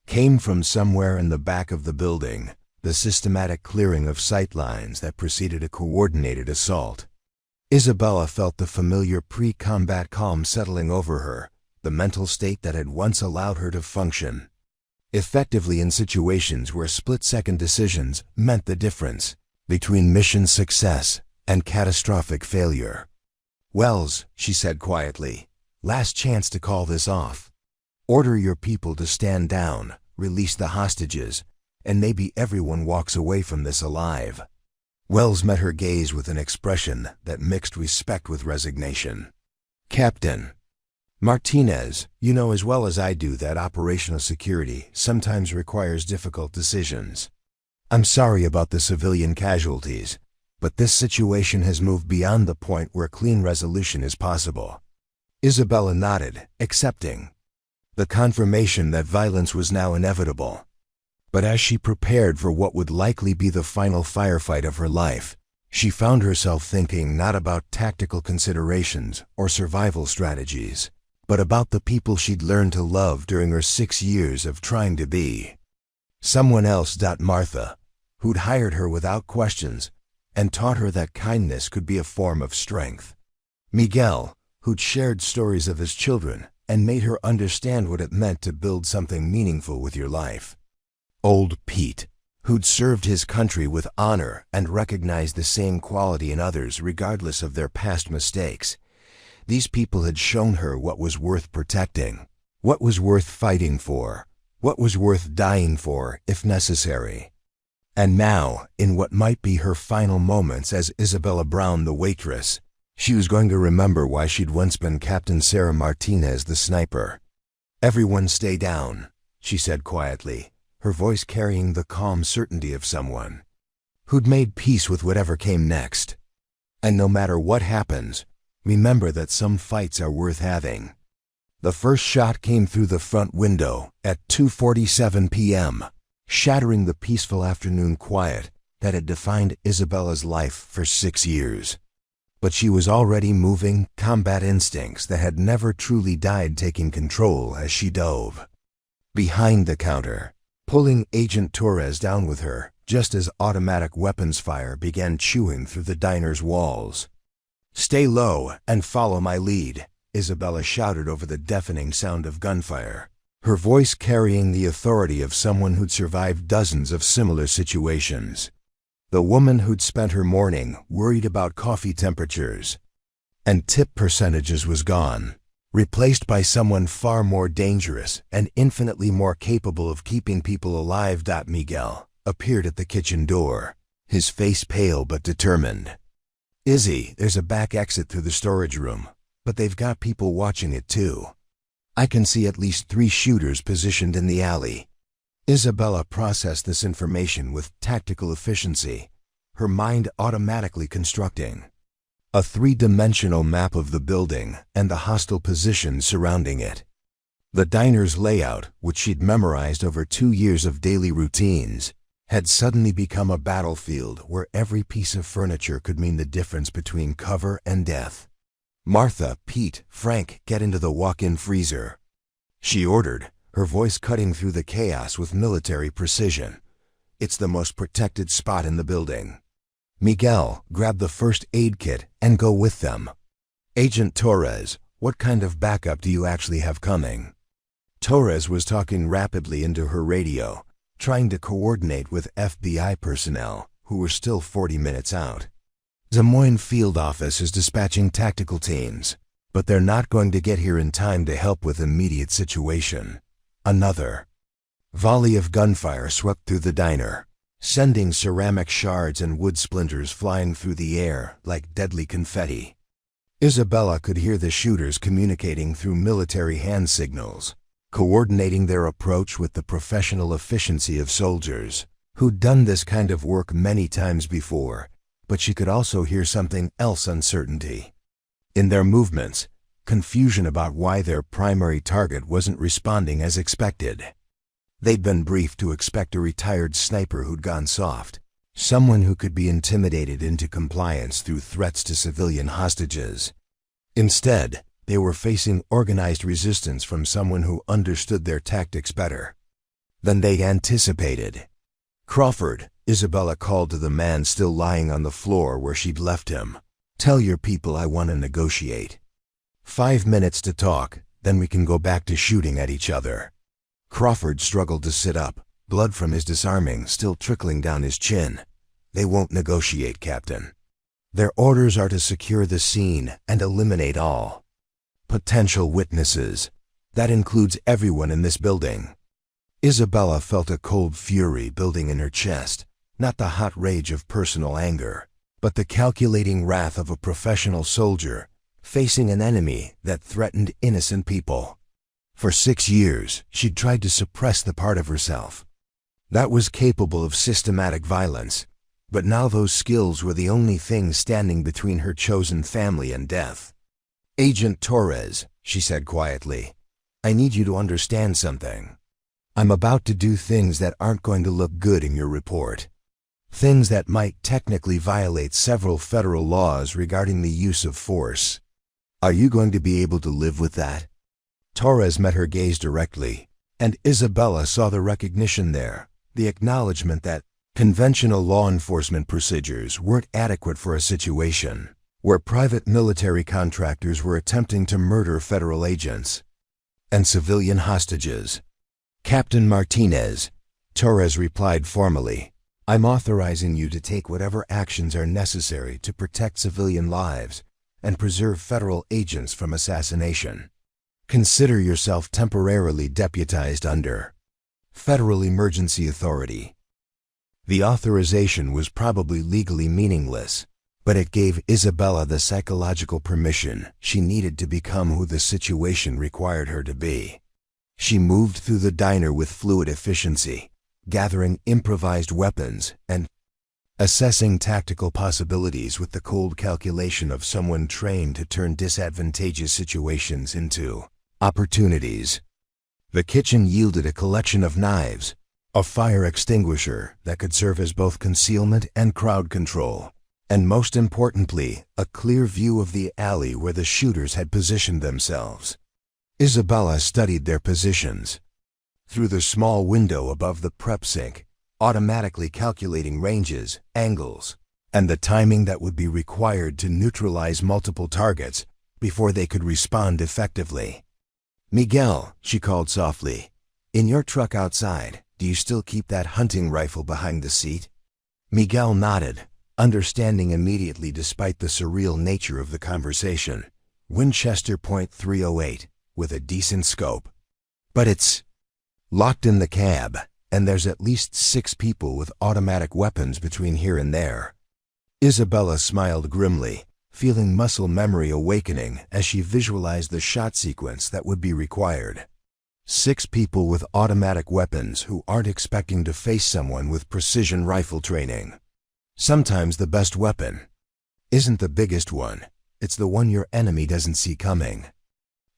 came from somewhere in the back of the building, the systematic clearing of sightlines that preceded a coordinated assault. Isabella felt the familiar pre-combat calm settling over her, the mental state that had once allowed her to function effectively in situations where split-second decisions meant the difference between mission success and catastrophic failure. "Wells," she said quietly, "last chance to call this off. Order your people to stand down, release the hostages, and maybe everyone walks away from this alive." Wells met her gaze with an expression that mixed respect with resignation. "Captain Martinez, you know as well as I do that operational security sometimes requires difficult decisions. I'm sorry about the civilian casualties, but this situation has moved beyond the point where clean resolution is possible." Isabella nodded, accepting the confirmation that violence was now inevitable. But as she prepared for what would likely be the final firefight of her life, she found herself thinking not about tactical considerations or survival strategies, but about the people she'd learned to love during her 6 years of trying to be someone else. Martha, who'd hired her without questions and taught her that kindness could be a form of strength. Miguel, who'd shared stories of his children and made her understand what it meant to build something meaningful with your life. Old Pete, who'd served his country with honor and recognized the same quality in others regardless of their past mistakes. These people had shown her what was worth protecting, what was worth fighting for, what was worth dying for if necessary. And now, in what might be her final moments as Isabella Brown the waitress, she was going to remember why she'd once been Captain Sarah Martinez the sniper. "Everyone stay down," she said quietly, her voice carrying the calm certainty of someone who'd made peace with whatever came next. "And no matter what happens, remember that some fights are worth having." The first shot came through the front window at 2:47 p.m., shattering the peaceful afternoon quiet that had defined Isabella's life for 6 years. But she was already moving, combat instincts that had never truly died taking control as she dove behind the counter, pulling Agent Torres down with her just as automatic weapons fire began chewing through the diner's walls. "Stay low and follow my lead," Isabella shouted over the deafening sound of gunfire, her voice carrying the authority of someone who'd survived dozens of similar situations. The woman who'd spent her morning worried about coffee temperatures and tip percentages was gone. replaced by someone far more dangerous and infinitely more capable of keeping people alive. Miguel appeared at the kitchen door, his face pale but determined. Izzy, there's a back exit through the storage room, but they've got people watching it too. I can see at least 3 shooters positioned in the alley. Isabella processed this information with tactical efficiency, her mind automatically constructing a 3-dimensional map of the building and the hostile positions surrounding it. The diner's layout, which she'd memorized over 2 years of daily routines, had suddenly become a battlefield where every piece of furniture could mean the difference between cover and death. "Martha, Pete, Frank, get into the walk-in freezer," she ordered, her voice cutting through the chaos with military precision. "It's the most protected spot in the building. Miguel, grab the first aid kit and go with them. Agent Torres, what kind of backup do you actually have coming?" Torres was talking rapidly into her radio, trying to coordinate with FBI personnel who were still 40 minutes out. Des Moines Field Office is dispatching tactical teams, but they're not going to get here in time to help with immediate situation. Another volley of gunfire swept through the diner, sending ceramic shards and wood splinters flying through the air like deadly confetti. Isabella could hear the shooters communicating through military hand signals, coordinating their approach with the professional efficiency of soldiers who'd done this kind of work many times before. But she could also hear something else: uncertainty in their movements, confusion about why their primary target wasn't responding as expected. They'd been briefed to expect a retired sniper who'd gone soft, someone who could be intimidated into compliance through threats to civilian hostages. Instead, they were facing organized resistance from someone who understood their tactics better than they'd anticipated. "Crawford," Isabella called to the man still lying on the floor where she'd left him. "Tell your people I want to negotiate. 5 minutes to talk, then we can go back to shooting at each other." Crawford struggled to sit up, blood from his disarming still trickling down his chin. "They won't negotiate, Captain. Their orders are to secure the scene and eliminate all potential witnesses. That includes everyone in this building." Isabella felt a cold fury building in her chest, not the hot rage of personal anger, but the calculating wrath of a professional soldier facing an enemy that threatened innocent people. For 6 years, she'd tried to suppress the part of herself that was capable of systematic violence, but now those skills were the only thing standing between her chosen family and death. "Agent Torres," she said quietly, "I need you to understand something. I'm about to do things that aren't going to look good in your report. Things that might technically violate several federal laws regarding the use of force. Are you going to be able to live with that?" Torres met her gaze directly, and Isabella saw the recognition there, the acknowledgement that conventional law enforcement procedures weren't adequate for a situation where private military contractors were attempting to murder federal agents and civilian hostages. "Captain Martinez," Torres replied formally, "I'm authorizing you to take whatever actions are necessary to protect civilian lives and preserve federal agents from assassination. Consider yourself temporarily deputized under Federal Emergency Authority." The authorization was probably legally meaningless, but it gave Isabella the psychological permission she needed to become who the situation required her to be. She moved through the diner with fluid efficiency, gathering improvised weapons and assessing tactical possibilities with the cold calculation of someone trained to turn disadvantageous situations into opportunities. The kitchen yielded a collection of knives, a fire extinguisher that could serve as both concealment and crowd control, and most importantly, a clear view of the alley where the shooters had positioned themselves. Isabella studied their positions through the small window above the prep sink, automatically calculating ranges, angles, and the timing that would be required to neutralize multiple targets before they could respond effectively. "Miguel," she called softly, "in your truck outside, do you still keep that hunting rifle behind the seat?" Miguel nodded, understanding immediately despite the surreal nature of the conversation. Winchester .308, with a decent scope. But it's locked in the cab, and there's at least 6 people with automatic weapons between here and there. Isabella smiled grimly, feeling muscle memory awakening as she visualized the shot sequence that would be required. 6 people with automatic weapons who aren't expecting to face someone with precision rifle training. Sometimes the best weapon isn't the biggest one, it's the one your enemy doesn't see coming.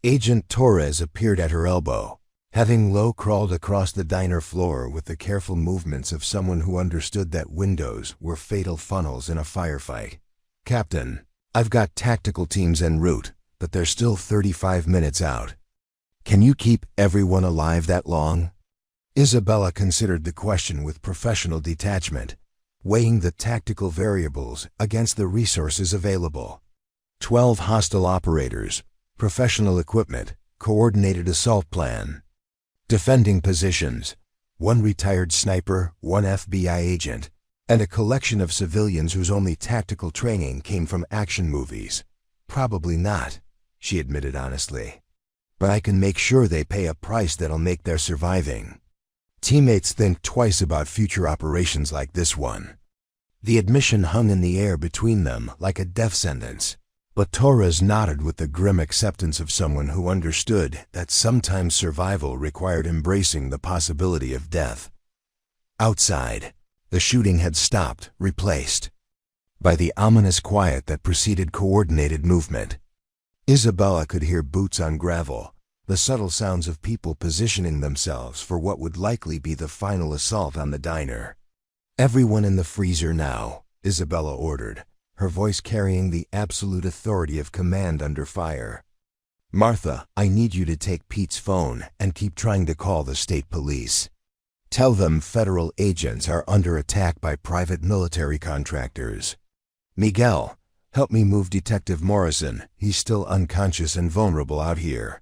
Agent Torres appeared at her elbow, having low-crawled across the diner floor with the careful movements of someone who understood that windows were fatal funnels in a firefight. "Captain, I've got tactical teams en route, but they're still 35 minutes out. Can you keep everyone alive that long?" Isabella considered the question with professional detachment, weighing the tactical variables against the resources available. 12 hostile operators, professional equipment, coordinated assault plan. Defending positions, 1 retired sniper, 1 FBI agent, and a collection of civilians whose only tactical training came from action movies. "Probably not," she admitted honestly. "But I can make sure they pay a price that'll make their surviving." Teammates think twice about future operations like this one. The admission hung in the air between them like a death sentence, but Torres nodded with the grim acceptance of someone who understood that sometimes survival required embracing the possibility of death. Outside, the shooting had stopped, replaced by the ominous quiet that preceded coordinated movement. Isabella could hear boots on gravel, the subtle sounds of people positioning themselves for what would likely be the final assault on the diner. "Everyone in the freezer now," Isabella ordered, her voice carrying the absolute authority of command under fire. "Martha, I need you to take Pete's phone and keep trying to call the state police. Tell them federal agents are under attack by private military contractors. Miguel, help me move Detective Morrison. He's still unconscious and vulnerable out here."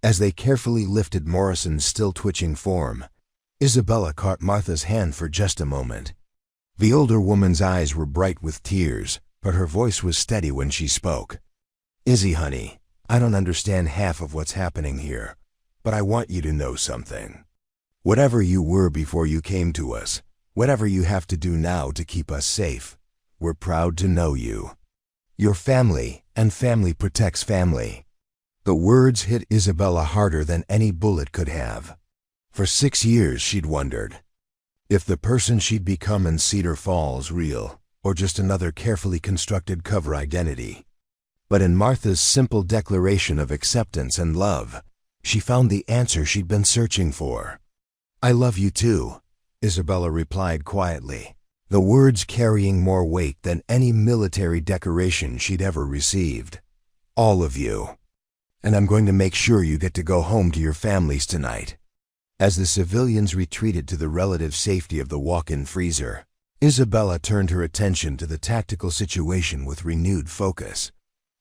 As they carefully lifted Morrison's still twitching form, Isabella caught Martha's hand for just a moment. The older woman's eyes were bright with tears, but her voice was steady when she spoke. "Izzy, honey, I don't understand half of what's happening here, but I want you to know something. Whatever you were before you came to us, whatever you have to do now to keep us safe, we're proud to know you. You're family, and family protects family." The words hit Isabella harder than any bullet could have. For 6 years she'd wondered if the person she'd become in Cedar Falls real, or just another carefully constructed cover identity. But in Martha's simple declaration of acceptance and love, she found the answer she'd been searching for. "I love you too," Isabella replied quietly, the words carrying more weight than any military decoration she'd ever received. "All of you. And I'm going to make sure you get to go home to your families tonight." As the civilians retreated to the relative safety of the walk-in freezer, Isabella turned her attention to the tactical situation with renewed focus.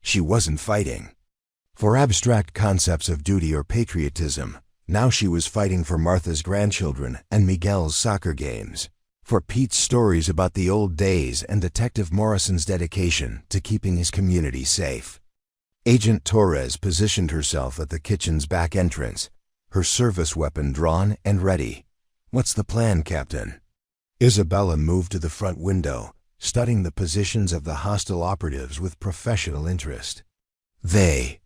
She wasn't fighting for abstract concepts of duty or patriotism. Now she was fighting for Martha's grandchildren and Miguel's soccer games, for Pete's stories about the old days and Detective Morrison's dedication to keeping his community safe. Agent Torres positioned herself at the kitchen's back entrance, her service weapon drawn and ready. "What's the plan, Captain?" Isabella moved to the front window, studying the positions of the hostile operatives with professional interest. They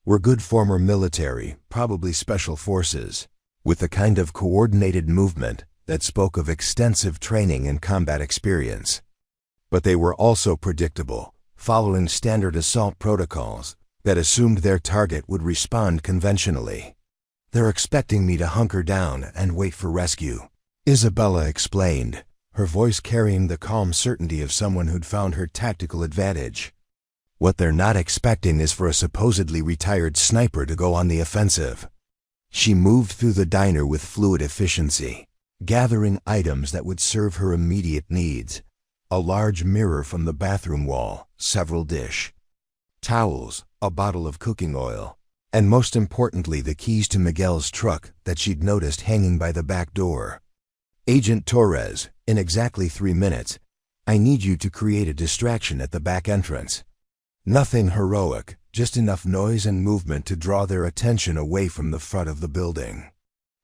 were good former military, probably special forces, with the kind of coordinated movement that spoke of extensive training and combat experience. But they were also predictable, following standard assault protocols that assumed their target would respond conventionally. "They're expecting me to hunker down and wait for rescue," Isabella explained, her voice carrying the calm certainty of someone who'd found her tactical advantage. "What they're not expecting is for a supposedly retired sniper to go on the offensive." She moved through the diner with fluid efficiency, gathering items that would serve her immediate needs. A large mirror from the bathroom wall, several dish towels, a bottle of cooking oil, and most importantly the keys to Miguel's truck that she'd noticed hanging by the back door. "Agent Torres, in exactly 3 minutes, I need you to create a distraction at the back entrance. Nothing heroic, just enough noise and movement to draw their attention away from the front of the building.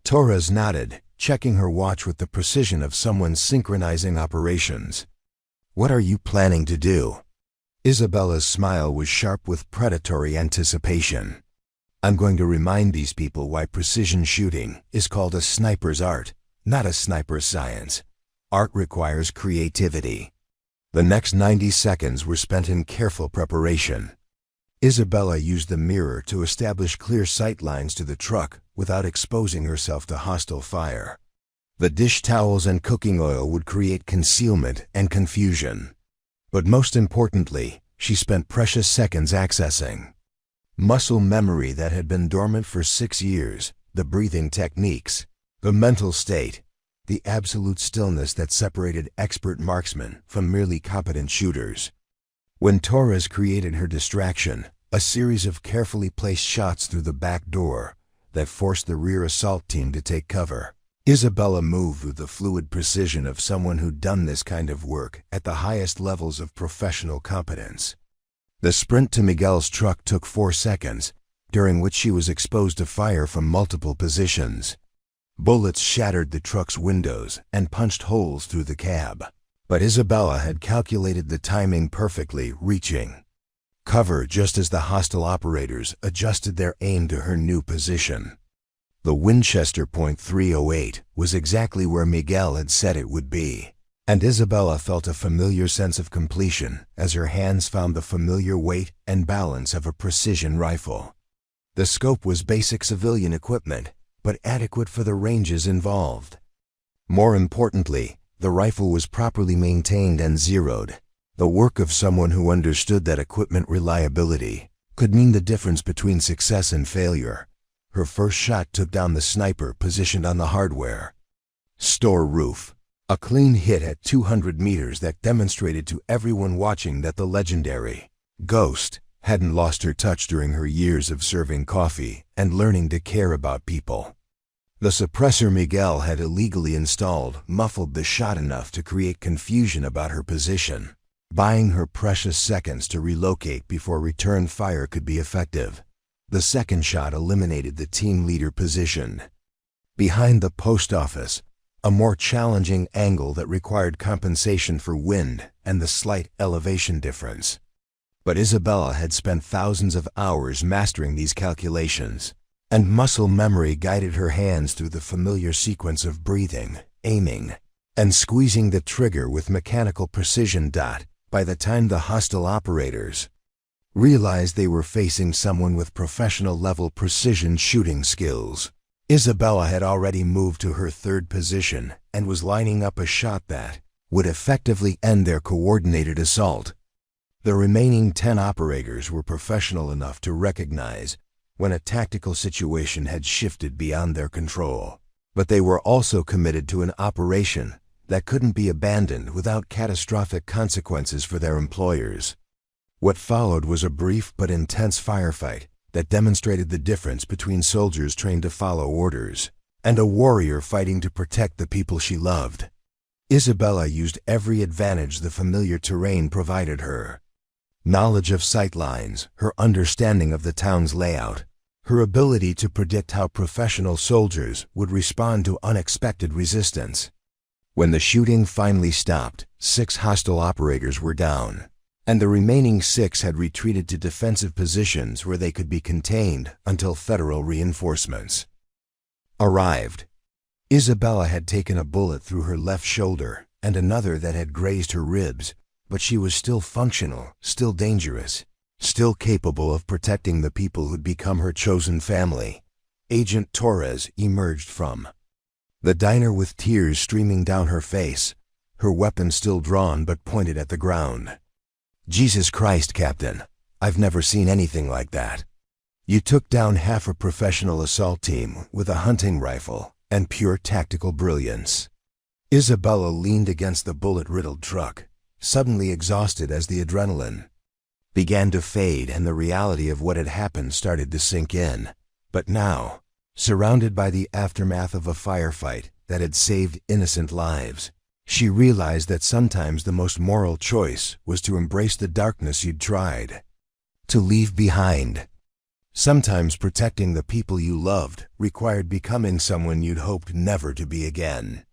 Torres nodded, checking her watch with the precision of someone synchronizing operations. "What are you planning to do?" Isabella's smile was sharp with predatory anticipation. "I'm going to remind these people why precision shooting is called a sniper's art, not a sniper's science. Art requires creativity." The next 90 seconds were spent in careful preparation. Isabella used the mirror to establish clear sight lines to the truck without exposing herself to hostile fire. The dish towels and cooking oil would create concealment and confusion. But most importantly, she spent precious seconds accessing muscle memory that had been dormant for 6 years, the breathing techniques, the mental state, the absolute stillness that separated expert marksmen from merely competent shooters. When Torres created her distraction, a series of carefully placed shots through the back door that forced the rear assault team to take cover, Isabella moved with the fluid precision of someone who'd done this kind of work at the highest levels of professional competence. The sprint to Miguel's truck took 4 seconds, during which she was exposed to fire from multiple positions. Bullets shattered the truck's windows and punched holes through the cab. But Isabella had calculated the timing perfectly, reaching cover just as the hostile operators adjusted their aim to her new position. The Winchester .308 was exactly where Miguel had said it would be, and Isabella felt a familiar sense of completion as her hands found the familiar weight and balance of a precision rifle. The scope was basic civilian equipment, but adequate for the ranges involved. More importantly, the rifle was properly maintained and zeroed, the work of someone who understood that equipment reliability could mean the difference between success and failure. Her first shot took down the sniper positioned on the hardware store roof, a clean hit at 200 meters that demonstrated to everyone watching that the legendary Ghost hadn't lost her touch during her years of serving coffee and learning to care about people. The suppressor Miguel had illegally installed muffled the shot enough to create confusion about her position, buying her precious seconds to relocate before return fire could be effective. The second shot eliminated the team leader position behind the post office, a more challenging angle that required compensation for wind and the slight elevation difference. But Isabella had spent thousands of hours mastering these calculations, and muscle memory guided her hands through the familiar sequence of breathing, aiming, and squeezing the trigger with mechanical precision. By the time the hostile operators realized they were facing someone with professional-level precision shooting skills, Isabella had already moved to her third position and was lining up a shot that would effectively end their coordinated assault. The remaining 10 operators were professional enough to recognize when a tactical situation had shifted beyond their control, but they were also committed to an operation that couldn't be abandoned without catastrophic consequences for their employers. What followed was a brief but intense firefight that demonstrated the difference between soldiers trained to follow orders and a warrior fighting to protect the people she loved. Isabella used every advantage the familiar terrain provided her. Knowledge of sightlines, her understanding of the town's layout, her ability to predict how professional soldiers would respond to unexpected resistance. When the shooting finally stopped, 6 hostile operators were down, and the remaining 6 had retreated to defensive positions where they could be contained until federal reinforcements arrived. Isabella had taken a bullet through her left shoulder and another that had grazed her ribs, but she was still functional, still dangerous, still capable of protecting the people who'd become her chosen family. Agent Torres emerged from the diner with tears streaming down her face, her weapon still drawn but pointed at the ground. "Jesus Christ, Captain, I've never seen anything like that. You took down half a professional assault team with a hunting rifle and pure tactical brilliance." Isabella leaned against the bullet-riddled truck, suddenly exhausted as the adrenaline began to fade and the reality of what had happened started to sink in. But now, surrounded by the aftermath of a firefight that had saved innocent lives, she realized that sometimes the most moral choice was to embrace the darkness you'd tried to leave behind. Sometimes protecting the people you loved required becoming someone you'd hoped never to be again.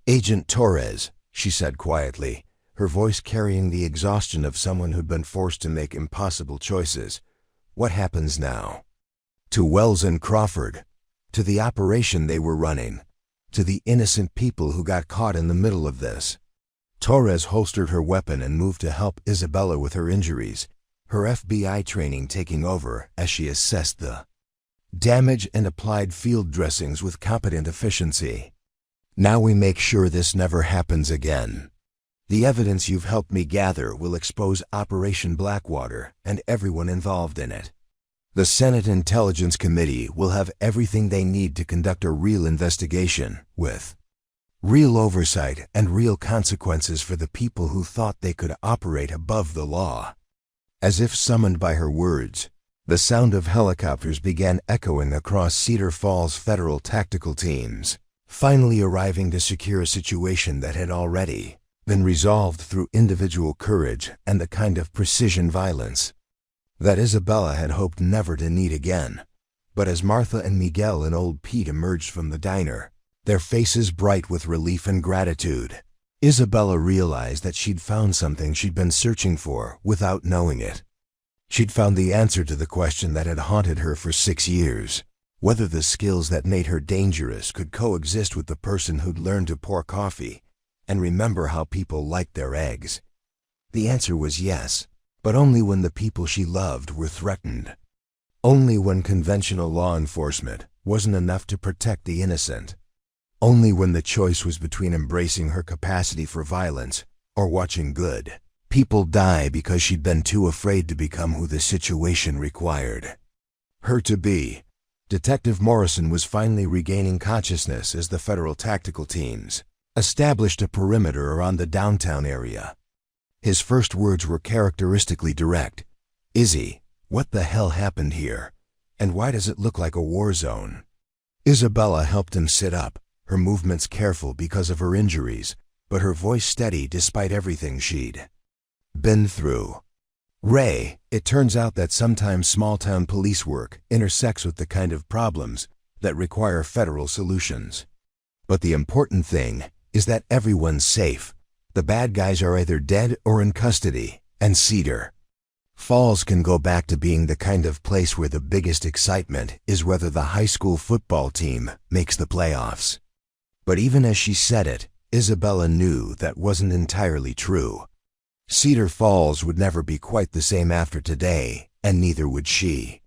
"Agent Torres," she said quietly, her voice carrying the exhaustion of someone who'd been forced to make impossible choices. "What happens now? To Wells and Crawford, to the operation they were running, to the innocent people who got caught in the middle of this." Torres holstered her weapon and moved to help Isabella with her injuries, her FBI training taking over as she assessed the damage and applied field dressings with competent efficiency. "Now we make sure this never happens again. The evidence you've helped me gather will expose Operation Blackwater and everyone involved in it. The Senate Intelligence Committee will have everything they need to conduct a real investigation, with real oversight and real consequences for the people who thought they could operate above the law." As if summoned by her words, the sound of helicopters began echoing across Cedar Falls federal tactical teams, finally arriving to secure a situation that had already been resolved through individual courage and the kind of precision violence that Isabella had hoped never to need again. But as Martha and Miguel and old Pete emerged from the diner, their faces bright with relief and gratitude, Isabella realized that she'd found something she'd been searching for without knowing it. She'd found the answer to the question that had haunted her for 6 years, whether the skills that made her dangerous could coexist with the person who'd learned to pour coffee and remember how people liked their eggs. The answer was yes, but only when the people she loved were threatened. Only when conventional law enforcement wasn't enough to protect the innocent. Only when the choice was between embracing her capacity for violence or watching good people die because she'd been too afraid to become who the situation required her to be. Detective Morrison was finally regaining consciousness as the federal tactical teams established a perimeter around the downtown area. His first words were characteristically direct. "Izzy, what the hell happened here? And why does it look like a war zone?" Isabella helped him sit up, her movements careful because of her injuries, but her voice steady despite everything she'd been through. "Ray, it turns out that sometimes small-town police work intersects with the kind of problems that require federal solutions. But the important thing is that everyone's safe. The bad guys are either dead or in custody, and Cedar Falls can go back to being the kind of place where the biggest excitement is whether the high school football team makes the playoffs." But even as she said it, Isabella knew that wasn't entirely true. Cedar Falls would never be quite the same after today, and neither would she.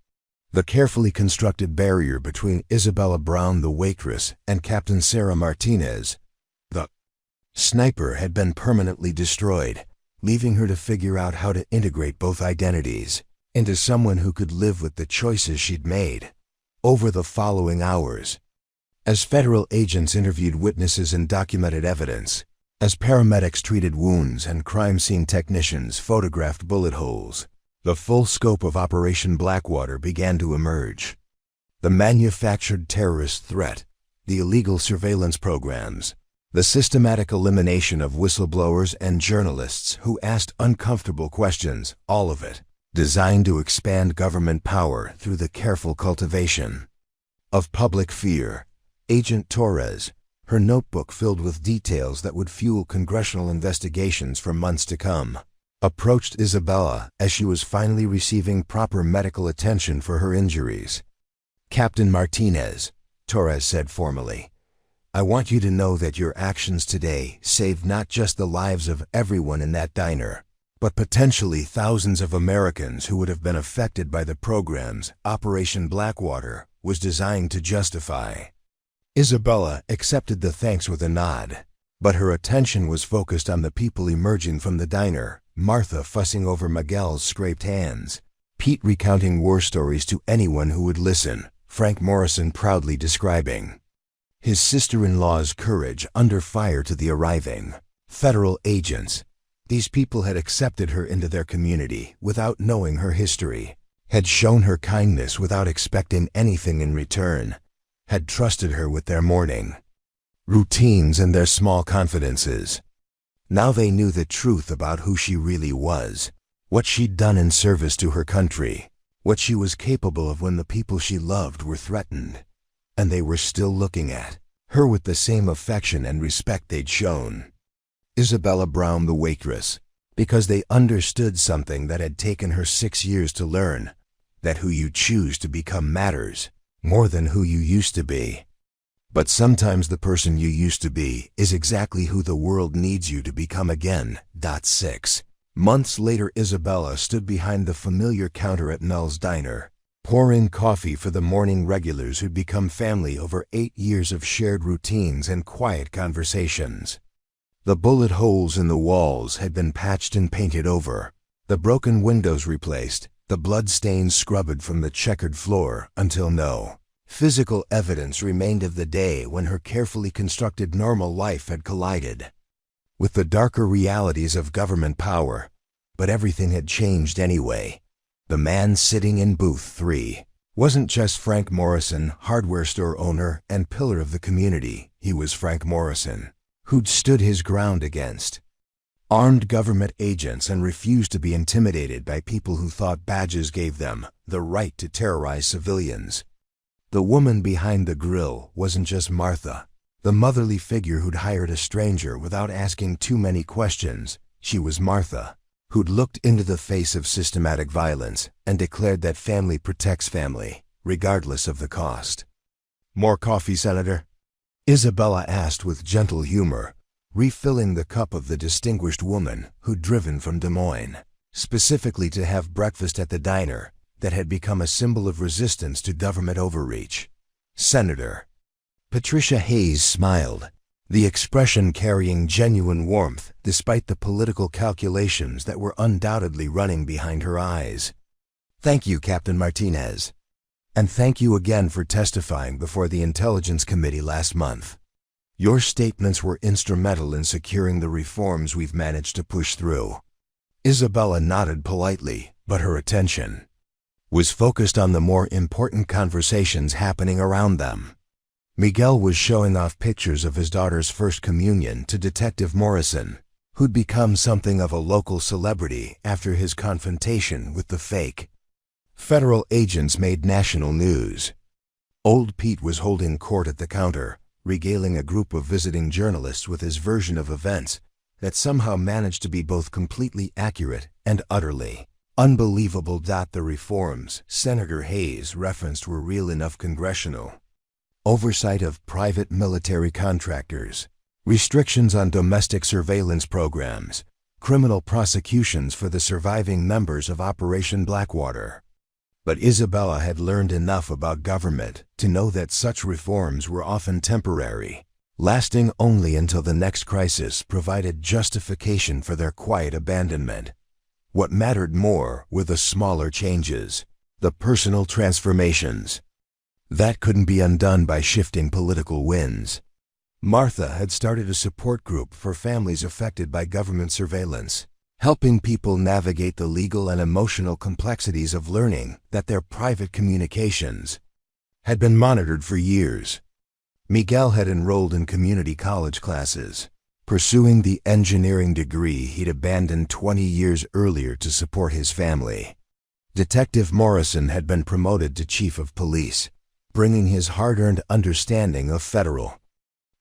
The carefully constructed barrier between Isabella Brown, the waitress, and Captain Sarah Martinez, the sniper, had been permanently destroyed, leaving her to figure out how to integrate both identities into someone who could live with the choices she'd made. Over the following hours, as federal agents interviewed witnesses and documented evidence, as paramedics treated wounds and crime scene technicians photographed bullet holes, the full scope of Operation Blackwater began to emerge. The manufactured terrorist threat, the illegal surveillance programs, the systematic elimination of whistleblowers and journalists who asked uncomfortable questions, all of it designed to expand government power through the careful cultivation of public fear. Agent Torres, her notebook filled with details that would fuel congressional investigations for months to come, approached Isabella as she was finally receiving proper medical attention for her injuries. "Captain Martinez," Torres said formally, "I want you to know that your actions today saved not just the lives of everyone in that diner, but potentially thousands of Americans who would have been affected by the programs Operation Blackwater was designed to justify." Isabella accepted the thanks with a nod, but her attention was focused on the people emerging from the diner, Martha fussing over Miguel's scraped hands, Pete recounting war stories to anyone who would listen, Frank Morrison proudly describing his sister-in-law's courage under fire to the arriving federal agents. These people had accepted her into their community without knowing her history, had shown her kindness without expecting anything in return, had trusted her with their morning routines and their small confidences. Now they knew the truth about who she really was, what she'd done in service to her country, what she was capable of when the people she loved were threatened, and they were still looking at her with the same affection and respect they'd shown. Isabella Brown, the waitress, because they understood something that had taken her 6 years to learn, that who you choose to become matters more than who you used to be. But sometimes the person you used to be is exactly who the world needs you to become again. 6 months later, Isabella stood behind the familiar counter at Mel's Diner, pouring coffee for the morning regulars who'd become family over 8 years of shared routines and quiet conversations. The bullet holes in the walls had been patched and painted over, the broken windows replaced, the blood stains scrubbed from the checkered floor, until no physical evidence remained of the day when her carefully constructed normal life had collided with the darker realities of government power. But everything had changed anyway. The man sitting in booth 3 wasn't just Frank Morrison, hardware store owner and pillar of the community. He was Frank Morrison, who'd stood his ground against armed government agents and refused to be intimidated by people who thought badges gave them the right to terrorize civilians. The woman behind the grill wasn't just Martha, the motherly figure who'd hired a stranger without asking too many questions. She was Martha, who'd looked into the face of systematic violence and declared that family protects family, regardless of the cost. "More coffee, Senator?" Isabella asked with gentle humor, refilling the cup of the distinguished woman who'd driven from Des Moines, specifically to have breakfast at the diner that had become a symbol of resistance to government overreach. "Senator." Patricia Hayes smiled, the expression carrying genuine warmth despite the political calculations that were undoubtedly running behind her eyes. "Thank you, Captain Martinez. And thank you again for testifying before the Intelligence Committee last month. Your statements were instrumental in securing the reforms we've managed to push through." Isabella nodded politely, but her attention was focused on the more important conversations happening around them. Miguel was showing off pictures of his daughter's first communion to Detective Morrison, who'd become something of a local celebrity after his confrontation with the fake federal agents made national news. Old Pete was holding court at the counter, regaling a group of visiting journalists with his version of events that somehow managed to be both completely accurate and utterly unbelievable. The reforms Senator Hayes referenced were real enough: congressional oversight of private military contractors, restrictions on domestic surveillance programs, criminal prosecutions for the surviving members of Operation Blackwater. But Isabella had learned enough about government to know that such reforms were often temporary, lasting only until the next crisis provided justification for their quiet abandonment. What mattered more were the smaller changes, the personal transformations. That couldn't be undone by shifting political winds. Martha had started a support group for families affected by government surveillance, helping people navigate the legal and emotional complexities of learning that their private communications had been monitored for years. Miguel had enrolled in community college classes, pursuing the engineering degree he'd abandoned 20 years earlier to support his family. Detective Morrison had been promoted to chief of police, bringing his hard-earned understanding of federal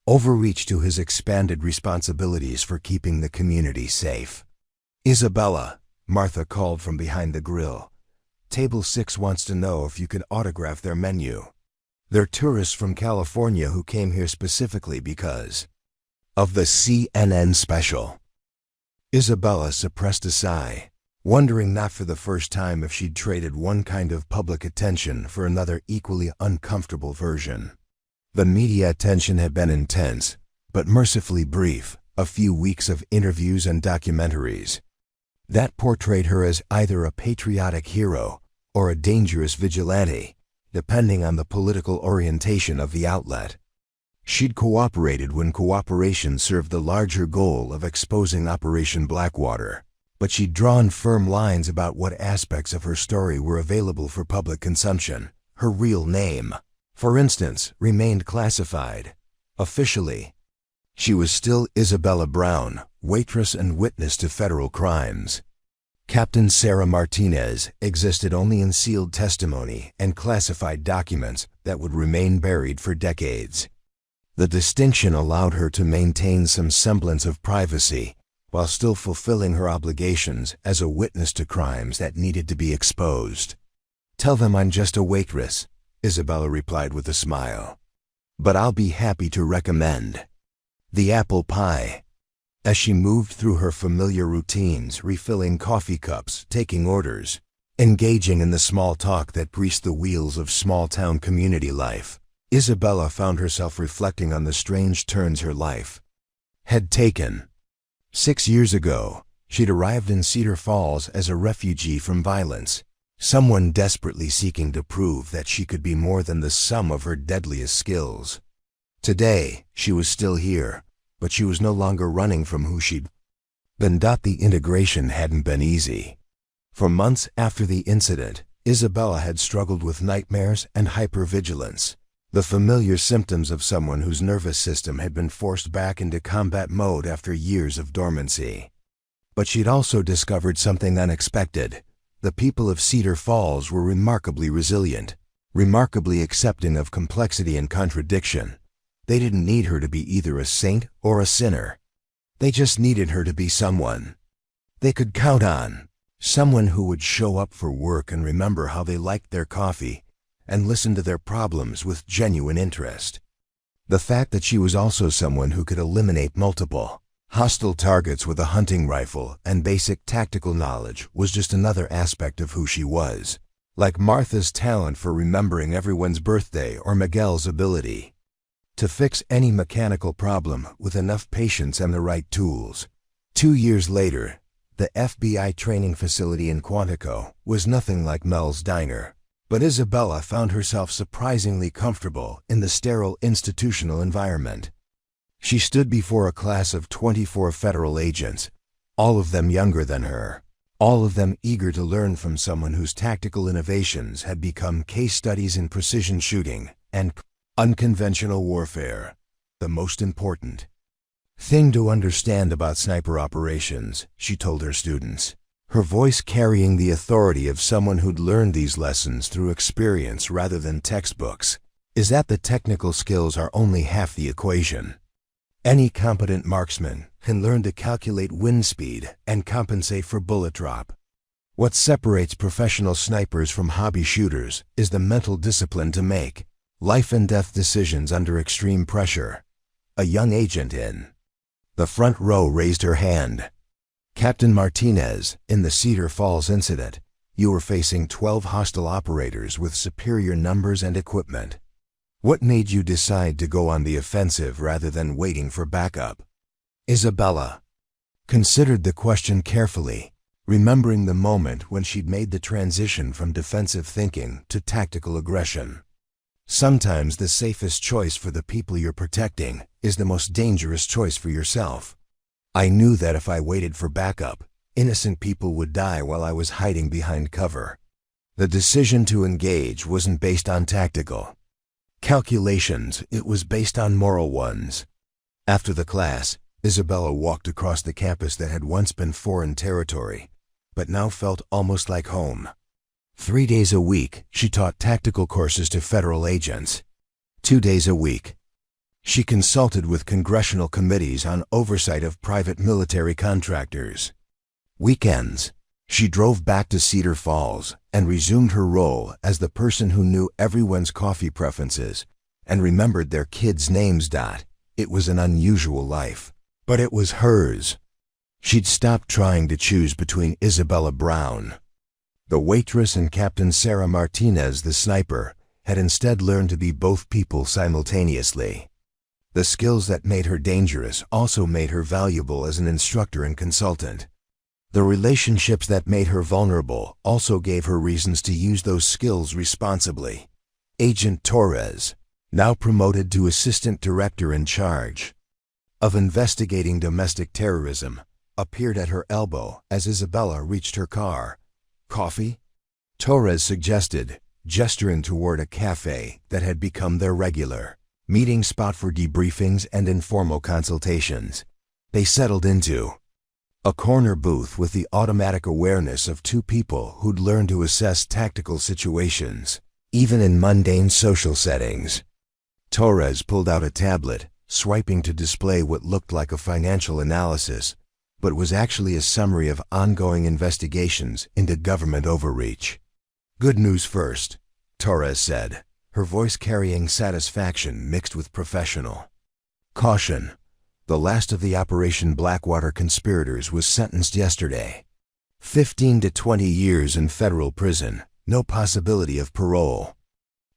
overreach to his expanded responsibilities for keeping the community safe. "Isabella," Martha called from behind the grill. "Table 6 wants to know if you can autograph their menu. They're tourists from California who came here specifically because of the CNN special." Isabella suppressed a sigh, wondering not for the first time if she'd traded one kind of public attention for another equally uncomfortable version. The media attention had been intense, but mercifully brief, a few weeks of interviews and documentaries that portrayed her as either a patriotic hero or a dangerous vigilante, depending on the political orientation of the outlet. She'd cooperated when cooperation served the larger goal of exposing Operation Blackwater, but she'd drawn firm lines about what aspects of her story were available for public consumption. Her real name, for instance, remained classified. Officially, she was still Isabella Brown, waitress and witness to federal crimes. Captain Sarah Martinez existed only in sealed testimony and classified documents that would remain buried for decades. The distinction allowed her to maintain some semblance of privacy while still fulfilling her obligations as a witness to crimes that needed to be exposed. "Tell them I'm just a waitress," Isabella replied with a smile. "But I'll be happy to recommend the apple pie." As she moved through her familiar routines, refilling coffee cups, taking orders, engaging in the small talk that greased the wheels of small-town community life, Isabella found herself reflecting on the strange turns her life had taken. 6 years ago, she'd arrived in Cedar Falls as a refugee from violence, someone desperately seeking to prove that she could be more than the sum of her deadliest skills. Today, she was still here, but she was no longer running from who she'd been. The integration hadn't been easy. For months after the incident, Isabella had struggled with nightmares and hypervigilance, the familiar symptoms of someone whose nervous system had been forced back into combat mode after years of dormancy. But she'd also discovered something unexpected. The people of Cedar Falls were remarkably resilient, remarkably accepting of complexity and contradiction. They didn't need her to be either a saint or a sinner. They just needed her to be someone they could count on, someone who would show up for work and remember how they liked their coffee and listen to their problems with genuine interest. The fact that she was also someone who could eliminate multiple hostile targets with a hunting rifle and basic tactical knowledge was just another aspect of who she was. Like Martha's talent for remembering everyone's birthday or Miguel's ability to fix any mechanical problem with enough patience and the right tools. 2 years later, the FBI training facility in Quantico was nothing like Mel's diner, but Isabella found herself surprisingly comfortable in the sterile institutional environment. She stood before a class of 24 federal agents, all of them younger than her, all of them eager to learn from someone whose tactical innovations had become case studies in precision shooting and unconventional warfare. "The most important thing to understand about sniper operations," she told her students, her voice carrying the authority of someone who'd learned these lessons through experience rather than textbooks, "is that the technical skills are only half the equation. Any competent marksman can learn to calculate wind speed and compensate for bullet drop. What separates professional snipers from hobby shooters is the mental discipline to make life and death decisions under extreme pressure." A young agent in the front row raised her hand. "Captain Martinez, in the Cedar Falls incident, you were facing 12 hostile operators with superior numbers and equipment. What made you decide to go on the offensive rather than waiting for backup?" Isabella considered the question carefully, remembering the moment when she'd made the transition from defensive thinking to tactical aggression. Sometimes the safest choice for the people you're protecting is the most dangerous choice for yourself. "I knew that if I waited for backup, innocent people would die while I was hiding behind cover." The decision to engage wasn't based on tactical calculations, it was based on moral ones. After the class, Isabella walked across the campus that had once been foreign territory, but now felt almost like home. 3 days a week, she taught tactical courses to federal agents. 2 days a week, she consulted with congressional committees on oversight of private military contractors. Weekends, she drove back to Cedar Falls and resumed her role as the person who knew everyone's coffee preferences and remembered their kids' names. It was an unusual life, but it was hers. She'd stopped trying to choose between Isabella Brown, the waitress, and Captain Sarah Martinez, the sniper, had instead learned to be both people simultaneously. The skills that made her dangerous also made her valuable as an instructor and consultant. The relationships that made her vulnerable also gave her reasons to use those skills responsibly. Agent Torres, now promoted to Assistant Director in charge of investigating domestic terrorism, appeared at her elbow as Isabella reached her car. "Coffee?" Torres suggested, gesturing toward a cafe that had become their regular meeting spot for debriefings and informal consultations. They settled into A corner booth with the automatic awareness of two people who'd learned to assess tactical situations, even in mundane social settings. Torres pulled out a tablet, swiping to display what looked like a financial analysis, but was actually a summary of ongoing investigations into government overreach. "Good news first," Torres said, her voice carrying satisfaction mixed with professional caution. The last of the Operation Blackwater conspirators was sentenced yesterday. 15 to 20 years in federal prison, no possibility of parole.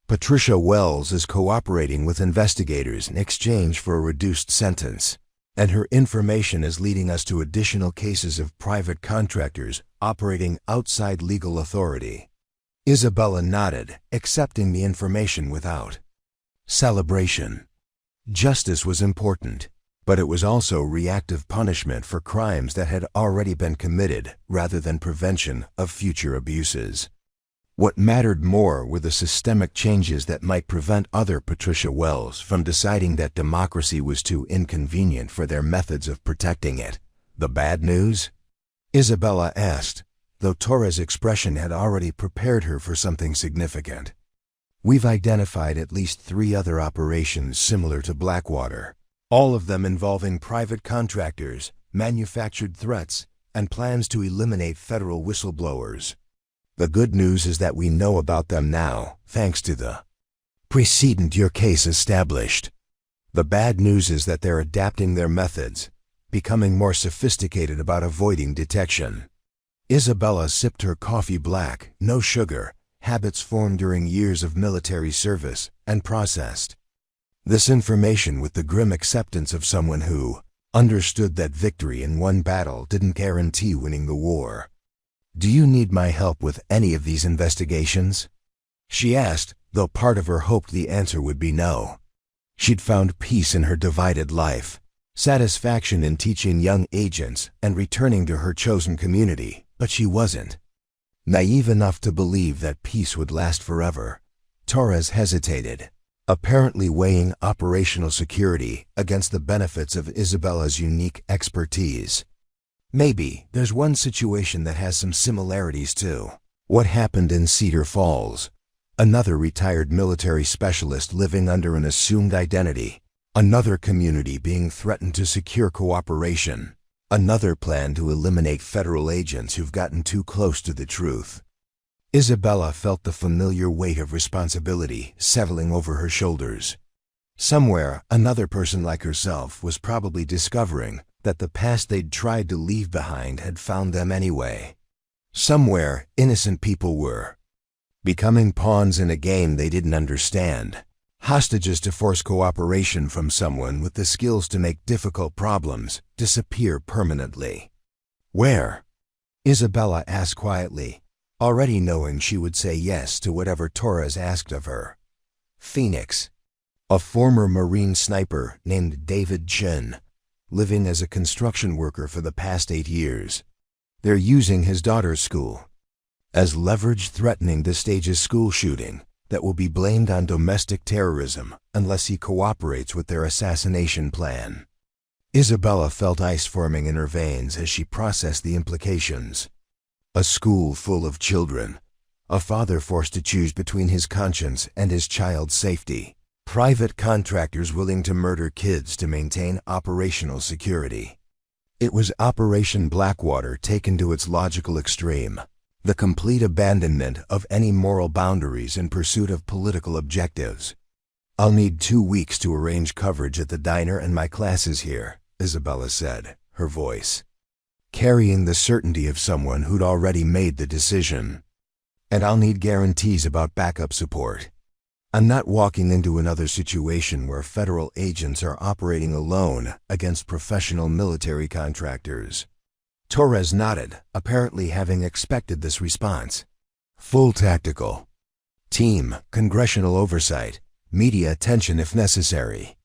Patricia Wells is cooperating with investigators in exchange for a reduced sentence, and her information is leading us to additional cases of private contractors operating outside legal authority. Isabella nodded, accepting the information without celebration. Justice was important, but it was also reactive punishment for crimes that had already been committed rather than prevention of future abuses. What mattered more were the systemic changes that might prevent other Patricia Wells from deciding that democracy was too inconvenient for their methods of protecting it. "The bad news?" Isabella asked, though Torres' expression had already prepared her for something significant. "We've identified at least 3 other operations similar to Blackwater, all of them involving private contractors, manufactured threats, and plans to eliminate federal whistleblowers. The good news is that we know about them now, thanks to the precedent your case established. The bad news is that they're adapting their methods, becoming more sophisticated about avoiding detection." Isabella sipped her coffee black, no sugar, habits formed during years of military service, and processed this information with the grim acceptance of someone who understood that victory in one battle didn't guarantee winning the war. "Do you need my help with any of these investigations?" she asked, though part of her hoped the answer would be no. She'd found peace in her divided life, satisfaction in teaching young agents and returning to her chosen community, but she wasn't naive enough to believe that peace would last forever. Torres hesitated, apparently weighing operational security against the benefits of Isabella's unique expertise. "Maybe there's one situation that has some similarities too. What happened in Cedar Falls? Another retired military specialist living under an assumed identity. Another community being threatened to secure cooperation. Another plan to eliminate federal agents who've gotten too close to the truth." Isabella felt the familiar weight of responsibility settling over her shoulders. Somewhere, another person like herself was probably discovering that the past they'd tried to leave behind had found them anyway. Somewhere, innocent people were becoming pawns in a game they didn't understand, hostages to force cooperation from someone with the skills to make difficult problems disappear permanently. "Where?" Isabella asked quietly, already knowing she would say yes to whatever Torres asked of her. "Phoenix." A former Marine sniper named David Chin, living as a construction worker for the past 8 years. They're using his daughter's school as leverage, threatening to stage a school shooting that will be blamed on domestic terrorism unless he cooperates with their assassination plan. Isabella felt ice forming in her veins as she processed the implications. A school full of children, a father forced to choose between his conscience and his child's safety, private contractors willing to murder kids to maintain operational security. It was Operation Blackwater taken to its logical extreme, the complete abandonment of any moral boundaries in pursuit of political objectives. "I'll need 2 weeks to arrange coverage at the diner and my classes here," Isabella said, her voice carrying the certainty of someone who'd already made the decision. "And I'll need guarantees about backup support. I'm not walking into another situation where federal agents are operating alone against professional military contractors." Torres nodded, apparently having expected this response. "Full tactical team, congressional oversight, media attention if necessary.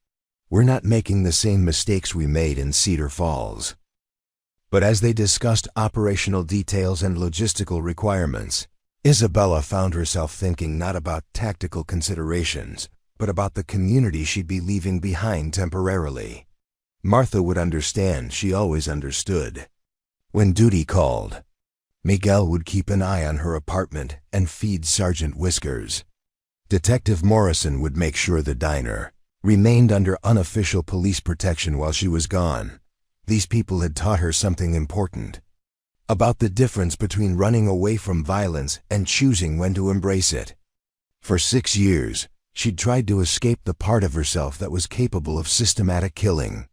We're not making the same mistakes we made in Cedar Falls." But as they discussed operational details and logistical requirements, Isabella found herself thinking not about tactical considerations, but about the community she'd be leaving behind temporarily. Martha would understand, she always understood. When duty called, Miguel would keep an eye on her apartment and feed Sergeant Whiskers. Detective Morrison would make sure the diner remained under unofficial police protection while she was gone. These people had taught her something important about the difference between running away from violence and choosing when to embrace it. For 6 years, she'd tried to escape the part of herself that was capable of systematic killing.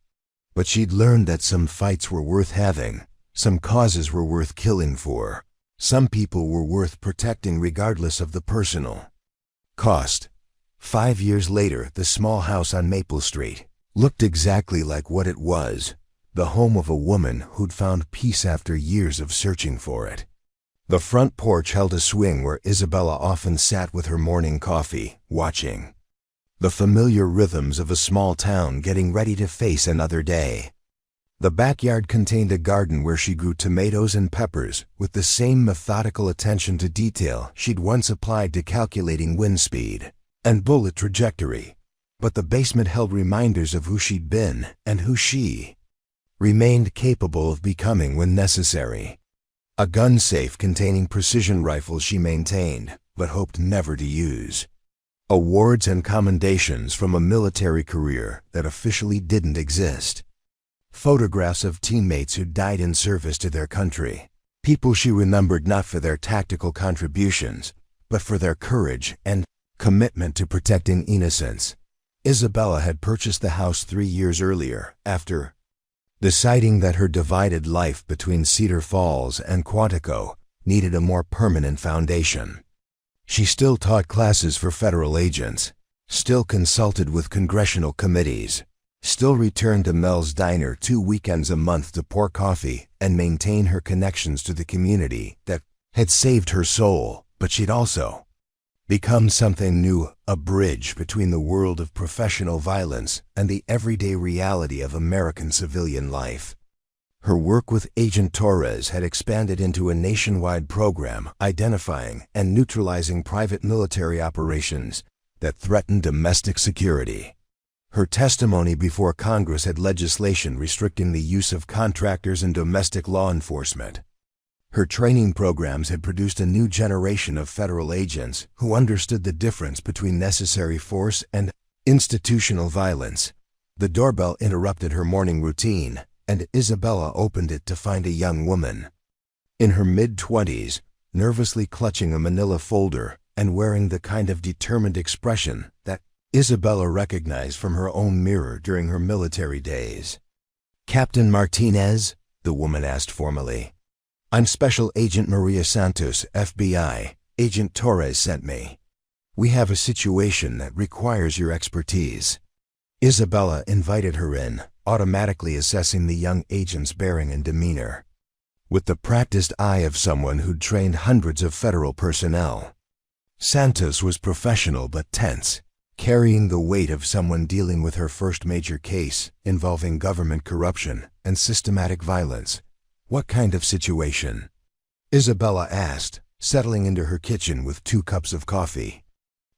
But she'd learned that some fights were worth having, some causes were worth killing for, some people were worth protecting regardless of the personal cost. 5 years later, the small house on Maple Street looked exactly like what it was, the home of a woman who'd found peace after years of searching for it. The front porch held a swing where Isabella often sat with her morning coffee, watching the familiar rhythms of a small town getting ready to face another day. The backyard contained a garden where she grew tomatoes and peppers with the same methodical attention to detail she'd once applied to calculating wind speed and bullet trajectory. But the basement held reminders of who she'd been and who she remained capable of becoming when necessary. A gun safe containing precision rifles she maintained, but hoped never to use. Awards and commendations from a military career that officially didn't exist. Photographs of teammates who died in service to their country. People she remembered not for their tactical contributions, but for their courage and commitment to protecting innocence. Isabella had purchased the house 3 years earlier, after deciding that her divided life between Cedar Falls and Quantico needed a more permanent foundation. She still taught classes for federal agents, still consulted with congressional committees, still returned to Mel's Diner 2 weekends a month to pour coffee and maintain her connections to the community that had saved her soul. But she'd also become something new, a bridge between the world of professional violence and the everyday reality of American civilian life. Her work with Agent Torres had expanded into a nationwide program identifying and neutralizing private military operations that threatened domestic security. Her testimony before Congress had legislation restricting the use of contractors in domestic law enforcement. Her training programs had produced a new generation of federal agents who understood the difference between necessary force and institutional violence. The doorbell interrupted her morning routine, and Isabella opened it to find a young woman in her mid-20s, nervously clutching a manila folder and wearing the kind of determined expression that Isabella recognized from her own mirror during her military days. "Captain Martinez?" the woman asked formally. "I'm Special Agent Maria Santos, FBI. Agent Torres sent me. We have a situation that requires your expertise." Isabella invited her in, automatically assessing the young agent's bearing and demeanor with the practiced eye of someone who'd trained hundreds of federal personnel. Santos was professional but tense, carrying the weight of someone dealing with her first major case involving government corruption and systematic violence. "What kind of situation?" Isabella asked, settling into her kitchen with 2 cups of coffee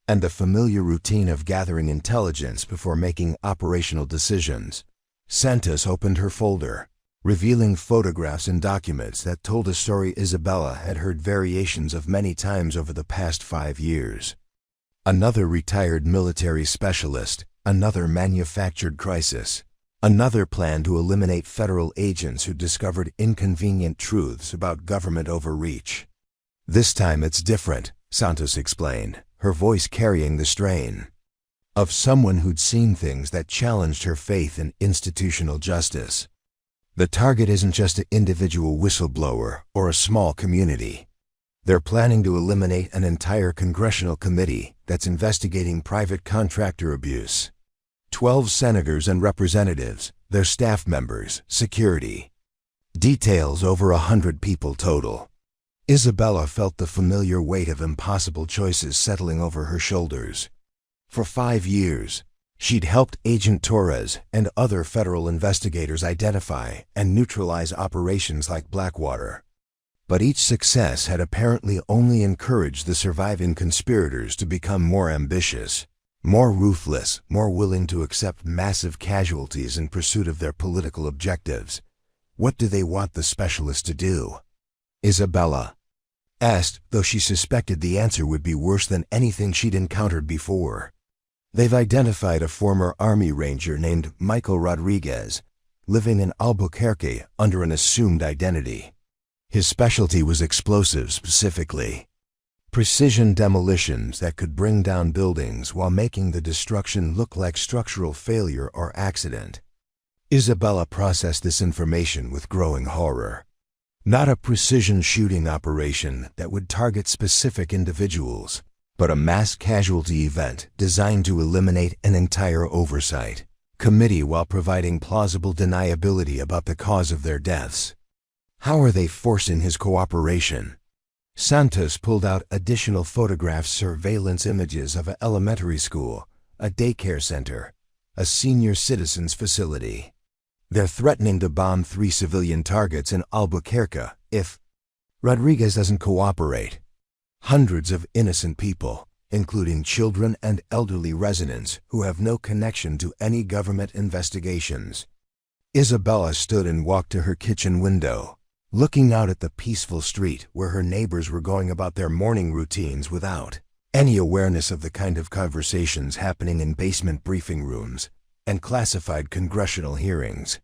and the familiar routine of gathering intelligence before making operational decisions. Santos opened her folder, revealing photographs and documents that told a story Isabella had heard variations of many times over the past 5 years. Another retired military specialist, another manufactured crisis, another plan to eliminate federal agents who discovered inconvenient truths about government overreach. "This time it's different," Santos explained, her voice carrying the strain of someone who'd seen things that challenged her faith in institutional justice. "The target isn't just an individual whistleblower or a small community. They're planning to eliminate an entire congressional committee that's investigating private contractor abuse. 12 senators and representatives, their staff members, security. Details over 100 people total." Isabella felt the familiar weight of impossible choices settling over her shoulders. For 5 years, she'd helped Agent Torres and other federal investigators identify and neutralize operations like Blackwater. But each success had apparently only encouraged the surviving conspirators to become more ambitious, more ruthless, more willing to accept massive casualties in pursuit of their political objectives. What do they want the specialist to do? Isabella asked, though she suspected the answer would be worse than anything she'd encountered before. They've identified a former Army Ranger named Michael Rodriguez, living in Albuquerque under an assumed identity. His specialty was explosives, specifically precision demolitions that could bring down buildings while making the destruction look like structural failure or accident. Isabella processed this information with growing horror. Not a precision shooting operation that would target specific individuals, but a mass casualty event designed to eliminate an entire oversight committee while providing plausible deniability about the cause of their deaths. How are they forcing his cooperation? Santos pulled out additional photographs, surveillance images of an elementary school, a daycare center, a senior citizens facility. They're threatening to bomb 3 civilian targets in Albuquerque if Rodriguez doesn't cooperate. Hundreds of innocent people, including children and elderly residents who have no connection to any government investigations. Isabella stood and walked to her kitchen window, looking out at the peaceful street where her neighbors were going about their morning routines without any awareness of the kind of conversations happening in basement briefing rooms and classified congressional hearings.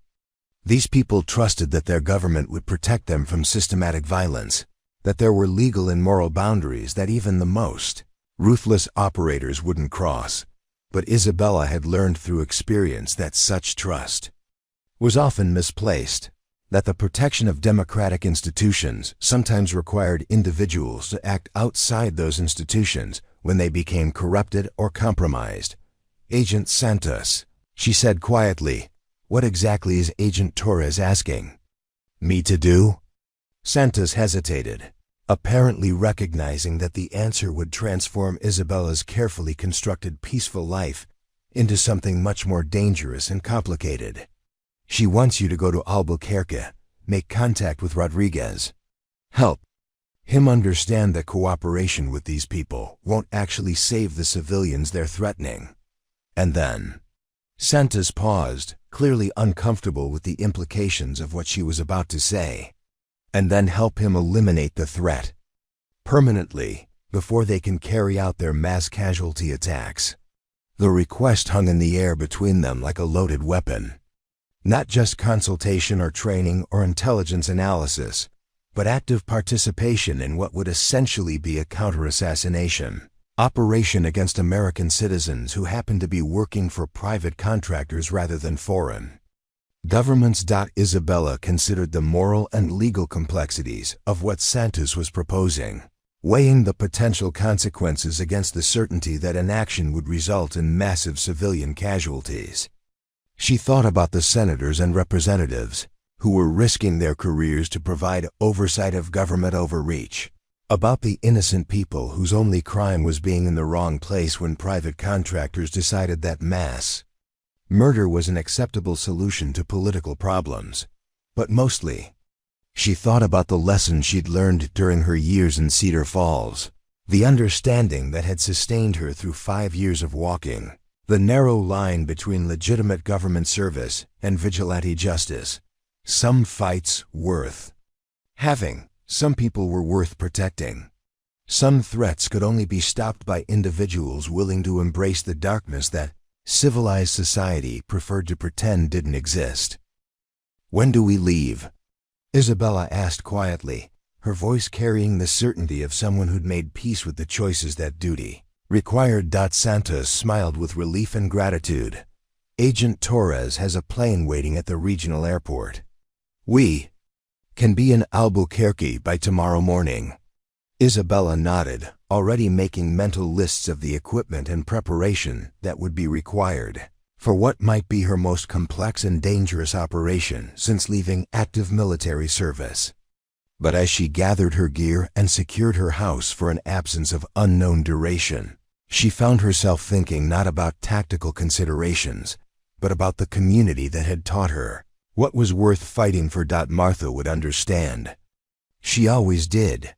These people trusted that their government would protect them from systematic violence, that there were legal and moral boundaries that even the most ruthless operators wouldn't cross. But Isabella had learned through experience that such trust was often misplaced, that the protection of democratic institutions sometimes required individuals to act outside those institutions when they became corrupted or compromised. "Agent Santos," she said quietly, "what exactly is Agent Torres asking me to do?" Santos hesitated, apparently recognizing that the answer would transform Isabella's carefully constructed peaceful life into something much more dangerous and complicated. "She wants you to go to Albuquerque, make contact with Rodriguez. Help him understand that cooperation with these people won't actually save the civilians they're threatening." And then Santos paused, clearly uncomfortable with the implications of what she was about to say. "And then help him eliminate the threat permanently before they can carry out their mass casualty attacks." The request hung in the air between them like a loaded weapon. Not just consultation or training or intelligence analysis, but active participation in what would essentially be a counter-assassination operation against American citizens who happened to be working for private contractors rather than foreign governments. Isabella considered the moral and legal complexities of what Santos was proposing, weighing the potential consequences against the certainty that inaction would result in massive civilian casualties. She thought about the senators and representatives who were risking their careers to provide oversight of government overreach, about the innocent people whose only crime was being in the wrong place when private contractors decided that mass murder was an acceptable solution to political problems. But mostly, she thought about the lessons she'd learned during her years in Cedar Falls, the understanding that had sustained her through 5 years of walking the narrow line between legitimate government service and vigilante justice. Some fights worth having, some people were worth protecting. Some threats could only be stopped by individuals willing to embrace the darkness that civilized society preferred to pretend didn't exist. "When do we leave?" Isabella asked quietly, her voice carrying the certainty of someone who'd made peace with the choices that duty required. Santos smiled with relief and gratitude. "Agent Torres has a plane waiting at the regional airport. We can be in Albuquerque by tomorrow morning." Isabella nodded, already making mental lists of the equipment and preparation that would be required for what might be her most complex and dangerous operation since leaving active military service. But as she gathered her gear and secured her house for an absence of unknown duration, she found herself thinking not about tactical considerations, but about the community that had taught her what was worth fighting for. Martha would understand. She always did.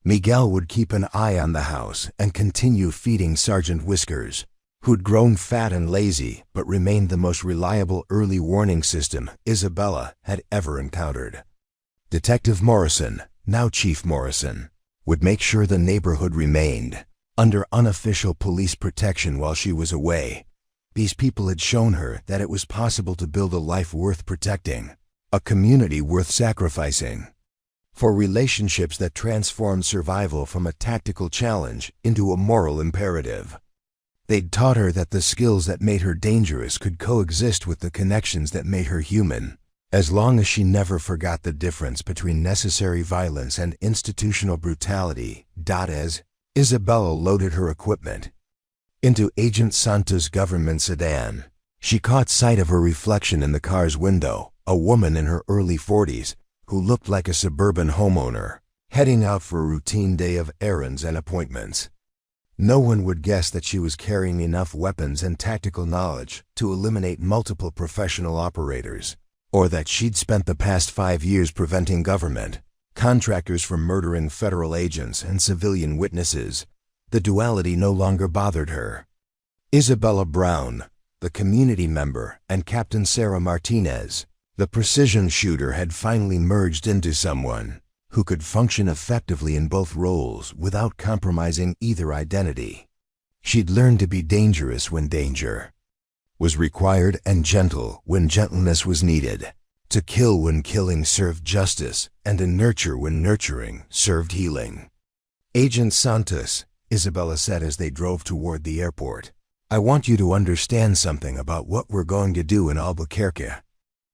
Miguel would keep an eye on the house and continue feeding Sergeant Whiskers, who'd grown fat and lazy but remained the most reliable early warning system Isabella had ever encountered. Detective Morrison, now Chief Morrison, would make sure the neighborhood remained under unofficial police protection while she was away. These people had shown her that it was possible to build a life worth protecting, a community worth sacrificing, for relationships that transformed survival from a tactical challenge into a moral imperative. They'd taught her that the skills that made her dangerous could coexist with the connections that made her human, as long as she never forgot the difference between necessary violence and institutional brutality. As Isabella loaded her equipment into Agent Santa's government sedan, she caught sight of her reflection in the car's window, a woman in her early 40s who looked like a suburban homeowner, heading out for a routine day of errands and appointments. No one would guess that she was carrying enough weapons and tactical knowledge to eliminate multiple professional operators, or that she'd spent the past 5 years preventing government contractors from murdering federal agents and civilian witnesses. The duality no longer bothered her. Isabella Brown, the community member, and Captain Sarah Martinez, the precision shooter, had finally merged into someone who could function effectively in both roles without compromising either identity. She'd learned to be dangerous when danger was required and gentle when gentleness was needed, to kill when killing served justice, and to nurture when nurturing served healing. Agent Santos, Isabella said as they drove toward the airport, I want you to understand something about what we're going to do in Albuquerque.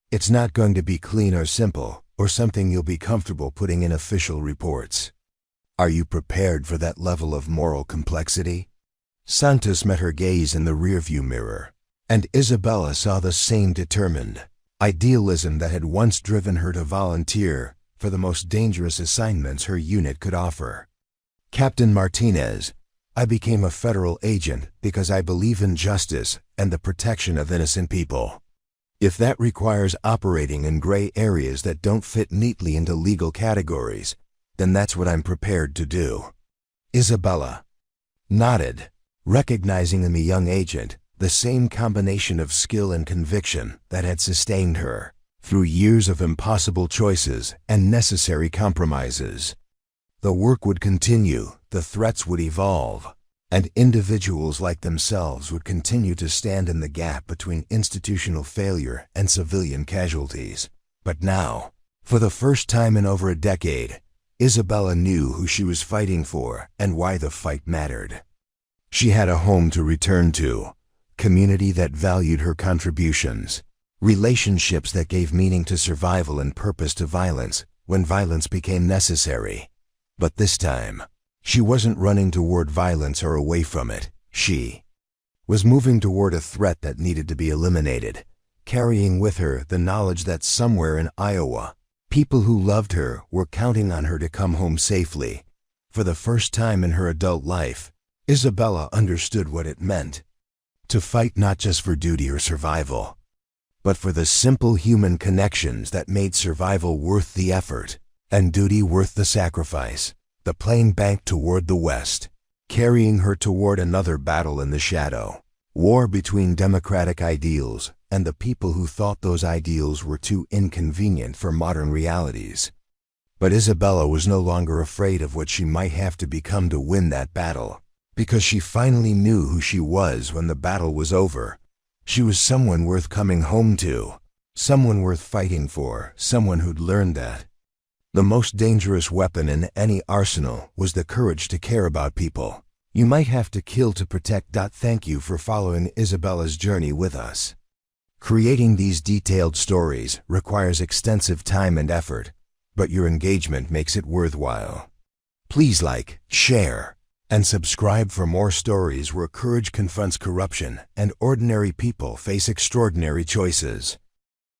It's not going to be clean or simple, or something you'll be comfortable putting in official reports. Are you prepared for that level of moral complexity? Santos met her gaze in the rearview mirror, and Isabella saw the same determined idealism that had once driven her to volunteer for the most dangerous assignments her unit could offer. Captain Martinez, I became a federal agent because I believe in justice and the protection of innocent people. If that requires operating in gray areas that don't fit neatly into legal categories, then that's what I'm prepared to do. Isabella nodded, recognizing in the young agent the same combination of skill and conviction that had sustained her through years of impossible choices and necessary compromises. The work would continue, the threats would evolve, and individuals like themselves would continue to stand in the gap between institutional failure and civilian casualties. But now, for the first time in over a decade, Isabella knew who she was fighting for and why the fight mattered. She had a home to return to, community that valued her contributions, relationships that gave meaning to survival and purpose to violence when violence became necessary. But this time, she wasn't running toward violence or away from it. She was moving toward a threat that needed to be eliminated, carrying with her the knowledge that somewhere in Iowa, people who loved her were counting on her to come home safely. For the first time in her adult life, Isabella understood what it meant to fight not just for duty or survival, but for the simple human connections that made survival worth the effort and duty worth the sacrifice. The plane banked toward the west, carrying her toward another battle in the shadow. War between democratic ideals and the people who thought those ideals were too inconvenient for modern realities. But Isabella was no longer afraid of what she might have to become to win that battle, because she finally knew who she was when the battle was over. She was someone worth coming home to, someone worth fighting for, someone who'd learned that the most dangerous weapon in any arsenal was the courage to care about people you might have to kill to protect. Thank you for following Isabella's journey with us. Creating these detailed stories requires extensive time and effort, but your engagement makes it worthwhile. Please like, share, and subscribe for more stories where courage confronts corruption and ordinary people face extraordinary choices.